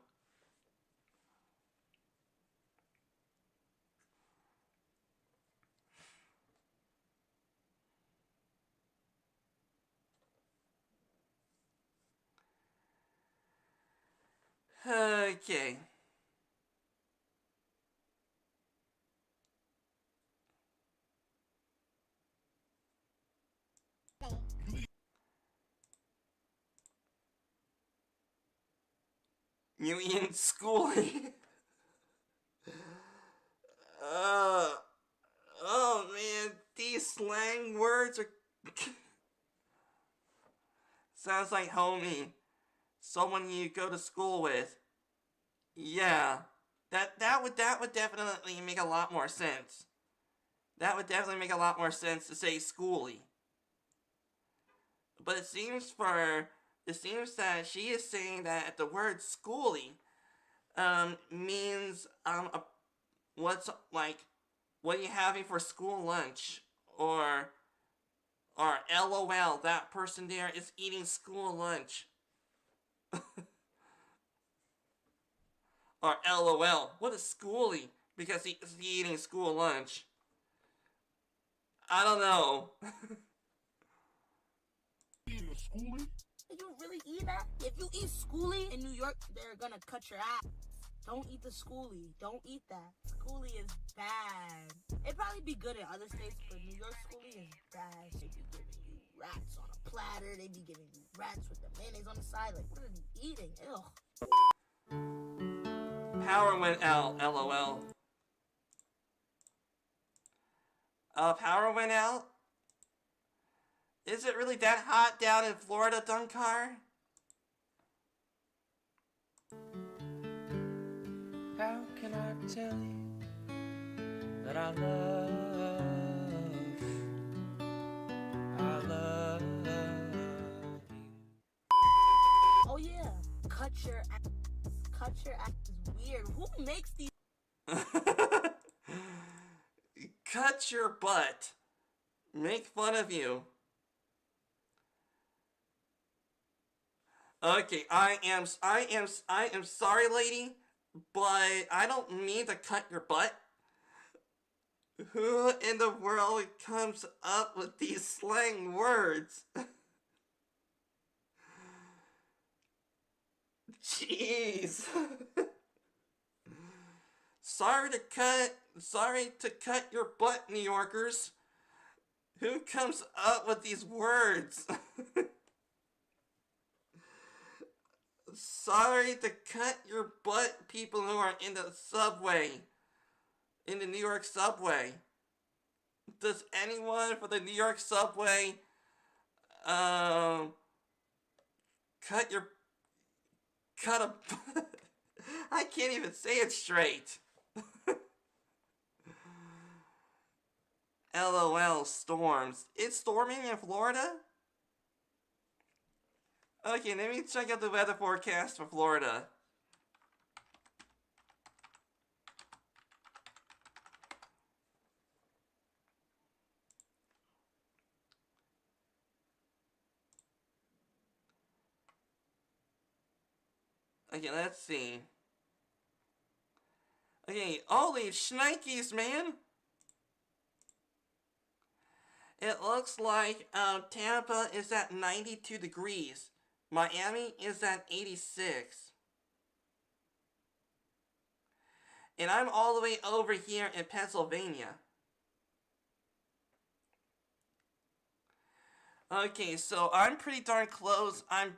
Okay. You in schooling? Oh man, these slang words are sounds like homie. Someone you go to school with. Yeah. That would definitely make a lot more sense. That would definitely make a lot more sense to say schooly. But it seems that she is saying that the word schooly means what's like, what are you having for school lunch, or LOL, that person there is eating school lunch. Or LOL, what is schooly, because he's eating school lunch. I don't know. Did you really eat that? If you eat schooly in New York, they're gonna cut your ass. Don't eat the schoolie. Don't eat that. Schoolie is bad. It'd probably be good in other states, but New York schoolie is bad. They be giving you rats on a platter. They be giving you rats with the mayonnaise on the side. Like, what are you eating? Ugh. Power went out, LOL. Power went out? Is it really that hot down in Florida, Dunkar? How can I tell you that I love you? Oh yeah, cut your ass. Cut your ass is weird. Who makes these? Cut your butt. Make fun of you. Okay, I am sorry, lady, but I don't mean to cut your butt. Who in the world comes up with these slang words? Jeez. Sorry to cut your butt, New Yorkers. Who comes up with these words? Sorry to cut your butt, people who are in the subway. In the New York subway. Does anyone for the New York subway cut a I can't even say it straight. LOL storms. It's storming in Florida? Okay, let me check out the weather forecast for Florida. Okay, let's see. Okay, holy shnikes, man! It looks like Tampa is at 92 degrees. Miami is at 86. And I'm all the way over here in Pennsylvania. Okay, so I'm pretty darn close. I'm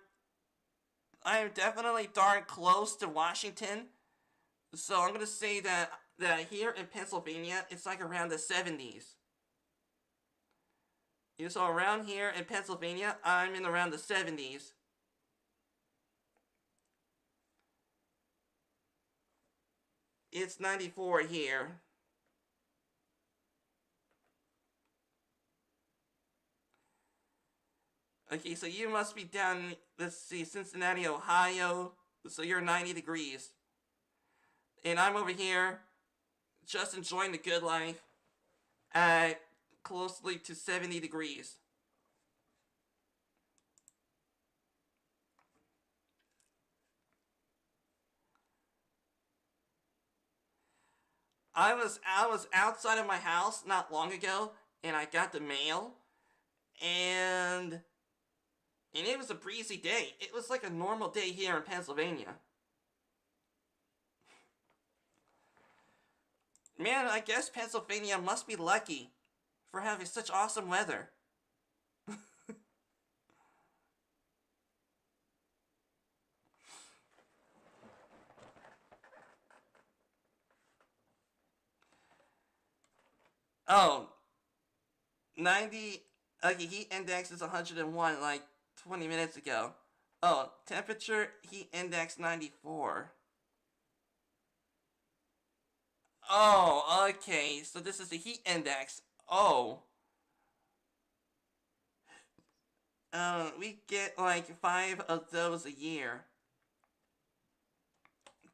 definitely darn close to Washington. So I'm gonna say that here in Pennsylvania, it's like around the 70s. Yeah, so around here in Pennsylvania, I'm in around the 70s. It's 94 here. Okay, so you must be down, let's see, Cincinnati, Ohio. So you're 90 degrees. And I'm over here, just enjoying the good life at closely to 70 degrees. I was outside of my house not long ago, and I got the mail, and it was a breezy day. It was like a normal day here in Pennsylvania. Man, I guess Pennsylvania must be lucky for having such awesome weather. Oh, 90, okay, heat index is 101 like 20 minutes ago. Oh, temperature, heat index 94. Oh, okay, so this is the heat index. Oh. We get like 5 of those a year.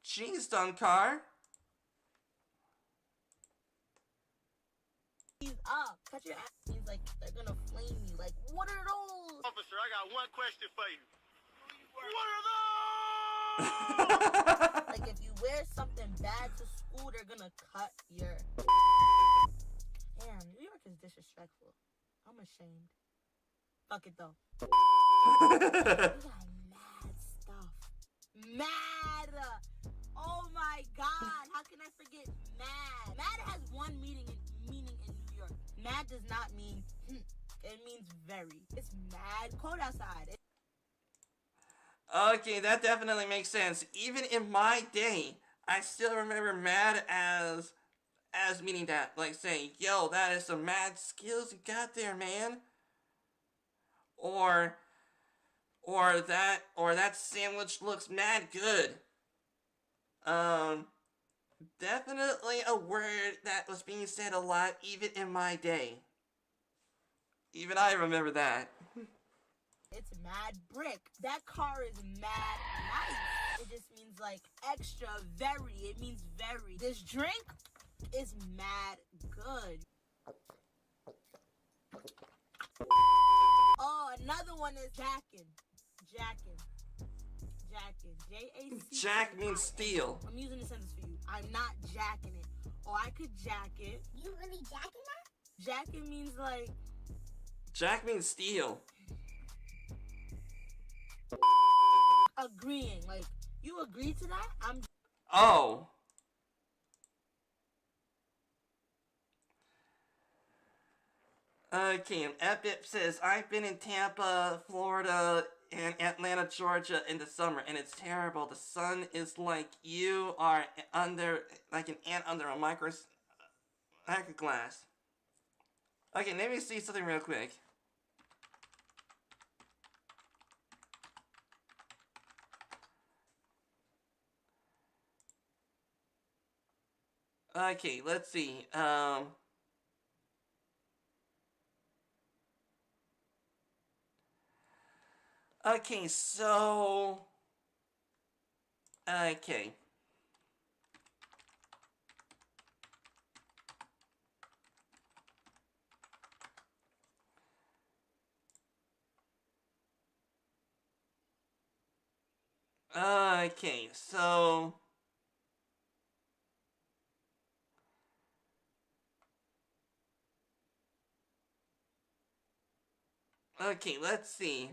Jeez, Dunkar. He's up. Cut your ass. He's like, they're gonna flame you. Like, what are those? Officer, I got one question for you. What are those? Like, if you wear something bad to school, they're gonna cut your... Damn, New York is disrespectful. I'm ashamed. Fuck it, though. We got mad stuff. Mad! Oh my can I forget mad? Mad has one meaning in New York. Mad does not mean it means very. It's mad cold outside. Okay, that definitely makes sense. Even in my day, I still remember mad as meaning that, like saying, yo, that is some mad skills you got there, man. Or that sandwich looks mad good. Definitely a word that was being said a lot even in my day. Even I remember that. It's mad brick. That car is mad nice. It just means like extra, very. It means very. This drink is mad good. Oh, another one is jackin'. Jackin'. J-A-C. Jack means steal. I'm using the sentence for you. I'm not jacking it. Or I could jack it. You really jacking that? Jacking means like... Jack means steal. Agreeing. Like, you agree to that? I'm... Oh. Okay, Epip says, I've been in Tampa, Florida, and Atlanta, Georgia in the summer, and it's terrible. The sun is like you are under, like an ant under a microglass. Okay, let me see something real quick. Okay, let's see. Okay, so... Okay. Okay, so... Okay, let's see.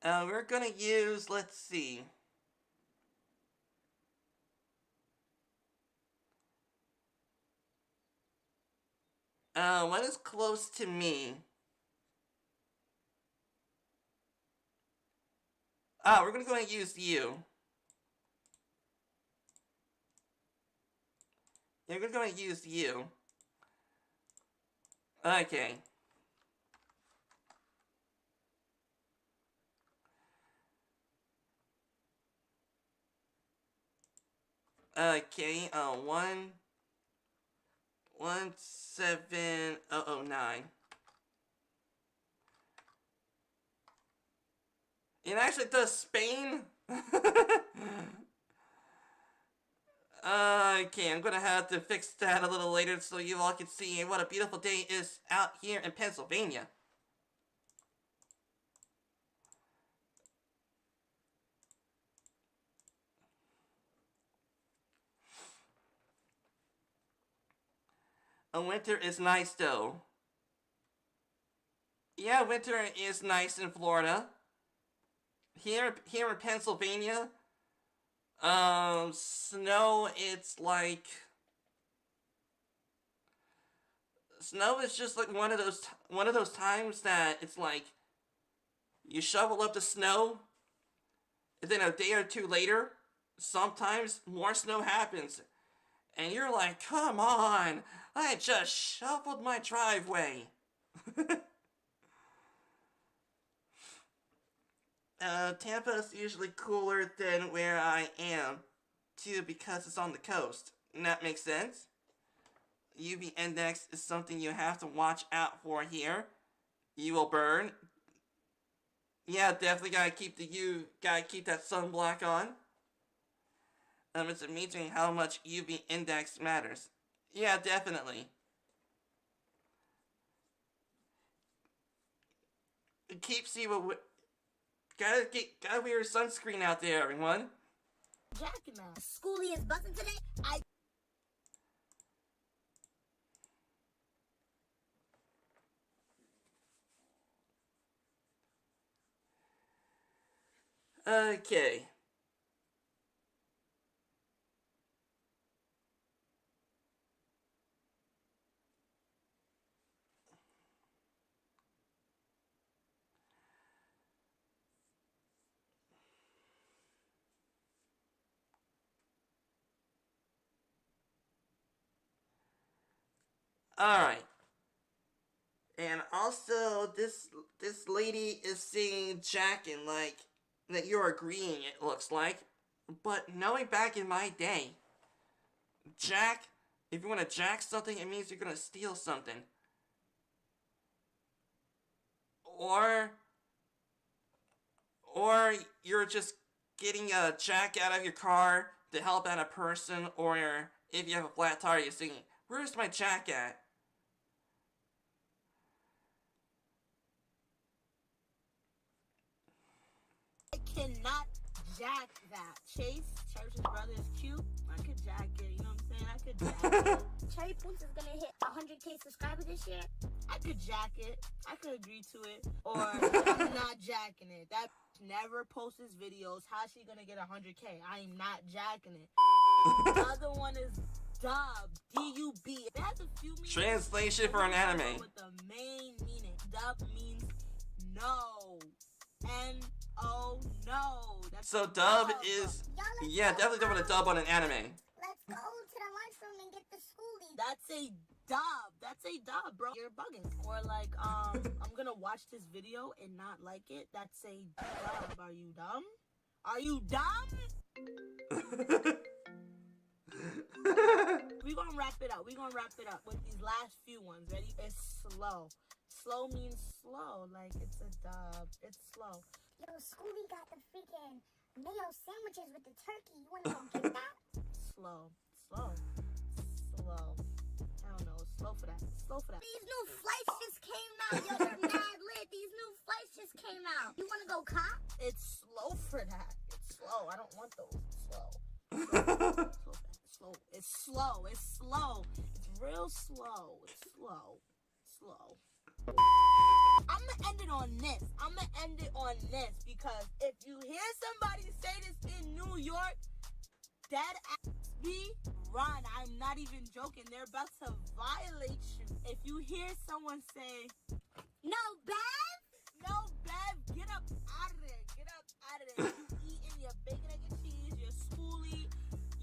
We're gonna use, let's see. What is close to me? We're gonna go and use you. Yeah, we're gonna go and use you. Okay. Okay, 17009. It actually does Spain? Okay, I'm gonna have to fix that a little later so you all can see what a beautiful day is out here in Pennsylvania. Winter is nice though. Yeah, winter is nice in Florida. Here in Pennsylvania, snow, it's like... Snow is just like one of those times that it's like you shovel up the snow, and then a day or two later, sometimes more snow happens. And you're like, come on, I just shoveled my driveway. Tampa is usually cooler than where I am, too, because it's on the coast. And that makes sense. UV index is something you have to watch out for here. You will burn. Yeah, definitely gotta keep that sunblock on. It's amazing how much UV index matters. Yeah, definitely. Keep gotta wear your sunscreen out there, everyone. Jacking that. Schoolie is busting today. Okay. Alright. And also, this lady is saying jacking, like, that you're agreeing, it looks like. But knowing back in my day, jack, if you want to jack something, it means you're going to steal something. Or you're just getting a jack out of your car to help out a person, or if you have a flat tire, you're saying, where's my jack at? I cannot jack that. Chase, Cherish's brother, is cute. I could jack it, you know what I'm saying? I could jack it. Cherry Poots is gonna hit 100K subscribers this year. I could jack it. I could agree to it. Or I'm not jacking it. That never posts his videos. How's she gonna get 100K? I am not jacking it. The other one is dub. D-U-B. It has a few meanings. Translation for an anime. With the main meaning. Dub means no. N-O, no. That's So dub is, yeah, definitely don't want to dub on an anime. Let's go to the lunchroom and get the schoolie. That's a dub. That's a dub, bro. You're bugging. Or like, I'm gonna watch this video and not like it. That's a dub. Are you dumb? Are you dumb? We gonna wrap it up. We gonna wrap it up with these last few ones. Ready? It's slow. Slow means slow. Like, it's a dub. It's slow. Yo, Schoolie got the freaking mayo sandwiches with the turkey. You wanna go get that? Slow. Slow. Slow. I don't know. Slow for that. Slow for that. These new flights just came out. Yo, they're mad lit. These new flights just came out. You wanna go cop? It's slow for that. It's slow. I don't want those. It's slow. Slow. It's slow. It's slow. It's real slow. It's slow. Slow. I'm gonna end it on this. I'm gonna end it on this because if you hear somebody say this in New York, dead ass me, run. I'm not even joking. They're about to violate you. If you hear someone say, No, Bev? no, Bev, get up out of there. Get up out of there. You eating your bacon, egg, and cheese, your schoolie,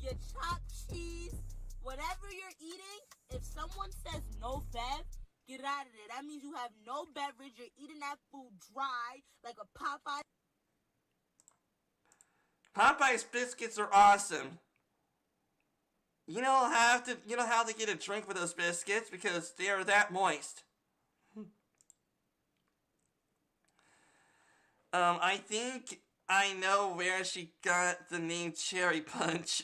your chopped cheese, whatever you're eating. If someone says no, Bev, get out of there. That means you have no beverage. You're eating that food dry like a Popeye. Popeye's biscuits are awesome. You don't have to get a drink for those biscuits because they are that moist. I think I know where she got the name Cherry Punch.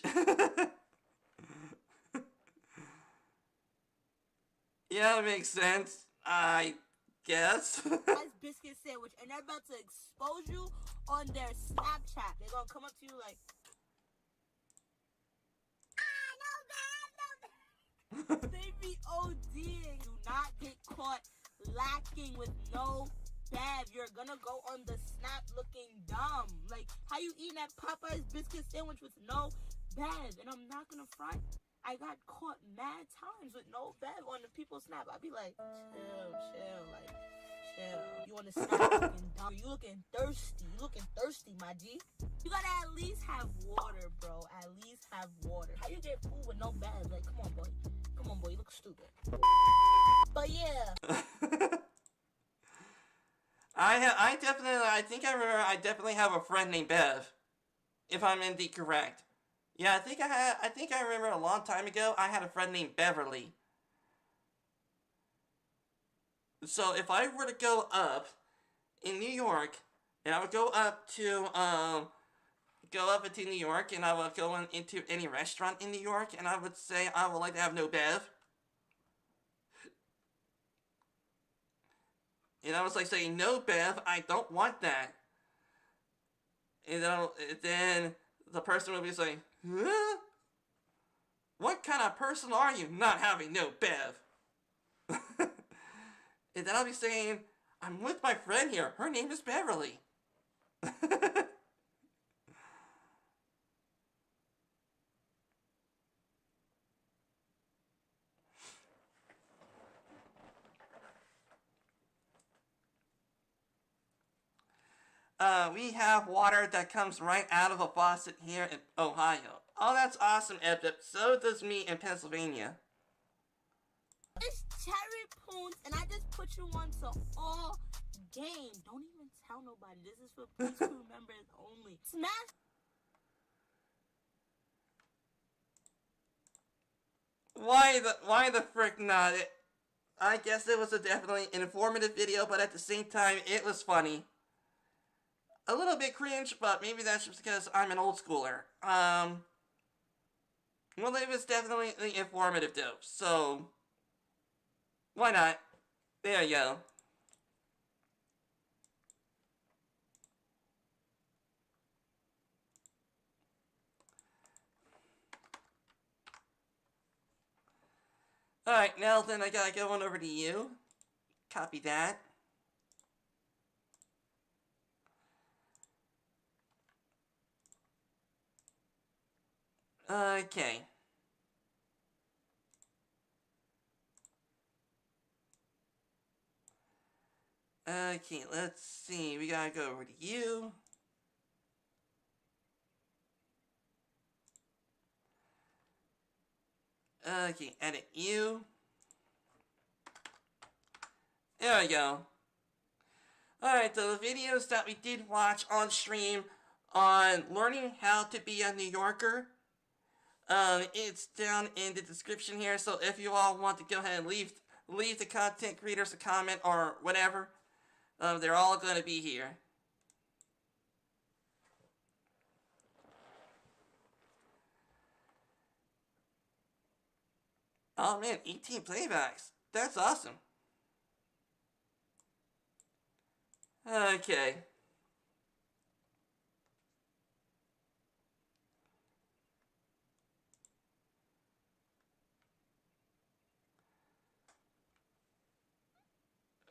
Yeah, that makes sense. I guess. Biscuit sandwich, and they're about to expose you on their Snapchat. They're gonna come up to you like, they be ODing. Do not get caught lacking with no Bev. You're gonna go on the snap looking dumb. Like, how you eating that Popeye's biscuit sandwich with no Bev? And I'm not gonna front. I got caught mad times with no Bev on the people's snap. I'd be like, chill, like, chill. You on the snap looking dumb. You looking thirsty, my G. You gotta at least have water, bro. At least have water. How you get food with no Bev? Like, come on, boy. Come on, boy. You look stupid. But yeah. I think I remember I definitely have a friend named Bev. If I'm indeed correct. Yeah, I think I remember a long time ago I had a friend named Beverly. So if I were to go up in New York, and I would go up into New York, and I would go into any restaurant in New York, and I would say I would like to have no Bev. And I was like saying, no Bev, I don't want that. And then the person would be saying, huh? What kind of person are you not having no Bev? And then I'll be saying, I'm with my friend here. Her name is Beverly. we have water that comes right out of a faucet here in Ohio. Oh, that's awesome, Ed. So does me in Pennsylvania. It's cherry poons, and I just put you on to all game. Don't even tell nobody. This is for Police Crew members only. Smash. Why the frick not? I guess it was a definitely an informative video, but at the same time, it was funny. A little bit cringe, but maybe that's just because I'm an old schooler. Well, it was definitely informative though, so why not? There you go. Alright, now then I gotta go on over to you. Copy that. Okay. Okay, let's see. We gotta go over to you. Okay, edit you. There we go. Alright, so the videos that we did watch on stream on learning how to be a New Yorker, it's down in the description here, so if you all want to go ahead and leave the content creators a comment or whatever, they're all going to be here. Oh man, 18 playbacks. That's awesome. Okay.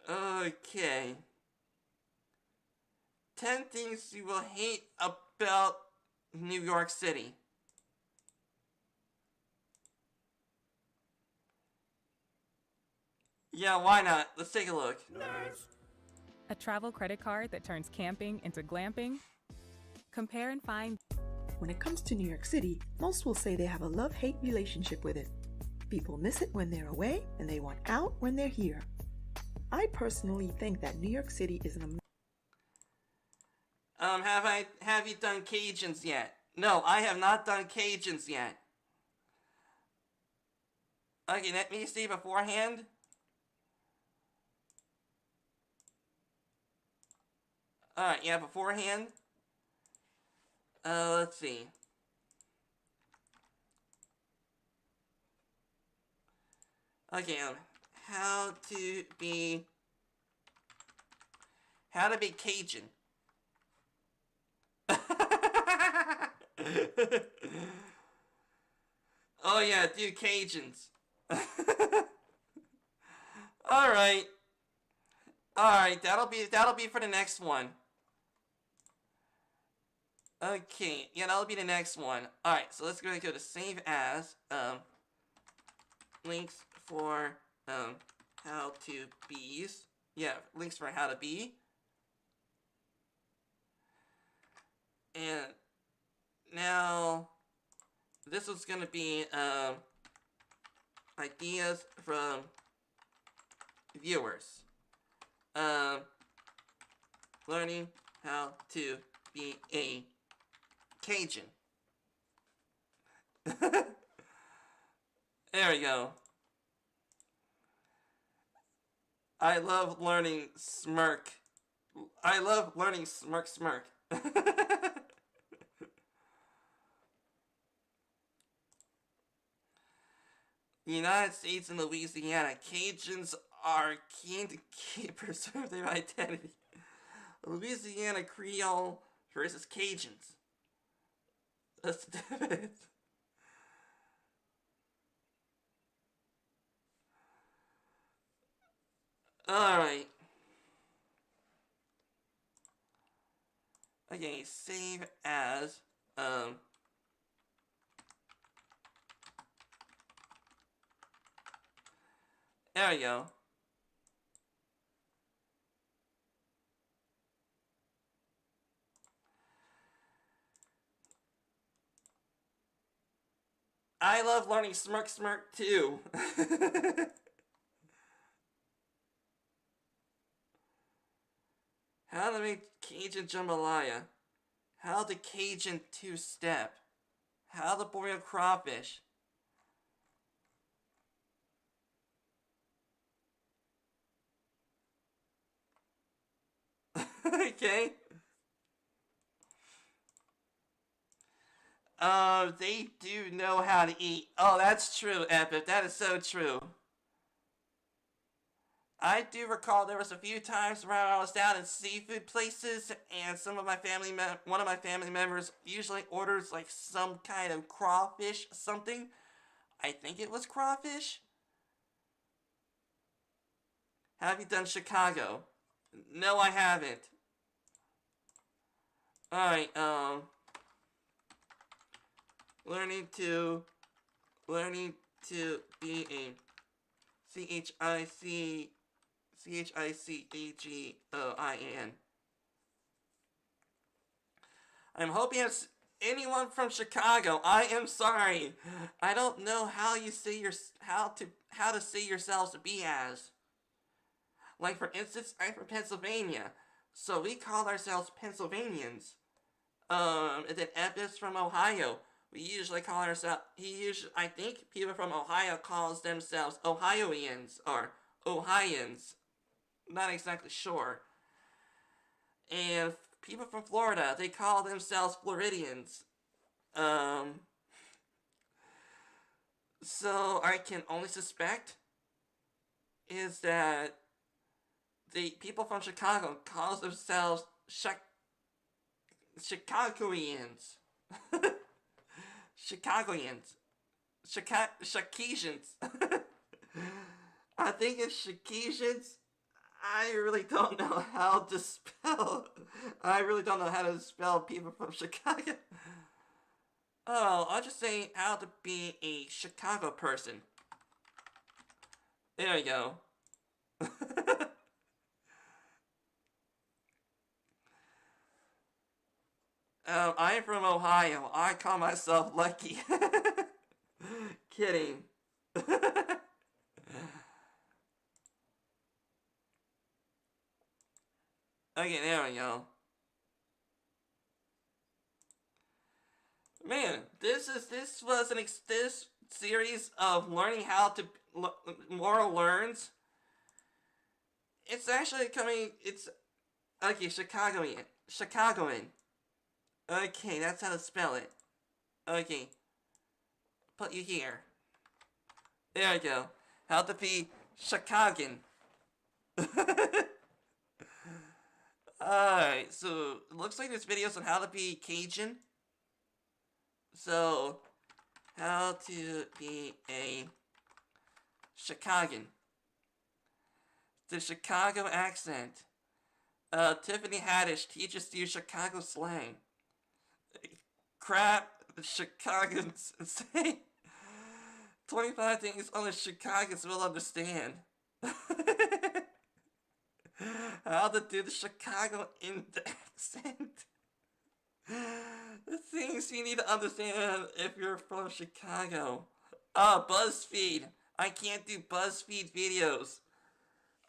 Okay. 10 things you will hate about New York City. Yeah, why not? Let's take a look. A travel credit card that turns camping into glamping? Compare and find. When it comes to New York City, most will say they have a love-hate relationship with it. People miss it when they're away, and they want out when they're here. I personally think that New York City is an have you done Cajuns yet? No, I have not done Cajuns yet. Okay, let me see beforehand. Alright, yeah, beforehand. Let's see. Okay, how to be Cajun. Oh yeah, dude, Cajuns. Alright. Alright, that'll be for the next one. Okay, yeah, that'll be the next one. Alright, so let's go to save as, links for, how to bees. Yeah, links for how to be. And now, this was gonna be, ideas from viewers. Learning how to be a Cajun. There we go. I love learning smirk. I love learning smirk. United States and Louisiana, Cajuns are keen to preserve their identity. Louisiana Creole versus Cajuns. Let's do it. Alright. Okay, save as, there we go. I love learning smirk smirk too. How to make Cajun jambalaya. How to Cajun two-step. How to boil crawfish. Okay. They do know how to eat. Oh, that's true, Epic. That is so true. I do recall there was a few times where I was down in seafood places, and one of my family members usually orders like some kind of crawfish something. I think it was crawfish. Have you done Chicago? No, I haven't. Alright, learning to be a CHICAGOIN. I'm hoping it's anyone from Chicago. I am sorry. I don't know how you say how to say yourselves to be as. Like for instance, I'm from Pennsylvania, so we call ourselves Pennsylvanians. And then Epis from Ohio. We usually call ourselves, I think people from Ohio calls themselves Ohioians or Ohioans. Not exactly sure. And people from Florida, they call themselves Floridians. So I can only suspect is that the people from Chicago call themselves Chicagoians. Chicagoians. Shakesians. I think it's Shakesians. I really don't know how to spell. I really don't know how to spell people from Chicago. Oh, I'll just say how to be a Chicago person. There we go. I'm from Ohio. I call myself lucky. Kidding. Okay, there we go. Man, this series of learning how to moral learns. It's actually coming. It's okay. Chicagoan. Okay, that's how to spell it. Okay, put you here. There we go. How to be Chicagoan. Alright, so it looks like this video's on how to be Cajun. So, how to be a Chicagoan. The Chicago accent. Tiffany Haddish teaches you Chicago slang. Crap, the Chicagoans say. 25 things only Chicagoans will understand. How to do the Chicago accent. The things you need to understand if you're from Chicago. BuzzFeed. I can't do BuzzFeed videos.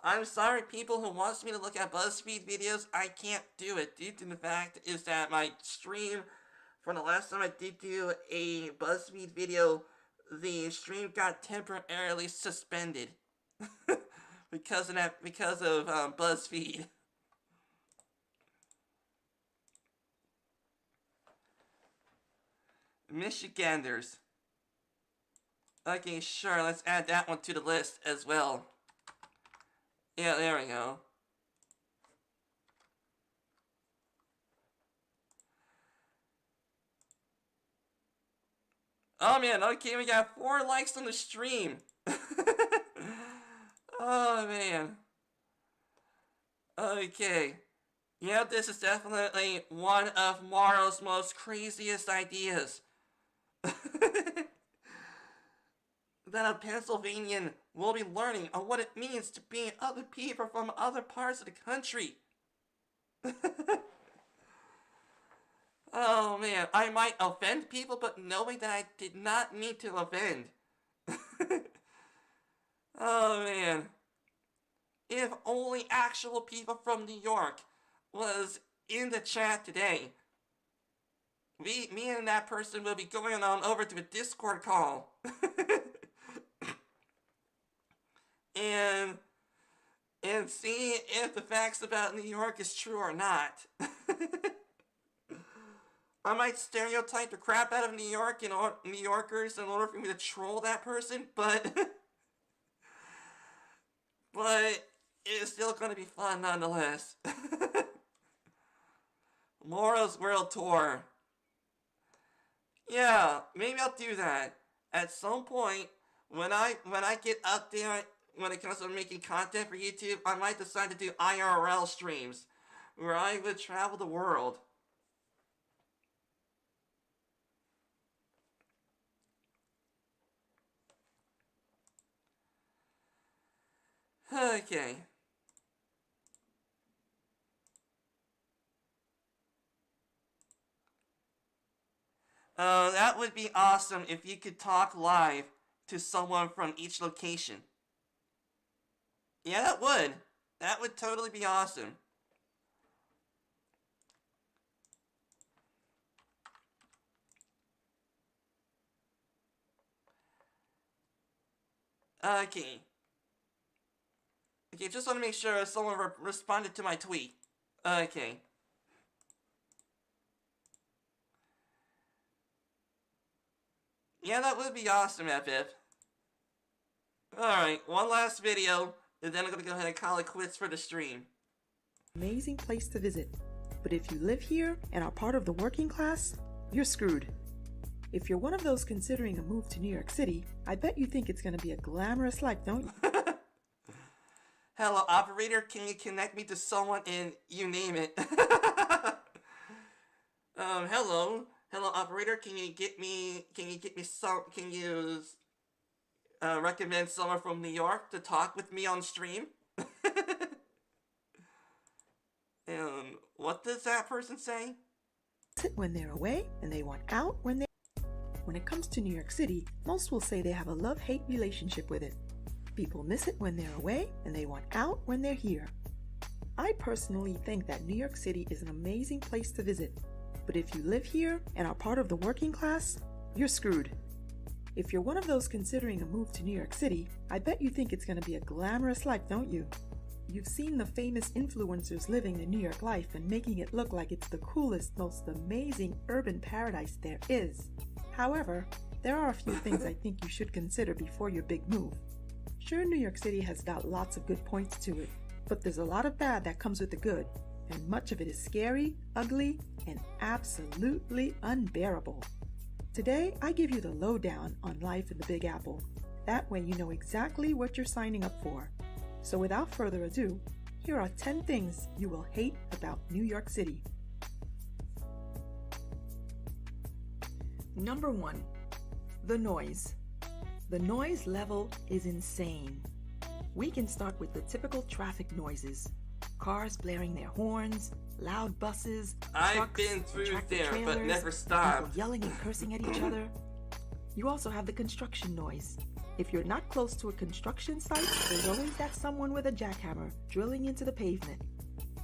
I'm sorry, people who wants me to look at BuzzFeed videos. I can't do it due to the fact is that my stream from the last time I did do a BuzzFeed video, the stream got temporarily suspended. because of BuzzFeed. Michiganders. Okay, sure, let's add that one to the list as well. Yeah, there we go. Oh man, okay, we got 4 likes on the stream. Oh man. Okay. Yeah, this is definitely one of Morrow's most craziest ideas. That a Pennsylvanian will be learning on what it means to be other people from other parts of the country. Oh man, I might offend people, but knowing that I did not mean to offend. Oh man. If only actual people from New York was in the chat today. Me and that person will be going on over to a Discord call. and see if the facts about New York is true or not. I might stereotype the crap out of New York and New Yorkers in order for me to troll that person, but but it's still gonna be fun nonetheless. Mora's World Tour. Yeah, maybe I'll do that at some point when I get up there. When it comes to making content for YouTube, I might decide to do IRL streams where I would travel the world. Okay. That would be awesome if you could talk live to someone from each location. Yeah, that would. That would totally be awesome. Okay. Okay, just want to make sure someone responded to my tweet. Okay. Yeah, that would be awesome, FF. Alright, one last video, and then I'm gonna go ahead and call it quits for the stream. Amazing place to visit. But if you live here and are part of the working class, you're screwed. If you're one of those considering a move to New York City, I bet you think it's gonna be a glamorous life, don't you? Hello, operator, can you connect me to someone in you name it? Hello, operator, can you recommend someone from New York to talk with me on stream? What does that person say? When they're away and they want out when they... When it comes to New York City, most will say they have a love-hate relationship with it. People miss it when they're away and they want out when they're here. I personally think that New York City is an amazing place to visit. But if you live here and are part of the working class, you're screwed. If you're one of those considering a move to New York City, I bet you think it's going to be a glamorous life, don't you? You've seen the famous influencers living the New York life and making it look like it's the coolest, most amazing urban paradise there is. However, there are a few things I think you should consider before your big move. Sure, New York City has got lots of good points to it, but there's a lot of bad that comes with the good, and much of it is scary, ugly, and absolutely unbearable. Today, I give you the lowdown on life in the Big Apple. That way you know exactly what you're signing up for. So without further ado, here are 10 things you will hate about New York City. Number 1. The noise. The noise level is insane. We can start with the typical traffic noises. Cars blaring their horns, loud buses, I've been through there, but never stopped. People yelling and cursing at each other. You also have the construction noise. If you're not close to a construction site, there's always that someone with a jackhammer drilling into the pavement.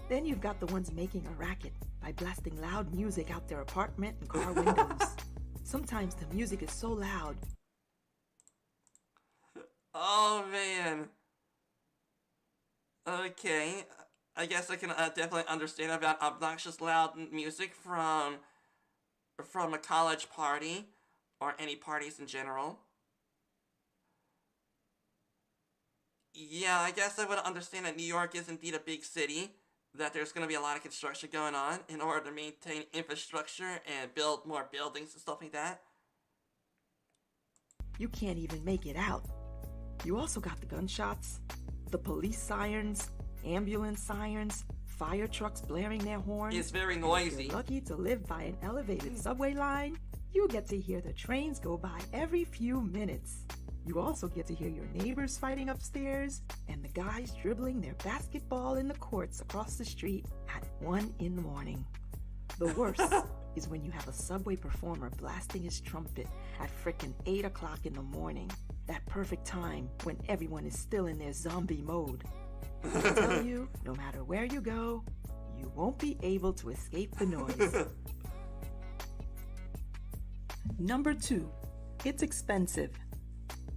Then you've got the ones making a racket by blasting loud music out their apartment and car windows. Sometimes the music is so loud. Oh man. Okay, I guess I can definitely understand about obnoxious loud music from a college party or any parties in general. Yeah, I guess I would understand that New York is indeed a big city, that there's going to be a lot of construction going on in order to maintain infrastructure and build more buildings and stuff like that. You can't even make it out. You also got the gunshots, the police sirens, ambulance sirens, fire trucks blaring their horns. It's very noisy. If you're lucky to live by an elevated subway line, you get to hear the trains go by every few minutes. You also get to hear your neighbors fighting upstairs and the guys dribbling their basketball in the courts across the street at 1 in the morning. The worst is when you have a subway performer blasting his trumpet at frickin' 8 o'clock in the morning. That perfect time when everyone is still in their zombie mode. I tell you, no matter where you go, you won't be able to escape the noise. Number 2, it's expensive.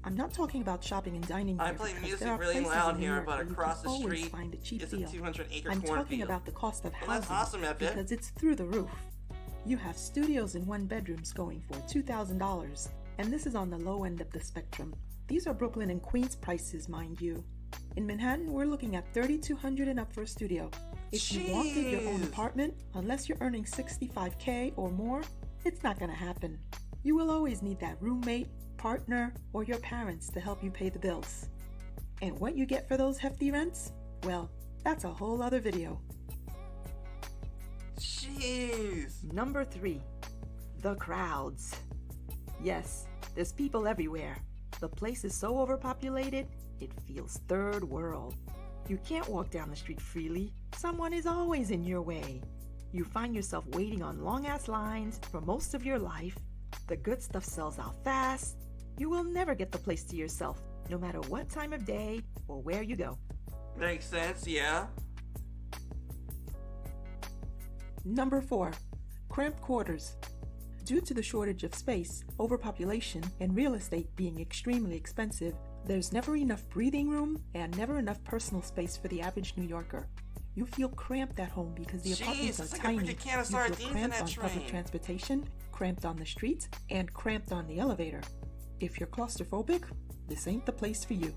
I'm not talking about shopping and dining here. I play because music there are really places loud in New here, York but where you across can the always street find a cheap is a deal. 200-acre I'm cornfield. talking about the cost of Well, housing that's awesome, Epic. because it's through the roof. You have studios and one bedrooms going for $2,000, and this is on the low end of the spectrum. These are Brooklyn and Queens prices, mind you. In Manhattan, we're looking at $3,200 and up for a studio. If you wanted your own apartment, unless you're earning $65K or more, it's not gonna happen. You will always need that roommate, partner, or your parents to help you pay the bills. And what you get for those hefty rents? Well, that's a whole other video. Jeez. Number 3, the crowds. Yes, there's people everywhere. The place is so overpopulated, it feels third world. You can't walk down the street freely. Someone is always in your way. You find yourself waiting on long-ass lines for most of your life. The good stuff sells out fast. You will never get the place to yourself, no matter what time of day or where you go. Makes sense, yeah. Number 4, cramped quarters. Due to the shortage of space, overpopulation, and real estate being extremely expensive, there's never enough breathing room and never enough personal space for the average New Yorker. You feel cramped at home because the apartments are like tiny. A can of You sardines feel in cramped that on train. public transportation, cramped on the streets, and cramped on the elevator. If you're claustrophobic, this ain't the place for you.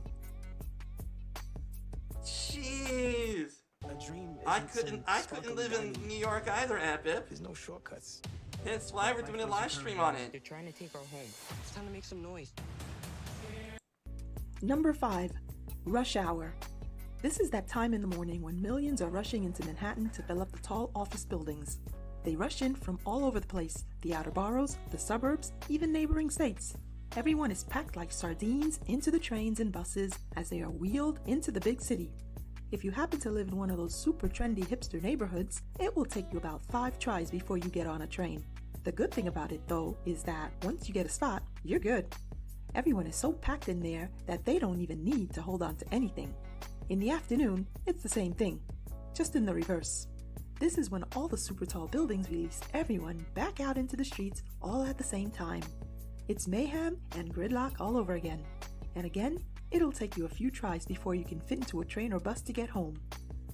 Jeez. I couldn't live in New York either, Apip. There's no shortcuts. Hence why we're doing a live stream on it. They're trying to take our home. It's time to make some noise. Number 5, rush hour. This is that time in the morning when millions are rushing into Manhattan to fill up the tall office buildings. They rush in from all over the place, the outer boroughs, the suburbs, even neighboring states. Everyone is packed like sardines into the trains and buses as they are wheeled into the big city. If you happen to live in one of those super trendy hipster neighborhoods, it will take you about 5 tries before you get on a train. The good thing about it, though, is that once you get a spot, you're good. Everyone is so packed in there that they don't even need to hold on to anything. In the afternoon, it's the same thing, just in the reverse. This is when all the super tall buildings release everyone back out into the streets all at the same time. It's mayhem and gridlock all over again. And again, it'll take you a few tries before you can fit into a train or bus to get home.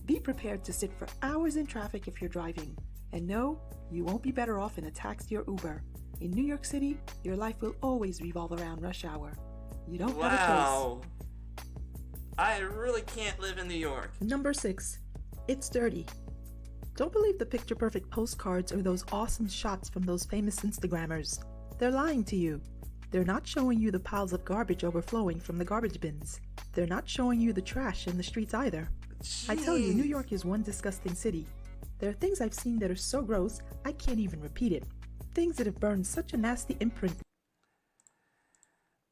Be prepared to sit for hours in traffic if you're driving. And no, you won't be better off in a taxi or Uber. In New York City, your life will always revolve around rush hour. You don't have a choice. I really can't live in New York. Number 6, it's dirty. Don't believe the picture-perfect postcards or those awesome shots from those famous Instagrammers. They're lying to you. They're not showing you the piles of garbage overflowing from the garbage bins. They're not showing you the trash in the streets either. I tell you, New York is one disgusting city. There are things I've seen that are so gross, I can't even repeat it. Things that have burned such a nasty imprint.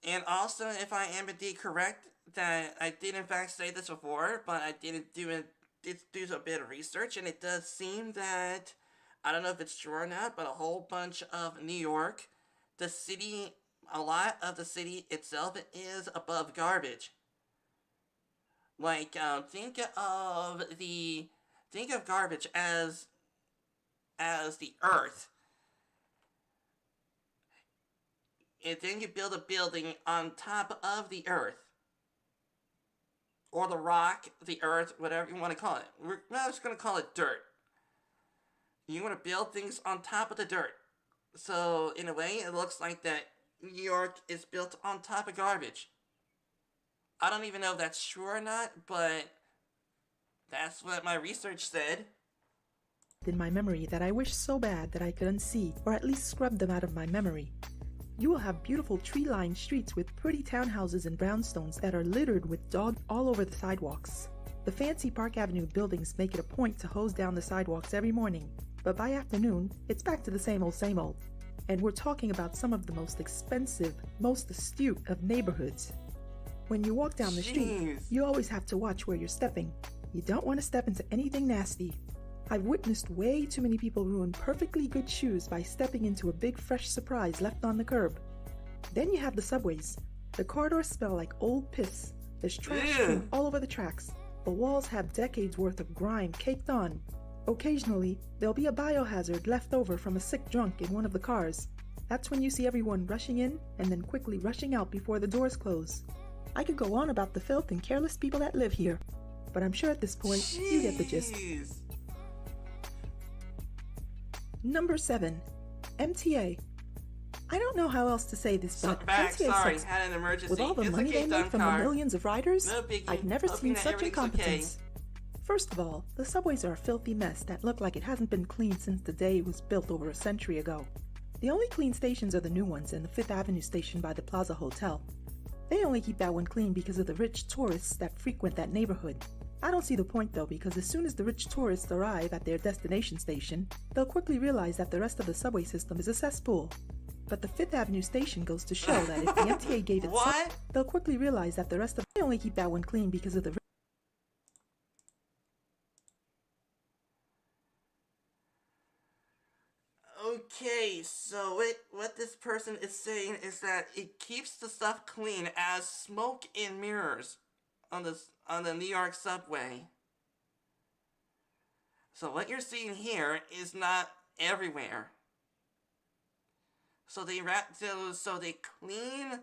And also, if I am indeed correct, that I did in fact say this before, but I did do a bit of research, and it does seem that, I don't know if it's true or not, but a whole bunch of New York, the city, a lot of the city itself is above garbage. Like, think of garbage as the earth. And then you build a building on top of the earth. Or the rock, the earth, whatever you want to call it. We're just going to call it dirt. You want to build things on top of the dirt. So, in a way, it looks like that New York is built on top of garbage. I don't even know if that's true or not, but that's what my research said. In my memory that I wish so bad that I could unsee, or at least scrub them out of my memory. You will have beautiful tree-lined streets with pretty townhouses and brownstones that are littered with dogs all over the sidewalks. The fancy Park Avenue buildings make it a point to hose down the sidewalks every morning, but by afternoon, it's back to the same old, same old. And we're talking about some of the most expensive, most astute of neighborhoods. When you walk down the street, you always have to watch where you're stepping. You don't want to step into anything nasty. I've witnessed way too many people ruin perfectly good shoes by stepping into a big fresh surprise left on the curb. Then you have the subways. The corridors smell like old piss. There's trash strewn all over the tracks. The walls have decades worth of grime caked on. Occasionally, there'll be a biohazard left over from a sick drunk in one of the cars. That's when you see everyone rushing in and then quickly rushing out before the doors close. I could go on about the filth and careless people that live here, but I'm sure at this point you get the gist. Number 7. MTA. I don't know how else to say this, but MTA sucks. Had an emergency. With all the money they make from the millions of riders, No biggie. I've never Hoping seen that such everything's incompetence. First of all, the subways are a filthy mess that look like it hasn't been cleaned since the day it was built over a century ago. The only clean stations are the new ones and the Fifth Avenue station by the Plaza Hotel. They only keep that one clean because of the rich tourists that frequent that neighborhood. I don't see the point though, because as soon as the rich tourists arrive at their destination station, they'll quickly realize that the rest of the subway system is a cesspool. But the Fifth Avenue station goes to show that if the MTA gave it they'll quickly realize that the rest of they only keep that one clean because of the Okay, so what this person is saying is that it keeps the stuff clean as smoke and mirrors on the New York subway. So what you're seeing here is not everywhere. So they clean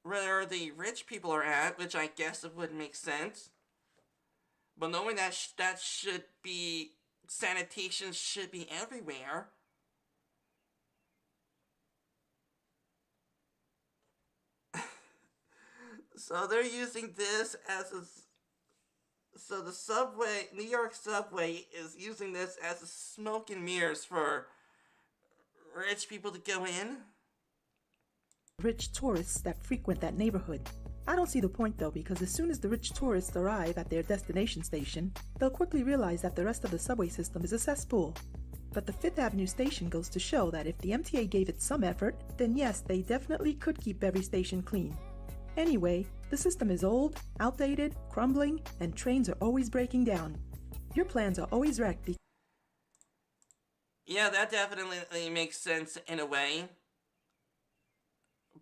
where the rich people are at, which I guess it would make sense. But knowing that that should be sanitation should be everywhere. So they're using this as a... So the subway, New York subway, is using this as a smoke and mirrors for rich people to go in. rich tourists that frequent that neighborhood. I don't see the point though, because as soon as the rich tourists arrive at their destination station, they'll quickly realize that the rest of the subway system is a cesspool. But the Fifth Avenue station goes to show that if the MTA gave it some effort, then yes, they definitely could keep every station clean. Anyway, the system is old, outdated, crumbling, and trains are always breaking down. Your plans are always wrecked. Yeah, that definitely makes sense in a way.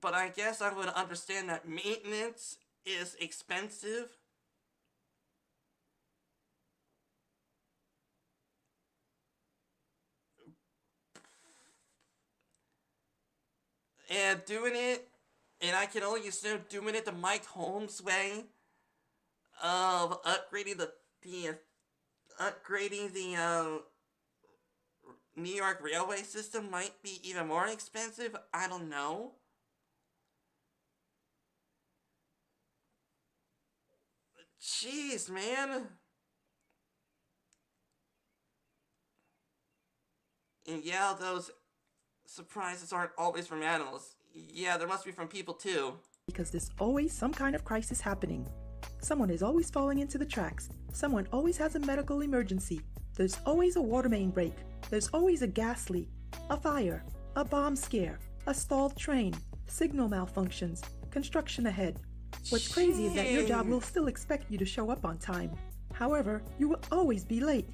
But I guess I would understand that maintenance is expensive. And doing it, and I can only assume doing it the Mike Holmes way of upgrading the New York railway system might be even more expensive. I don't know. Jeez, man. And yeah, those surprises aren't always from animals. Yeah, there must be from people too. Because there's always some kind of crisis happening. Someone is always falling into the tracks. Someone always has a medical emergency. There's always a water main break. There's always a gas leak, a fire, a bomb scare, a stalled train, signal malfunctions, construction ahead. What's crazy is that your job will still expect you to show up on time. However, you will always be late.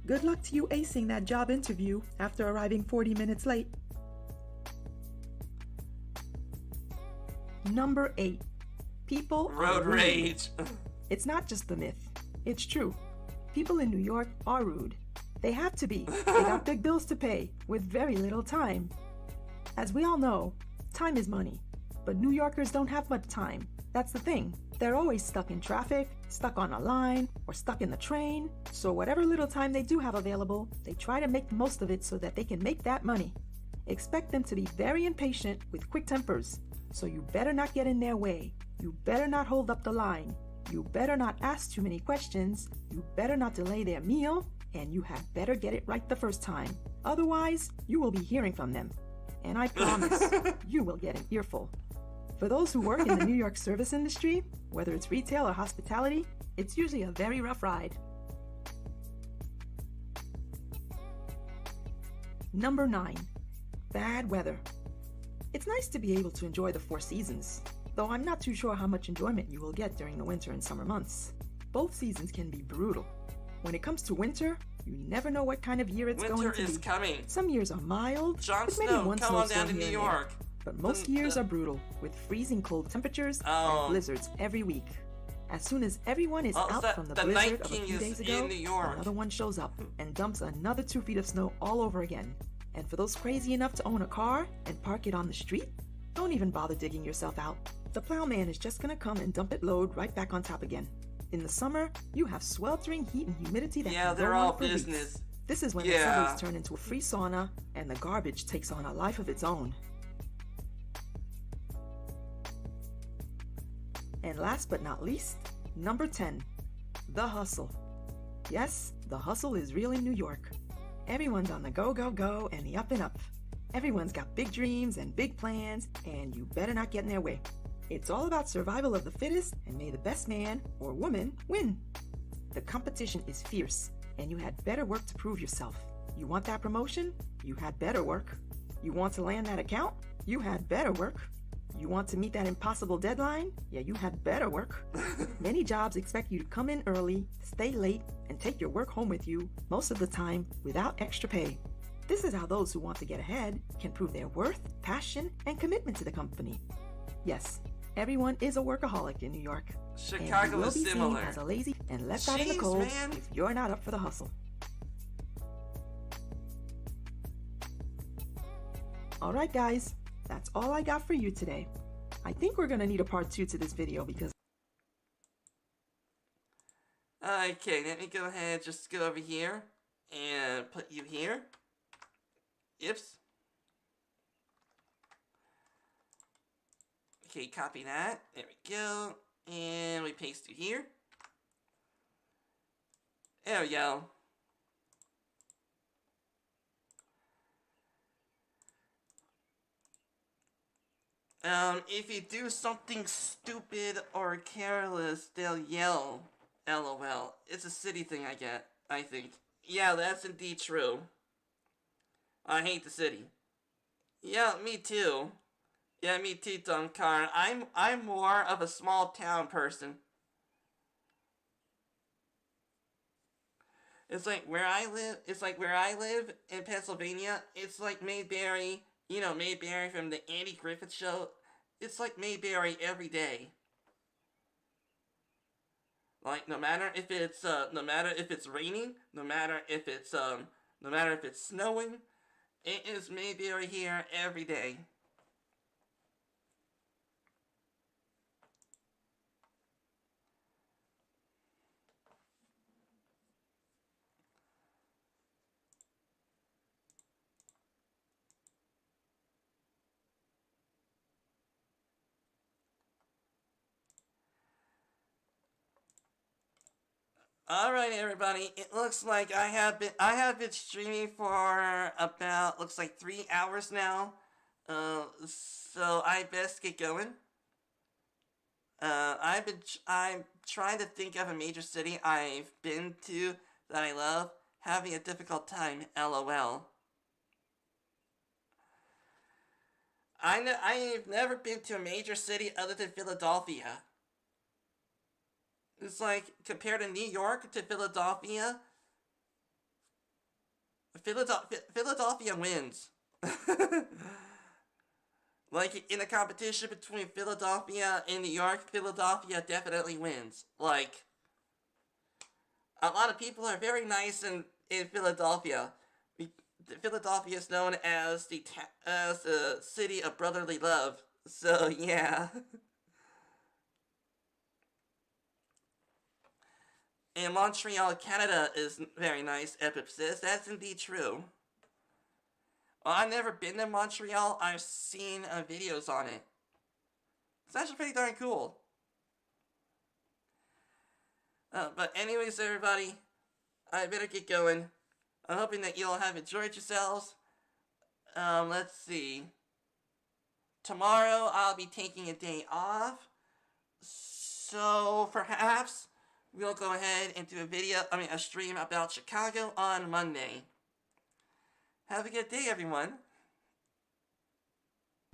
Good luck to you acing that job interview after arriving 40 minutes late. Number 8. People Road rage. It's not just the myth. It's true. People in New York are rude. They have to be. They got big bills to pay with very little time. As we all know, time is money. But New Yorkers don't have much time. That's the thing. They're always stuck in traffic, stuck on a line, or stuck in the train. So whatever little time they do have available, they try to make the most of it so that they can make that money. Expect them to be very impatient with quick tempers. So you better not get in their way. You better not hold up the line. You better not ask too many questions. You better not delay their meal. And you had better get it right the first time. Otherwise, you will be hearing from them. And I promise, you will get an earful. For those who work in the New York service industry, whether it's retail or hospitality, it's usually a very rough ride. Number 9. Bad weather. It's nice to be able to enjoy the 4 seasons, though I'm not too sure how much enjoyment you will get during the winter and summer months. Both seasons can be brutal. When it comes to winter, You never know what kind of year it's going to be. Winter is coming. Some years are mild, Jon with maybe Snow, one come on down snowstorm to New here and York. there. But most years are brutal, with freezing cold temperatures and blizzards every week. As soon as everyone is out from the blizzard of a few days ago, another one shows up and dumps another 2 feet of snow all over again. And for those crazy enough to own a car and park it on the street, don't even bother digging yourself out. The plowman is just gonna come and dump it load right back on top again. In the summer, you have sweltering heat and humidity that can they're go all on for business. weeks. This is when the suburbs turn into a free sauna and the garbage takes on a life of its own. And last but not least, number 10, the hustle. Yes, the hustle is real in New York. Everyone's on the go, go, go and the up and up. Everyone's got big dreams and big plans, and you better not get in their way. It's all about survival of the fittest, and may the best man or woman win. The competition is fierce, and you had better work to prove yourself. You want that promotion? You had better work. You want to land that account? You had better work. You want to meet that impossible deadline? Yeah, you had better work. Many jobs expect you to come in early, stay late, and take your work home with you, most of the time without extra pay. This is how those who want to get ahead can prove their worth, passion, and commitment to the company. Yes, everyone is a workaholic in New York. Chicago and you will is be similar. seen as a lazy and left out in the cold if you're not up for the hustle. Alright guys, that's all I got for you today. I think we're gonna need a part 2 to this video because... Okay, let me go ahead and just go over here and put you here. Oops. Okay, copy that. There we go. And we paste you here. There we go. If you do something stupid or careless, they'll yell. LOL. It's a city thing I think. Yeah, that's indeed true. I hate the city. Yeah, me too. Yeah, me too, Dunkar. I'm more of a small town person. It's like where I live in Pennsylvania, it's like Mayberry, you know, Mayberry from the Andy Griffith Show. It's like Mayberry every day. Like no matter if it's raining, no matter if it's snowing, it is Mayberry here every day. Alright everybody, it looks like I have been streaming for about, looks like 3 hours now. So I best get going. I'm trying to think of a major city I've been to that I love, having a difficult time, LOL. I've never been to a major city other than Philadelphia. It's like, compared to New York to Philadelphia, Philadelphia wins. Like, in a competition between Philadelphia and New York, Philadelphia definitely wins. Like, a lot of people are very nice in Philadelphia. Philadelphia is known as the city of brotherly love. So, yeah. And Montreal, Canada is very nice, Epipsis. That's indeed true. Well, I've never been to Montreal. I've seen videos on it. It's actually pretty darn cool. But anyways, everybody, I better get going. I'm hoping that you all have enjoyed yourselves. Let's see. Tomorrow, I'll be taking a day off. So, perhaps we'll go ahead and do a stream about Chicago on Monday. Have a good day, everyone.